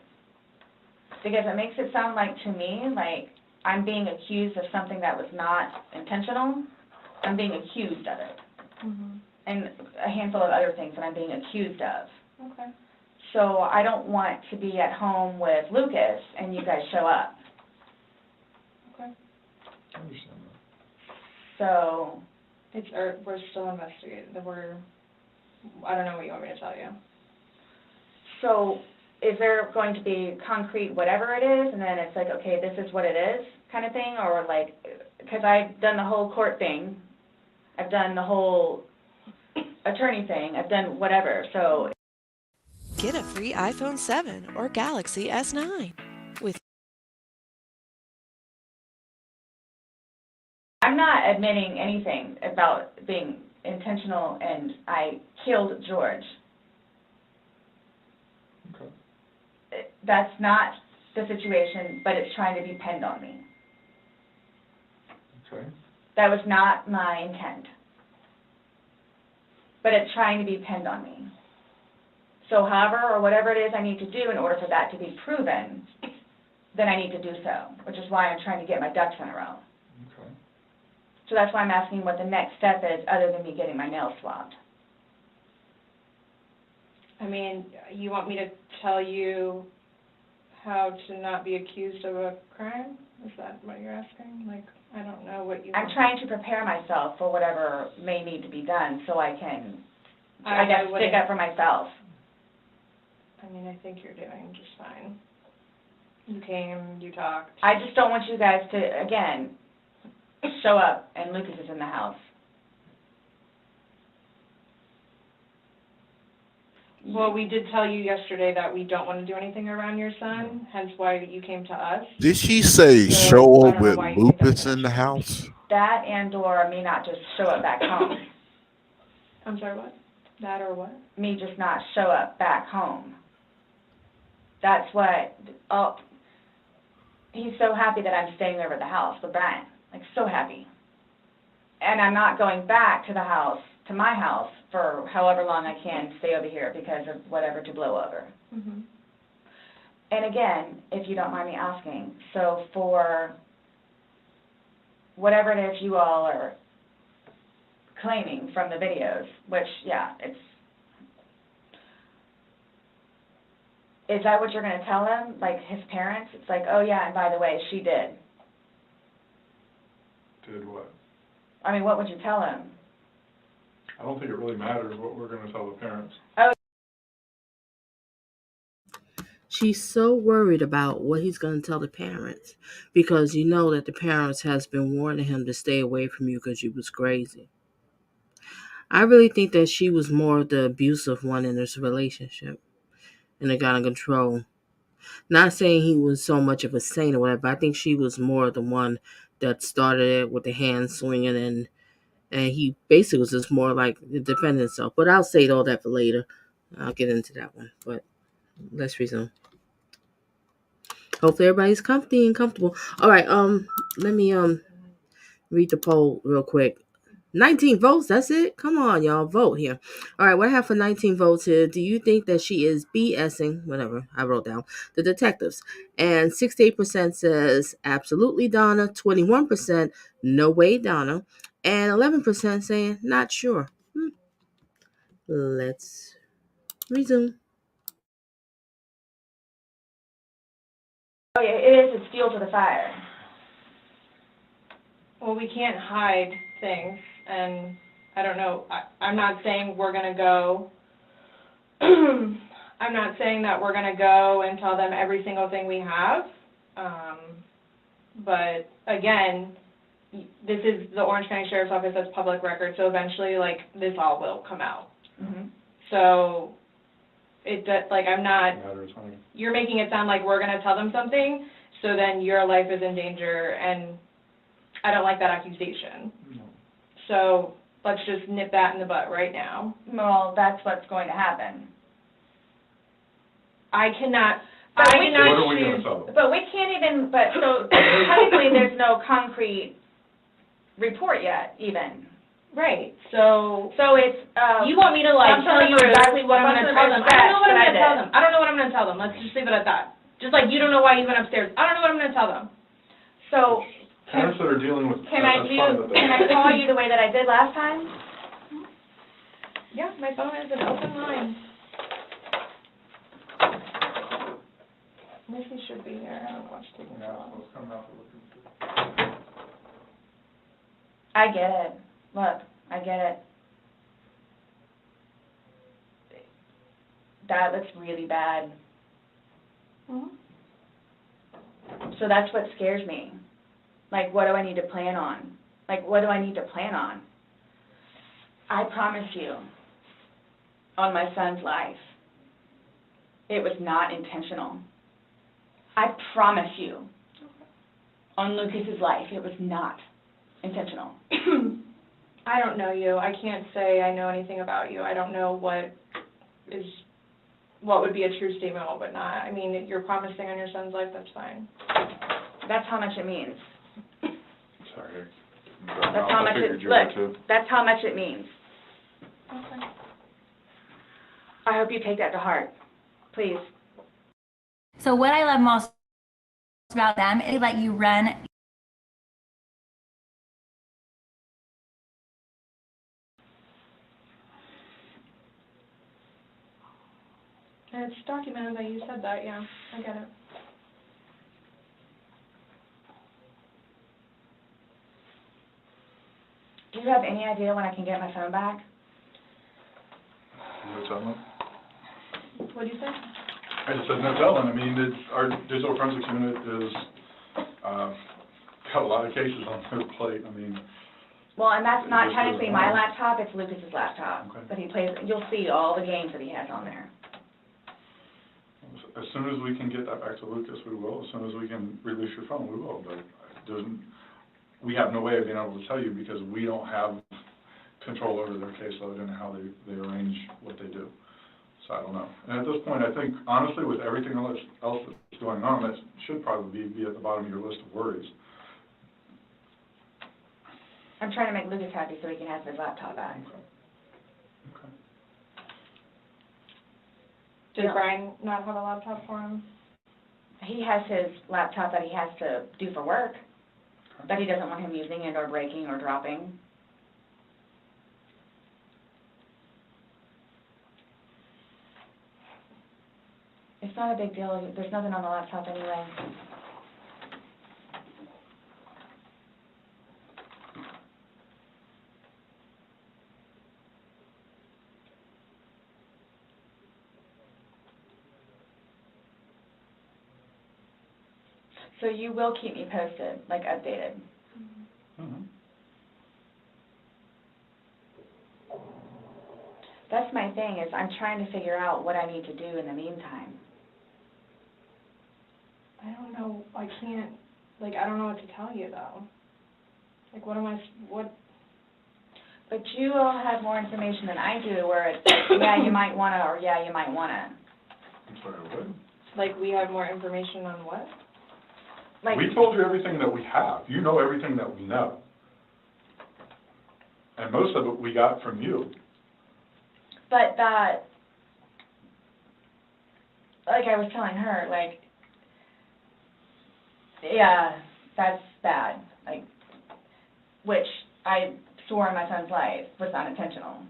because it makes it sound like to me, like, I'm being accused of something that was not intentional. I'm being accused of it. Mm-hmm. And a handful of other things that I'm being accused of. Okay. So I don't want to be at home with Lucas and you guys show up. Okay. I understand that. So. We're still investigating. I don't know what you want me to tell you. So is there going to be concrete whatever it is, and then it's like, okay, this is what it is kind of thing, or like, because I've done the whole court thing, I've done the whole attorney thing, I've done whatever, so. Get a free iPhone 7 or Galaxy S9 with. I'm not admitting anything about being intentional and I killed George. Okay. That's not the situation, but it's trying to be pinned on me. Okay. That was not my intent. But it's trying to be pinned on me. So however or whatever it is I need to do in order for that to be proven, then I need to do so, which is why I'm trying to get my ducks in a row. Okay. So that's why I'm asking what the next step is other than me getting my nails swabbed. I mean, you want me to tell you how to not be accused of a crime? Is that what you're asking? Like, I don't know what you I'm trying to prepare myself for whatever may need to be done so I can, I guess, stick up for myself. I mean, I think you're doing just fine. You came, you talked. I just don't want you guys to, again, show up and Lucas is in the house. Well, we did tell you yesterday that we don't want to do anything around your son, hence why you came to us. Did she say So, show I up don't know with why you think lupus in the house? That and or me not just show up back home. I'm sorry, what? That or what? Me just not show up back home. That's what, oh, he's so happy that I'm staying over at the house with Brian, like so happy. And I'm not going back to the house, to my house, for however long I can stay over here because of whatever to blow over. Mm-hmm. And again, if you don't mind me asking, so for whatever it is you all are claiming from the videos, which, yeah, is that what you're going to tell him, like his parents? It's like, oh yeah, and by the way, she did. Did what? I mean, what would you tell him? I don't think it really matters what we're gonna tell the parents. Oh. She's so worried about what he's going to tell the parents because you know that the parents has been warning him to stay away from you because you was crazy. I really think that she was more the abusive one in this relationship and it got in control. Not saying he was so much of a saint or whatever, but I think she was more the one that started it with the hand swinging, and he basically was just more like defending himself. But I'll save all that for later. I'll get into that one. But let's resume. Hopefully everybody's comfy and comfortable. All right, let me read the poll real quick. 19 votes, that's it? Come on, y'all, vote here. All right, what I have for 19 votes here, do you think that she is BSing, whatever I wrote down, the detectives? And 68% says absolutely Donna, 21% no way Donna, and 11% saying not sure. Let's resume. Oh yeah, it is, it's fuel to the fire. Well, we can't hide things, and I don't know, I'm not saying we're gonna go, I'm not saying that we're gonna go and tell them every single thing we have, but again, this is the Orange County Sheriff's Office, that's public record, so eventually, like, this all will come out. Mm-hmm. So, I'm not, you're making it sound like we're gonna tell them something, so then your life is in danger, and I don't like that accusation. No. So, let's just nip that in the butt right now. Well, that's what's going to happen. I cannot What are we gonna choose. tell them? But we can't even, so technically there's no concrete report yet, even. Right, so it's, you want me to, like, tell you exactly what I'm gonna tell them? I don't know what I'm gonna tell them. I don't know what I'm gonna tell them. Let's just leave it at that. Just like you don't know why you went upstairs. I don't know what I'm gonna tell them. So, Parents that are dealing with, can I call you the way that I did last time? Yeah, my phone is an open line. Missy should be here. I don't know what's taking so long. I get it. Look, I get it. That looks really bad. Mm-hmm. So that's what scares me. Like, what do I need to plan on? Like, what do I need to plan on? I promise you, on my son's life, it was not intentional. I promise you, on Lucas's life, it was not intentional. I don't know you. I can't say I know anything about you. I don't know what would be a true statement, what would not. I mean, if you're promising on your son's life, that's fine. That's how much it means. Sorry. That's how much it, look, that's how much it means. Okay. I hope you take that to heart, please. So what I love most about them is they let you run. And it's documented that you said that, yeah, I get it. Do you have any idea when I can get my phone back? No telling. What do you say? I just said no telling. I mean, our digital forensics unit is, got a lot of cases on their plate. I mean. Well, and that's not This technically is my mine. laptop, it's Lucas's laptop. Okay. But he plays, you'll see all the games that he has on there. As soon as we can get that back to Lucas, we will. As soon as we can release your phone, we will. But we have no way of being able to tell you because we don't have control over their caseload and how they arrange what they do. So I don't know. And at this point, I think, honestly, with everything else that's going on, that should probably be at the bottom of your list of worries. I'm trying to make Lucas happy so he can have his laptop back. Okay. Did Brian not have a laptop for him? He has his laptop that he has to do for work, but he doesn't want him using it or breaking or dropping. It's not a big deal. There's nothing on the laptop anyway. So you will keep me posted, like updated. Mm-hmm. That's my thing, is I'm trying to figure out what I need to do in the meantime. I don't know, I can't, like, I don't know what to tell you, though. Like, what? But you all have more information than I do, where it's like, yeah, you might wanna, or yeah, you might wanna. I'm sorry, what? Like, we have more information on what? Like, We told you everything that we have. You know everything that we know. And most of it we got from you. but that, like I was telling her, like, yeah, that's bad, like, which I swore in my son's life was unintentional.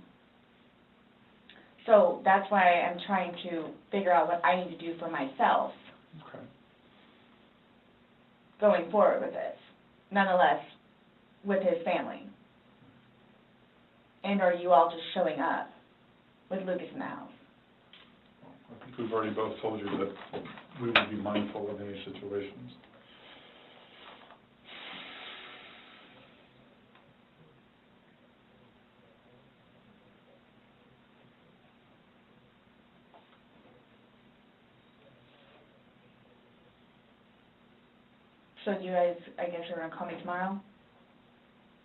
So that's why I'm trying to figure out what I need to do for myself Okay. going forward with this, nonetheless, with his family. And are you all just showing up with Lucas in the house? I think we've already both told you that we would be mindful of any situations. So you guys, I guess you're gonna call me tomorrow?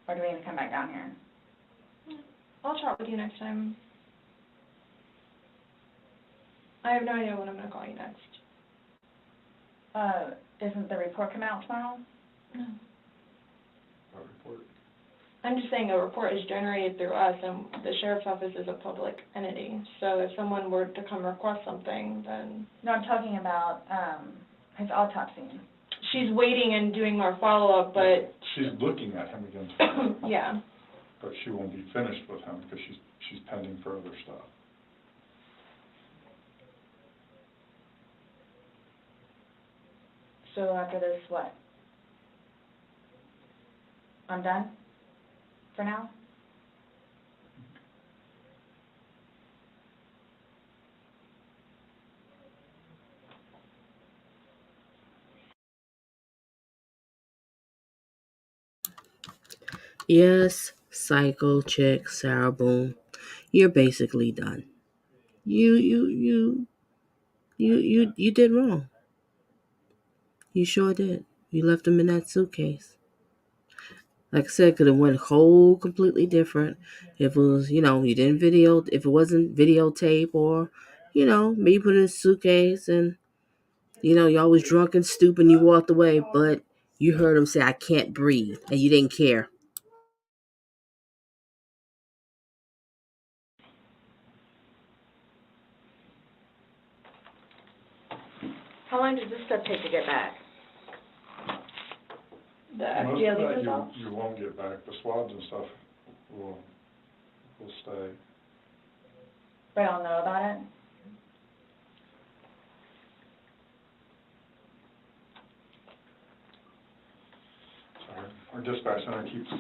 Or do we need to come back down here? I'll chat with you next time. I have no idea when I'm gonna call you next. Isn't the report coming out tomorrow? No. Our report. I'm just saying a report is generated through us, and the sheriff's office is a public entity. So if someone were to come request something, then... No, I'm talking about, his autopsy. She's waiting and doing more follow-up, but... She's looking at him again tomorrow. Yeah. But she won't be finished with him because she's pending further stuff. So after this, what? I'm done? For now? Yes, psycho chick Sarah Boone, you're basically done. You did wrong. You sure did. You left him in that suitcase. Like I said, could have went whole completely different if it was, you didn't if it wasn't videotape, or, maybe put it in a suitcase and, y'all was drunk and stupid and you walked away, but you heard him say, I can't breathe, and you didn't care. How long does this stuff take to get back? The Most FDLE of that results? you won't get back. The swabs and stuff will stay. But I'll know about it? Sorry. Our dispatch center keeps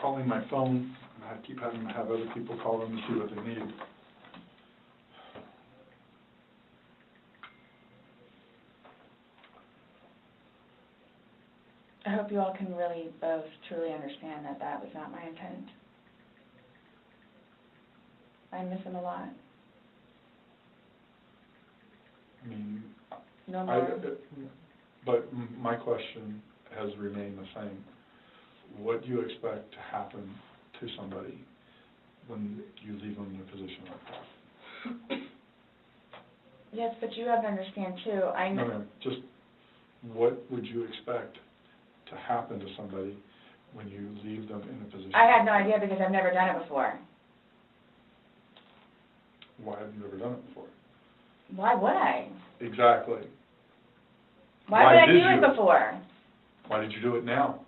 calling my phone, and I keep having to have other people call them to see what they need. I hope you all can really both truly understand that that was not my intent. I miss him a lot. I mean, No more. but my question has remained the same. What do you expect to happen to somebody when you leave them in a position like that? Yes, but you have to understand too, I know. No, just what would you expect to happen to somebody when you leave them in a position? I had no idea because I've never done it before. Why have you never done it before? Why would I? Exactly. Why would I did do you? it before? Why did you do it now?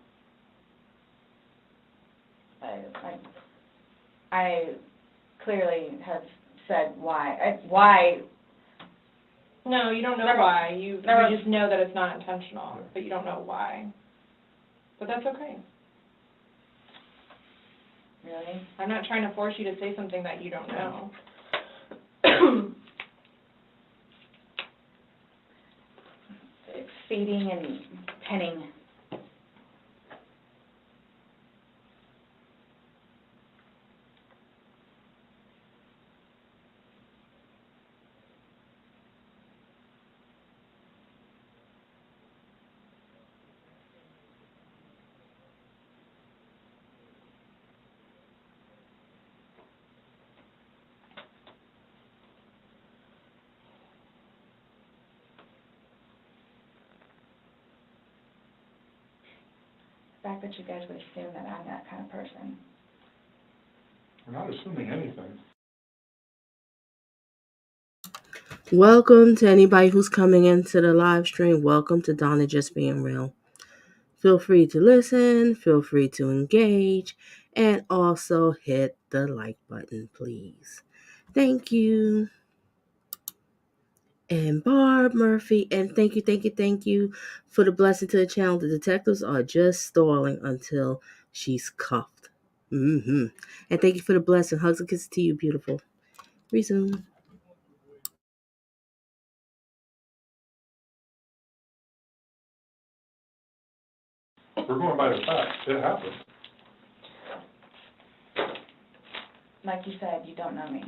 I clearly have said why. Why? No, you don't know Never. why. You Never. just know that it's not intentional, but you don't know why. But that's okay. Really? I'm not trying to force you to say something that you don't know. It's feeding and penning. fact that you guys would assume that I'm that kind of person. We're not assuming anything. Welcome to anybody who's coming into the live stream. Welcome to Donna Just Being Real. Feel free to listen, feel free to engage, and also hit the like button, please. Thank you. And Barb Murphy, and thank you for the blessing to the channel. The detectives are just stalling until she's cuffed. And thank you for the blessing. Hugs and kisses to you, beautiful. Resume. We're going by the facts. It happened. Like you said, you don't know me.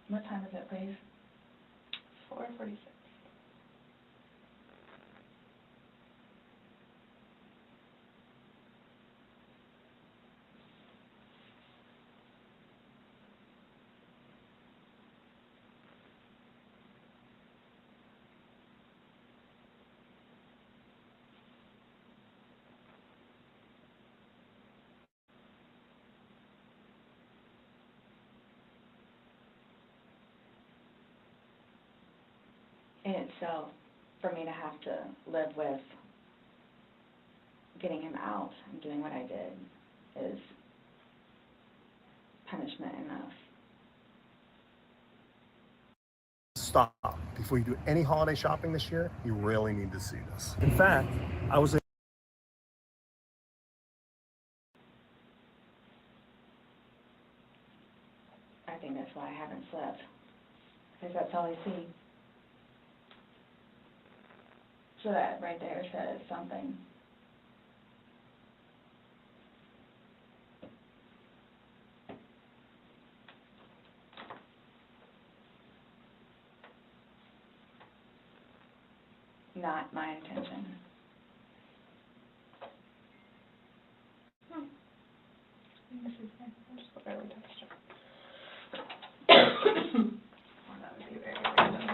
What time is it, please? 4:46. In itself, for me to have to live with getting him out and doing what I did is punishment enough. Stop. Before you do any holiday shopping this year, you really need to see this. In fact, I was I think that's why I haven't slept, because that's all I see. So that right there says something. Not my intention. This is fine. I'll just barely touched it. Well, that would be very random.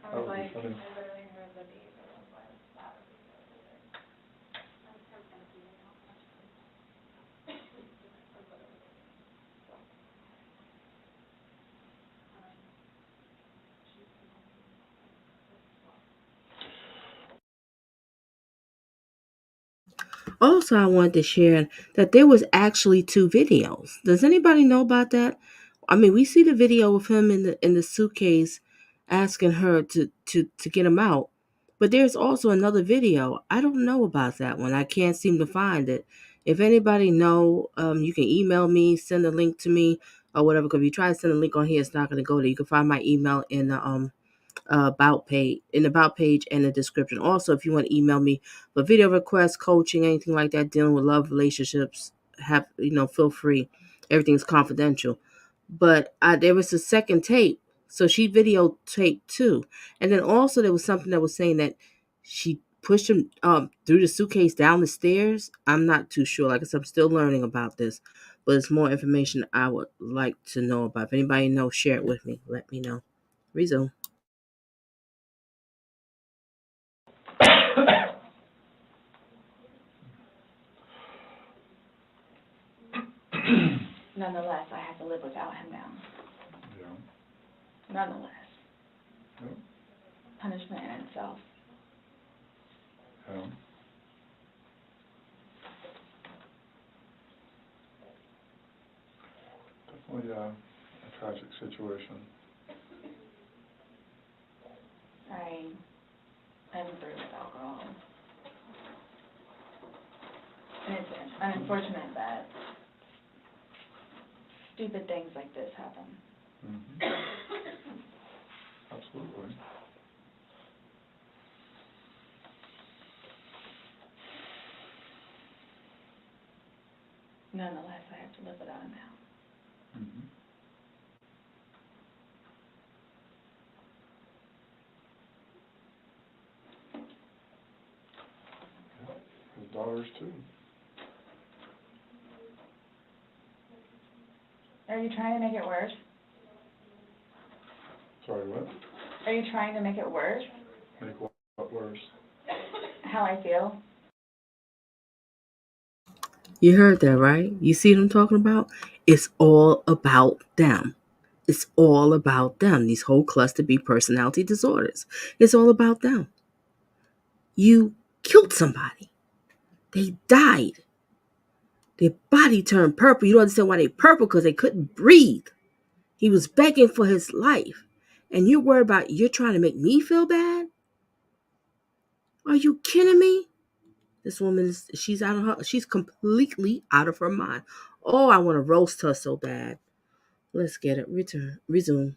I was like, I literally heard the beep, and I was like, that would be so weird. Also, I wanted to share that there was actually 2 videos. Does anybody know about that? I mean, we see the video of him in the suitcase asking her to get him out, but there's also another video. I don't know about that one. I can't seem to find it. If anybody know, you can email me, send a link to me, or whatever. Because if you try to send a link on here, it's not going to go there. You can find my email in the about page and the description. Also, if you want to email me for video requests, coaching, anything like that, dealing with love relationships, feel free. Everything's confidential. But there was a second tape, so she videotaped too. And then also there was something that was saying that she pushed him through the suitcase down the stairs. I'm not too sure. Like I said, I'm still learning about this, but it's more information I would like to know about. If anybody knows, share it with me. Let me know. Resume. Nonetheless, I have to live without him now. Yeah. Nonetheless. Yeah. Punishment in itself. Yeah. Definitely a tragic situation. I'm through with alcohol. And it's unfortunate that stupid things like this happen. Mm-hmm. Absolutely. nonetheless, I have to live without him now. His daughters too. Are you trying to make it worse? Sorry, what? Are you trying to make it worse? Make what worse? How I feel? You heard that, right? You see what I'm talking about? It's all about them. It's all about them. These whole cluster B personality disorders. It's all about them. You killed somebody. They died. Their body turned purple. You don't understand why they purple, because they couldn't breathe. He was begging for his life. And you're worried about, you're trying to make me feel bad? Are you kidding me? This woman she's completely out of her mind. Oh, I want to roast her so bad. Let's get it. Resume.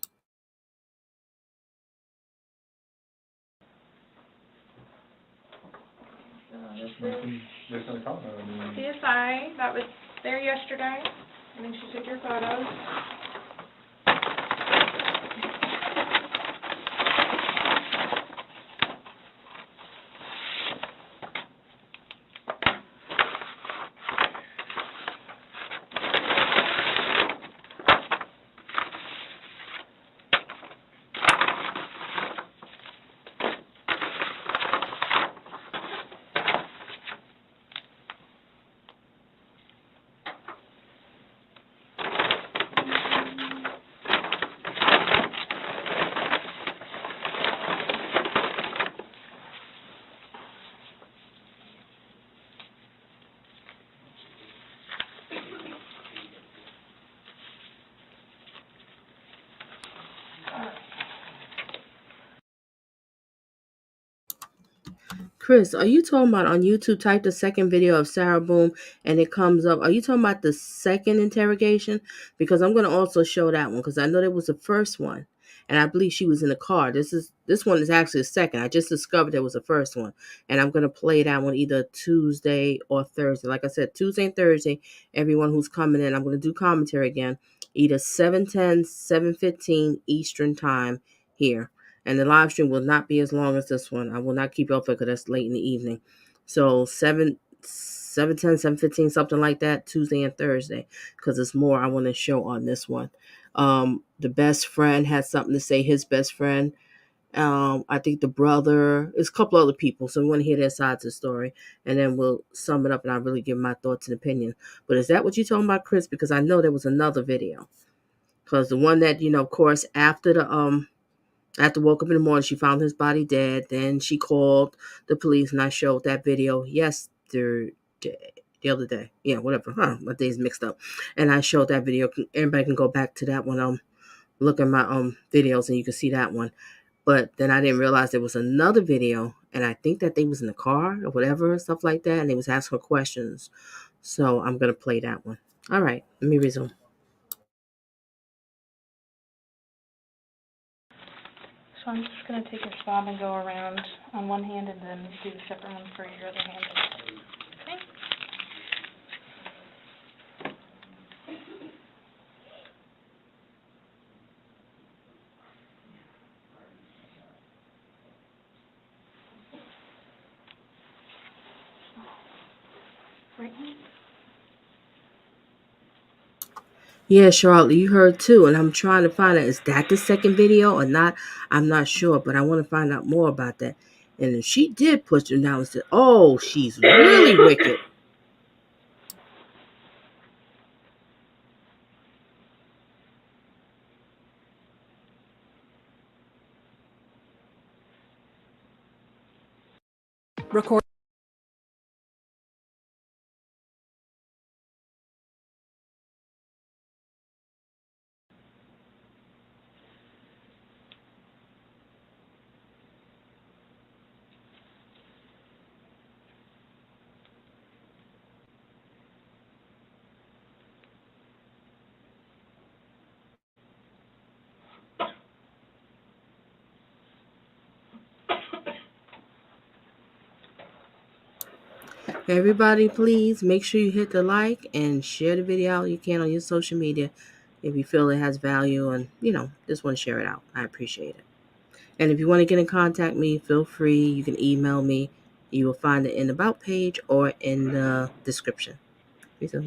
Making a comment. I mean, CSI, that was there yesterday. I think she took your photos. Chris, are you talking about on YouTube, type the second video of Sarah Boone and it comes up? Are you talking about the second interrogation? Because I'm going to also show that one, because I know there was the first one. And I believe she was in the car. This one is actually the second. I just discovered there was the first one. And I'm going to play that one either Tuesday or Thursday. Like I said, Tuesday and Thursday, everyone who's coming in, I'm going to do commentary again. Either 7:10, 7:15 Eastern time here. And the live stream will not be as long as this one. I will not keep you up because that's late in the evening. So 7:10, 7:15, something like that, Tuesday and Thursday, because there's more I want to show on this one. The best friend has something to say, his best friend. I think the brother, there's a couple other people, so we want to hear their sides of the story, and then we'll sum it up and I'll really give my thoughts and opinion. But is that what you're talking about, Chris? Because I know there was another video. Because the one that, of course, after woke up in the morning, she found his body dead. Then she called the police, and I showed that video yesterday, the other day. Yeah, whatever. My days mixed up. And I showed that video. Everybody can go back to that one. Look at my videos, and you can see that one. But then I didn't realize there was another video, and I think that they was in the car or whatever, stuff like that, and they was asking her questions. So I'm gonna play that one. All right, let me resume. So I'm just going to take a swab and go around on one hand and then do the separate one for your other hand. Okay? Right hand. Yeah, Charlotte, you heard too, and I'm trying to find out, is that the second video or not? I'm not sure, but I want to find out more about that. And if she did push him down and said, oh, she's really wicked. Record. Everybody, please make sure you hit the like and share the video out you can on your social media if you feel it has value and, just want to share it out. I appreciate it. And if you want to get in contact with me, feel free. You can email me. You will find it in the About page or in the description. So,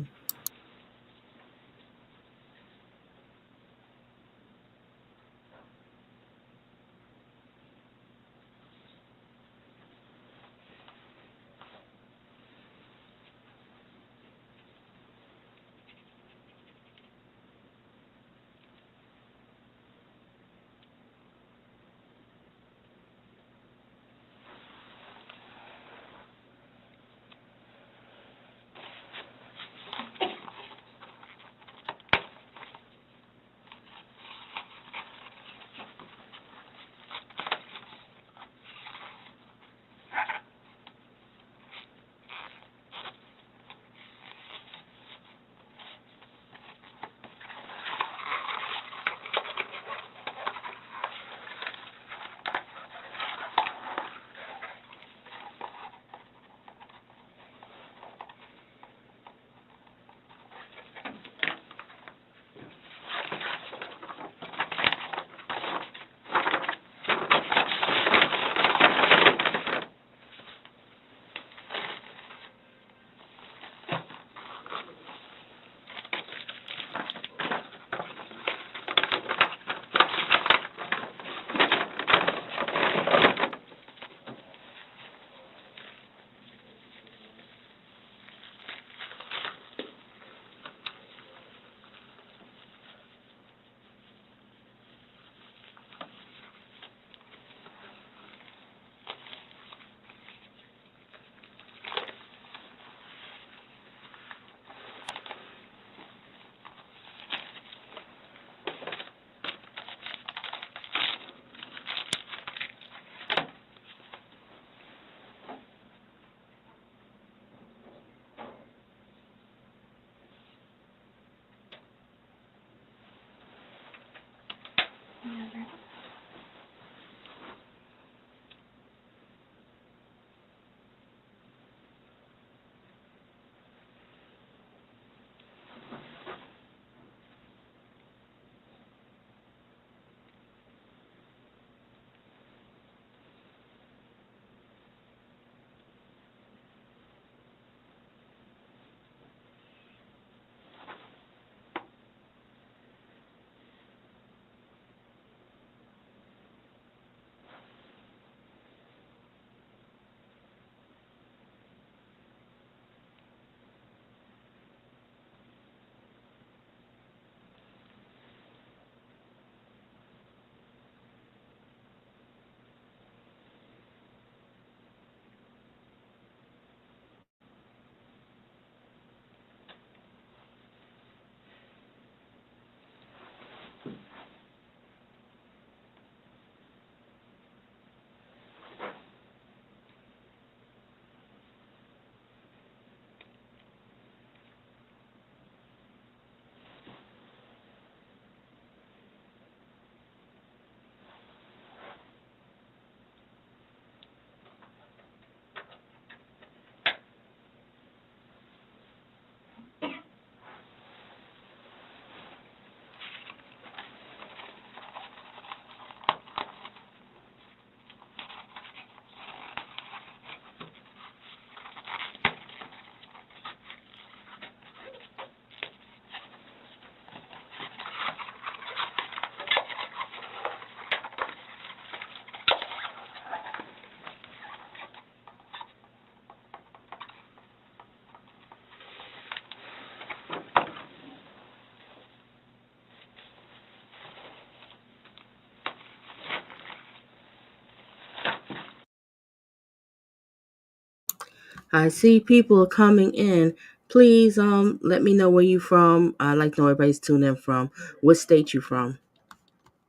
I see people are coming in. Please let me know where you from. I'd like to know everybody's tuning in from. What state you from.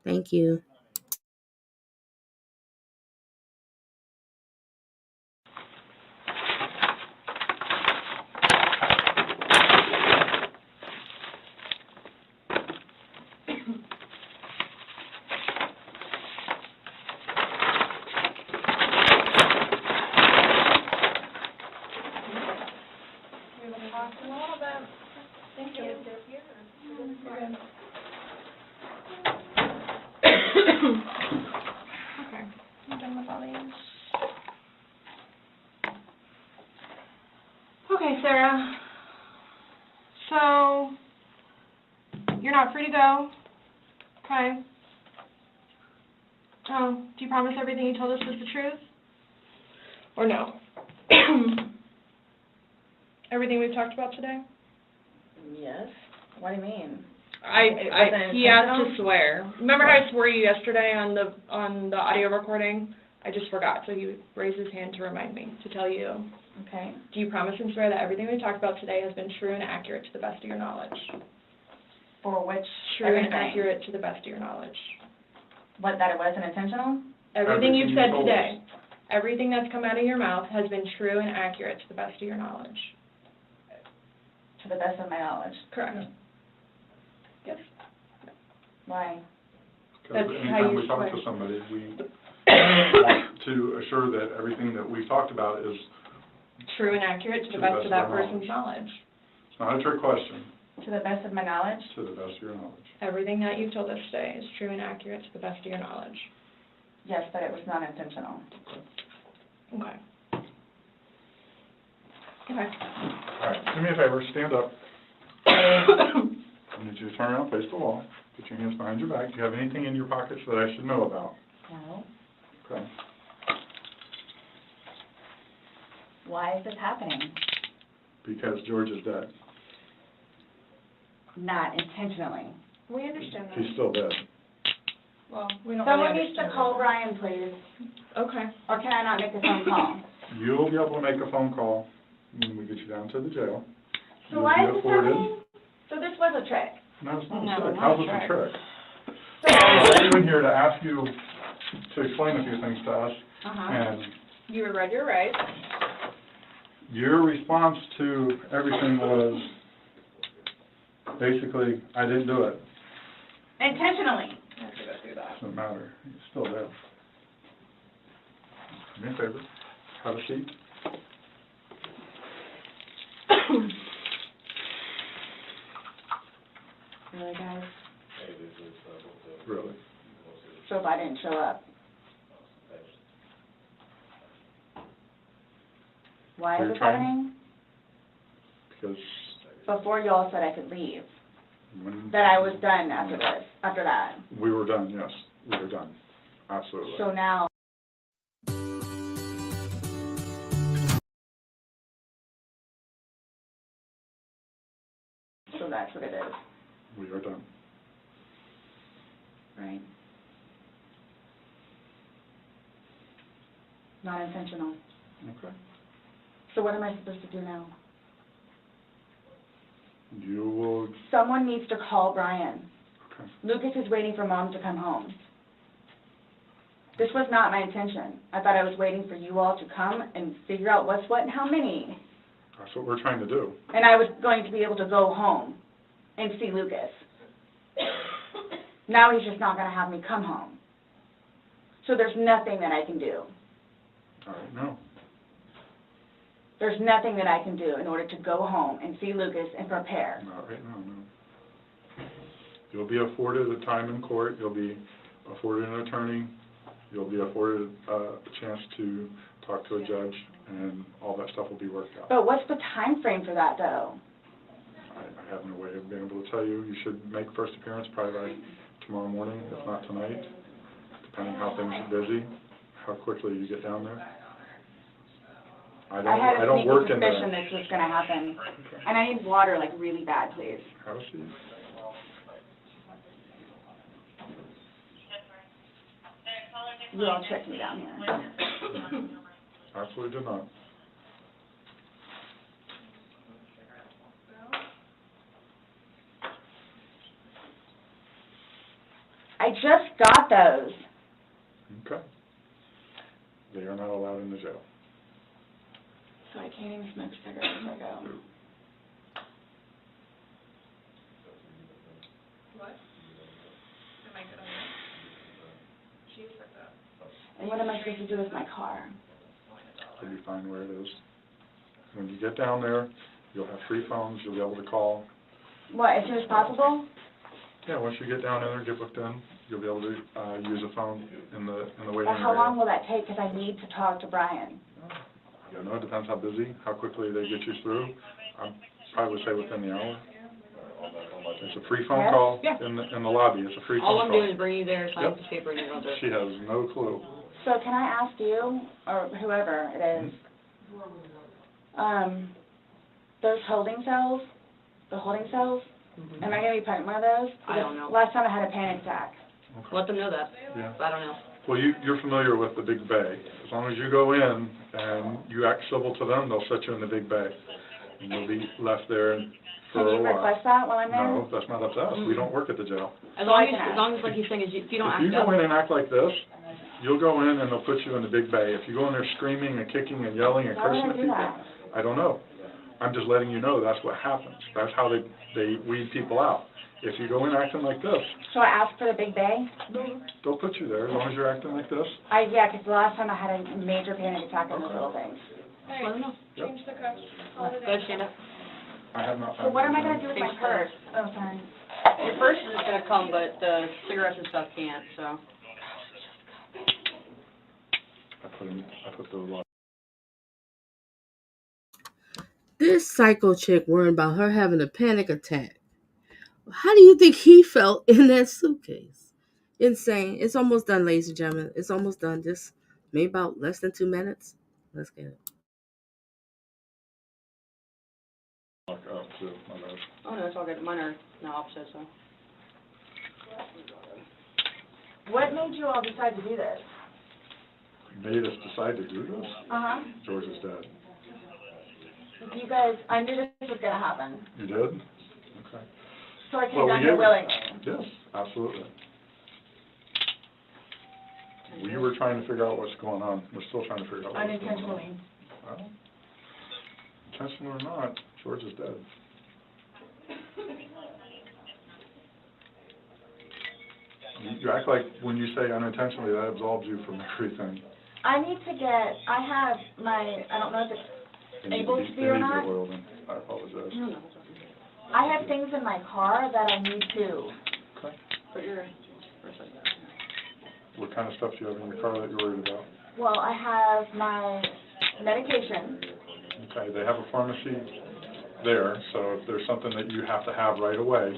Thank you. free to go. Okay. Oh, do you promise everything you told us was the truth? Or no? Everything we've talked about today? Yes. What do you mean? He asked to swear. Remember how I swore you yesterday on the audio recording? I just forgot, so he raised his hand to remind me, to tell you. Okay. Do you promise and swear that everything we talked about today has been true and accurate to the best of your knowledge? For which True everything? and accurate to the best of your knowledge. What, that it wasn't intentional? Everything you've said told today, everything that's come out of your mouth has been true and accurate to the best of your knowledge. To the best of my knowledge. Correct. Yes. Why? Because That's how anytime you we talk swear. to somebody, we want to assure that everything that we talked about is, True and accurate to the best of that person's knowledge. it's not a trick question, To the best of my knowledge? to the best of your knowledge. Everything that you've told us today is true and accurate to the best of your knowledge. Yes, but it was not intentional. Okay. Okay. All right, do me a favor, stand up. I need you to turn around, face the wall, put your hands behind your back. Do you have anything in your pockets that I should know about? No. Okay. Why is this happening? Because George is dead. Not intentionally. We understand that. He's still dead. Well, we don't Someone really needs to understand call that. Brian, please. Okay. Or can I not make a phone call? You'll be able to make a phone call when we get you down to the jail. So You'll why be is this afforded- happening? So this was a trick? No, it's not No, a trick. not How's a this a trick. trick? I'm in here to ask you to explain a few things to us, and You read your rights. your response to everything was basically, I didn't do it. Intentionally. I have to go through that. Doesn't matter. He's still dead. Do me a favor. Have a seat. Really, guys? Really. So if I didn't show up? Why is You're this trying- happening? Because Before y'all said I could leave, when that I was done after this, after that. we were done, yes, we were done. Absolutely. So now, so that's what it is, We are done. right? Not intentional. Okay. So what am I supposed to do now? You will, Someone needs to call Brian. okay. Lucas is waiting for Mom to come home. This was not my intention. I thought I was waiting for you all to come and figure out what's what and how many. That's what we're trying to do. And I was going to be able to go home and see Lucas. Now he's just not going to have me come home. So there's nothing that I can do. All right, no. There's nothing that I can do in order to go home and see Lucas and prepare. Not right now, no. You'll be afforded a time in court, you'll be afforded an attorney, you'll be afforded a chance to talk to a judge, and all that stuff will be worked out. But what's the time frame for that, though? I have no way of being able to tell you. You should make first appearance probably by tomorrow morning, if not tonight, depending how things are busy, how quickly you get down there. I had a don't work sneaky in the... suspicion this was going to happen. And I need water, like, really bad, please. Have a seat. You all tricked me down here. Absolutely did not. I just got those. Okay. They are not allowed in the jail. So I can't even smoke cigarettes if I go. What? Am I good on that? She said that. And what am I supposed to do with my car? You'll be fine where it is. When you get down there, you'll have free phones, you'll be able to call. What, as soon as possible? Yeah, once you get down there, get booked in, you'll be able to use a phone in the waiting But area. how long will that take? Because I need to talk to Brian. I don't know, it depends how busy, how quickly they get you through. I probably would say within the hour. It's a free phone Yes? call Yeah. in the lobby. It's a free All phone I'm call. doing is bringing you there, sign Yep. a piece of paper, and you're going to do it. She has no clue. So can I ask you, or whoever it is, those holding cells, the holding cells, am I gonna be put in one of those? I don't know. Last time I had a panic attack. Let them know that. Yeah. I don't know. Well, you're familiar with the big bay. As long as you go in and you act civil to them, they'll set you in the big bay. And you'll be left there for Can a you while. request that while I'm there? No, that's not up to us. We don't work at the jail. As long as like he's saying, is if you don't If act you go up. in and act like this, you'll go in and they'll put you in the big bay. If you go in there screaming and kicking and yelling and Why would cursing I at do people, that? I don't know. I'm just letting you know that's what happens. That's how they weed people out. If you go in acting like this, So I asked for the big bay? they'll put you there as long as you're acting like this. Yeah, because the last time I had a major panic attack on those little things. Let them know. Yep. Change the cuffs. Go ahead, stand up. I have not. So what am I gonna do with my purse? Oh, sorry. Your purse is gonna come, but the cigarettes and stuff can't, so. I put the law. This psycho chick worrying about her having a panic attack. How do you think he felt in that suitcase? Insane. It's almost done, ladies and gentlemen. It's almost done. Just maybe about less than 2 minutes. Let's get it. Up to my nose. Oh, no, it's all good. Mine are the opposite, so. What made you all decide to do this? Made us decide to do this? Uh-huh. George is dead. You guys, I knew this was gonna happen. You did? Okay. So I came Well, down we here gave- willingly. Yes, absolutely. We were trying to figure out what's going on. We're still trying to figure out what's going on. Unintentionally. Well, intentional or not, George is dead. You act like when you say unintentionally, that absolves you from everything. I need to get, I have my, I don't know if it's able to be or not. I apologize. I have things in my car that I need to. Okay. Put your, What kind of stuff do you have in your car that you're worried about? Well, I have my medication. Okay, they have a pharmacy there, so if there's something that you have to have right away,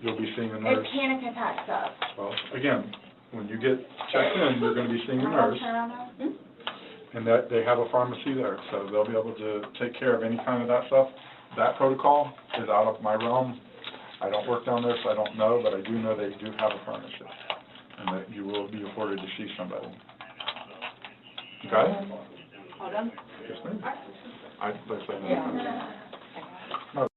you'll be seeing a nurse. It's panic attack stuff. Well, again, when you get checked in, you're going to be seeing a nurse, and that they have a pharmacy there, so they'll be able to take care of any kind of that stuff. That protocol is out of my realm. I don't work down there, so I don't know, but I do know they do have a pharmacy, and that you will be afforded to see somebody. Okay? all done? Yes, ma'am. Let's say no. Yeah. No.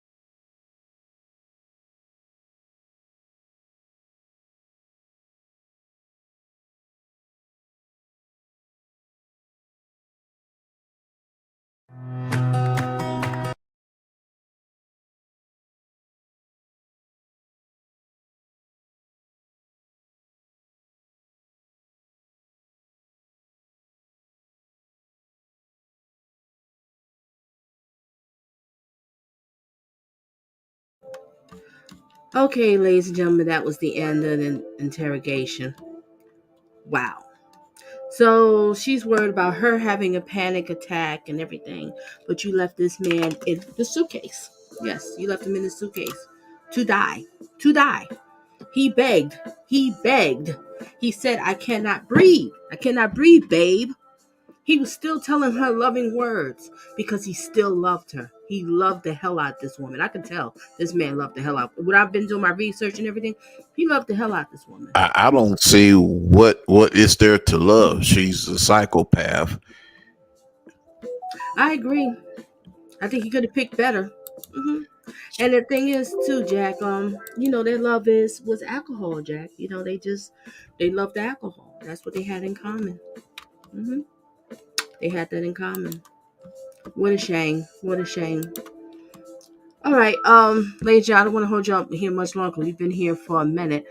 Okay, ladies and gentlemen, that was the end of the interrogation. Wow. So she's worried about her having a panic attack and everything, but you left this man in the suitcase. Yes, you left him in the suitcase to die. To die. He begged. He begged. He said, I cannot breathe. I cannot breathe, babe. He was still telling her loving words because he still loved her. He loved the hell out of this woman. I can tell this man loved the hell out. When I've been doing my research and everything, he loved the hell out of this woman. I don't see what is there to love. She's a psychopath. I agree. I think he could have picked better. Mm-hmm. And the thing is, too, Jack, their love was alcohol, Jack. They loved alcohol. That's what they had in common. Mm-hmm. They had that in common. What a shame. What a shame. All right, ladies, I don't want to hold you up here much longer. We've been here for a minute.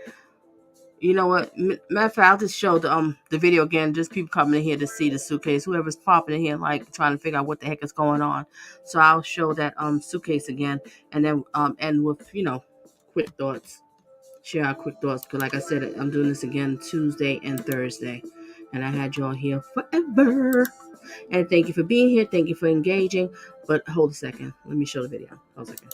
You know what? Matter of fact, I'll just show the video again. Just people coming in here to see the suitcase. Whoever's popping in here, like trying to figure out what the heck is going on. So I'll show that suitcase again, and then end with quick thoughts. Share our quick thoughts because, like I said, I'm doing this again Tuesday and Thursday, and I had y'all here forever. And thank you for being here. Thank you for engaging. But hold a second. Let me show the video. Hold a second.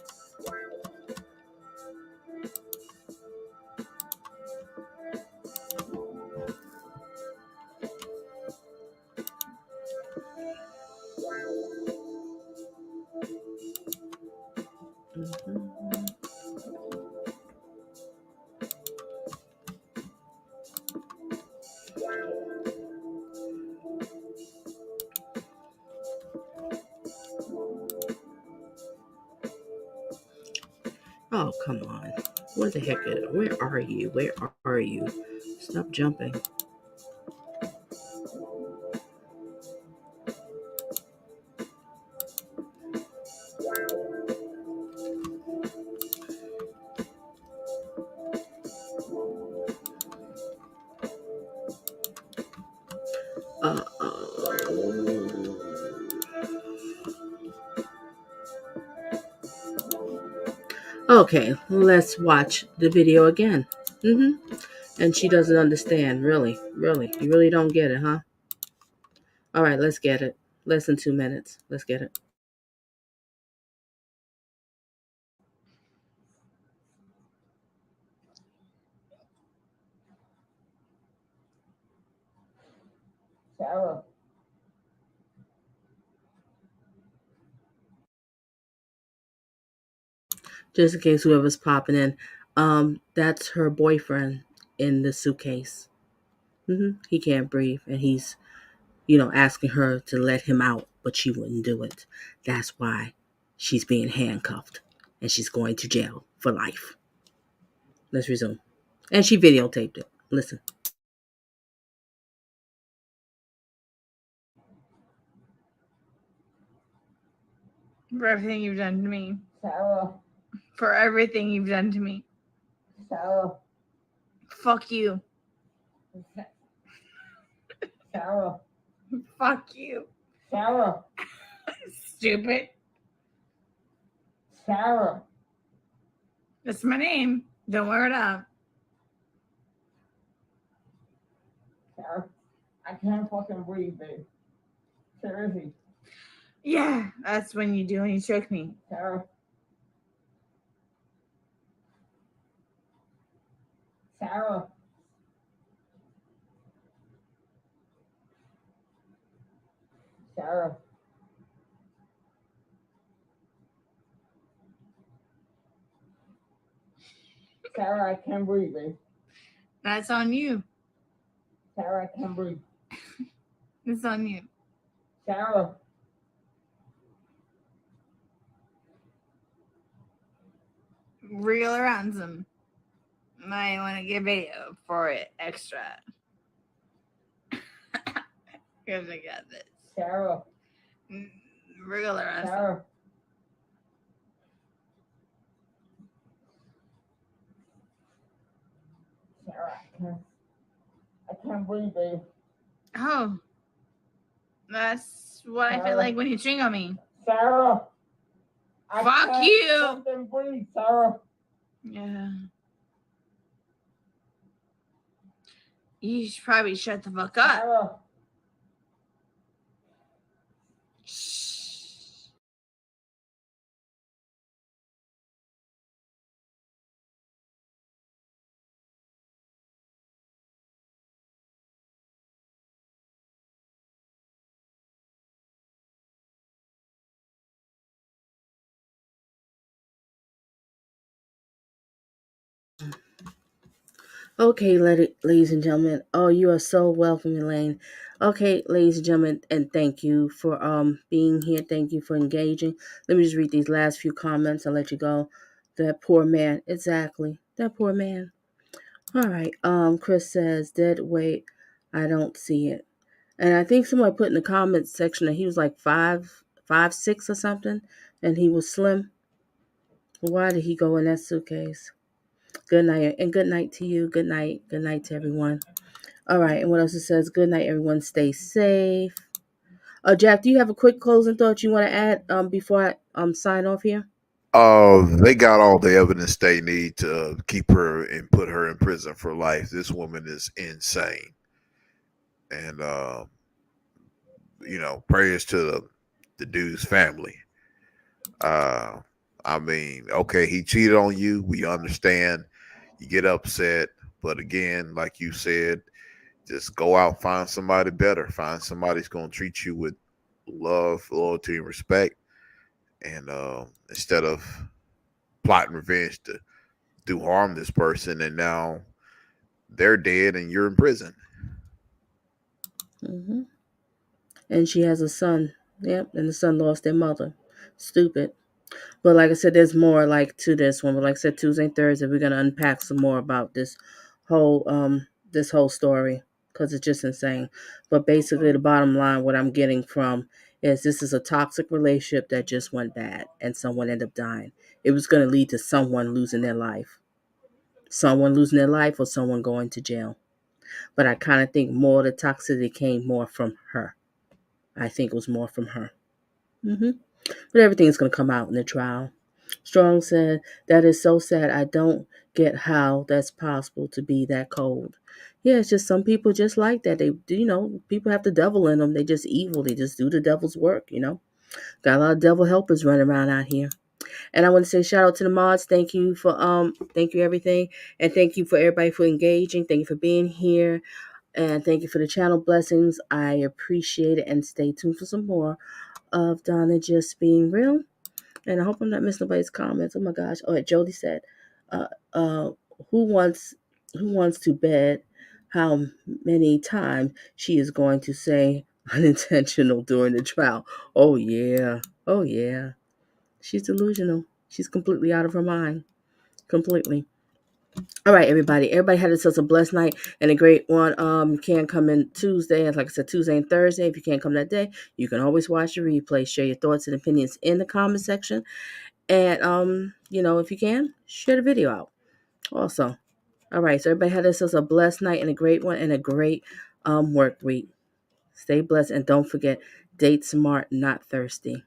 Oh, come on. Where the heck is it? Where are you? Where are you? Stop jumping. Okay, let's watch the video again. And she doesn't understand, really. You really don't get it, huh? All right, let's get it. Less than 2 minutes. Let's get it. Sarah. Just in case whoever's popping in, that's her boyfriend in the suitcase. He can't breathe, and he's, asking her to let him out, but she wouldn't do it. That's why she's being handcuffed, and she's going to jail for life. Let's resume. And she videotaped it. Listen. For everything you've done to me. Sarah. For everything you've done to me. Sarah. Fuck you. Sarah. Fuck you. Sarah. Stupid. Sarah. That's my name. Don't wear it up. Sarah. I can't fucking breathe, babe. Seriously. Yeah, that's when you do when you choke me. Sarah. Sarah. Sarah. Sarah, I can't breathe, babe. That's on you. Sarah, I can't breathe. It's on you. Sarah. Real or ransom. Might want to get video for it extra. Because I got this. Sarah. Real or ransom. Sarah. Sarah, I can't breathe, babe. Oh. That's what I feel like when you string on me. Sarah. Fuck you. Fucking breathe, Sarah. Yeah. You should probably shut the fuck up. Sarah. Okay, ladies and gentlemen. Oh, you are so welcome, Elaine. Okay, ladies and gentlemen, and thank you for being here. Thank you for engaging. Let me just read these last few comments. I'll let you go. That poor man. Exactly. That poor man. All right. Chris says, dead weight. I don't see it. And I think somebody put in the comments section that he was like 5'6" or something, and he was slim. Why did he go in that suitcase? Good night, and good night to you. Good night. Good night to everyone. All right, and what else it says? Good night, everyone. Stay safe. Jack, do you have a quick closing thought you want to add before I sign off here? They got all the evidence they need to keep her and put her in prison for life. This woman is insane. And prayers to the dude's family. I mean, okay, he cheated on you. We understand. You get upset, but again, like you said, just go out, find somebody better. Find somebody who's going to treat you with love, loyalty, and respect. And instead of plotting revenge to do harm to this person, and now they're dead and you're in prison. And she has a son. Yep, and the son lost their mother. Stupid. But like I said, there's more like to this one. But like I said, Tuesday and Thursday, we're gonna unpack some more about this whole story because it's just insane. But basically, the bottom line, what I'm getting from is this is a toxic relationship that just went bad, and someone ended up dying. It was gonna lead to someone losing their life, or someone going to jail. But I kind of think more of the toxicity came more from her. I think it was more from her. But everything's going to come out in the trial. Strong said, that is so sad. I don't get how that's possible to be that cold. Yeah, it's just some people just like that. They, people have the devil in them. They just evil. They just do the devil's work, Got a lot of devil helpers running around out here. And I want to say shout out to the mods. Thank you for thank you everything. And thank you for everybody for engaging. Thank you for being here. And thank you for the channel blessings. I appreciate it. And stay tuned for some more of Donna Just Being Real. And I hope I'm not missing nobody's comments. Oh my gosh. Oh, Jody said, uh, uh, who wants to bet how many times she is going to say unintentional during the trial? Oh yeah. Oh yeah. She's delusional. She's completely out of her mind. Completely. All right, everybody. Everybody had themselves a blessed night and a great one. You can come in Tuesday, and like I said, Tuesday and Thursday. If you can't come that day, you can always watch the replay. Share your thoughts and opinions in the comment section. And if you can, share the video out. Also. All right, so everybody had themselves a blessed night and a great one and a great work week. Stay blessed and don't forget, date smart, not thirsty.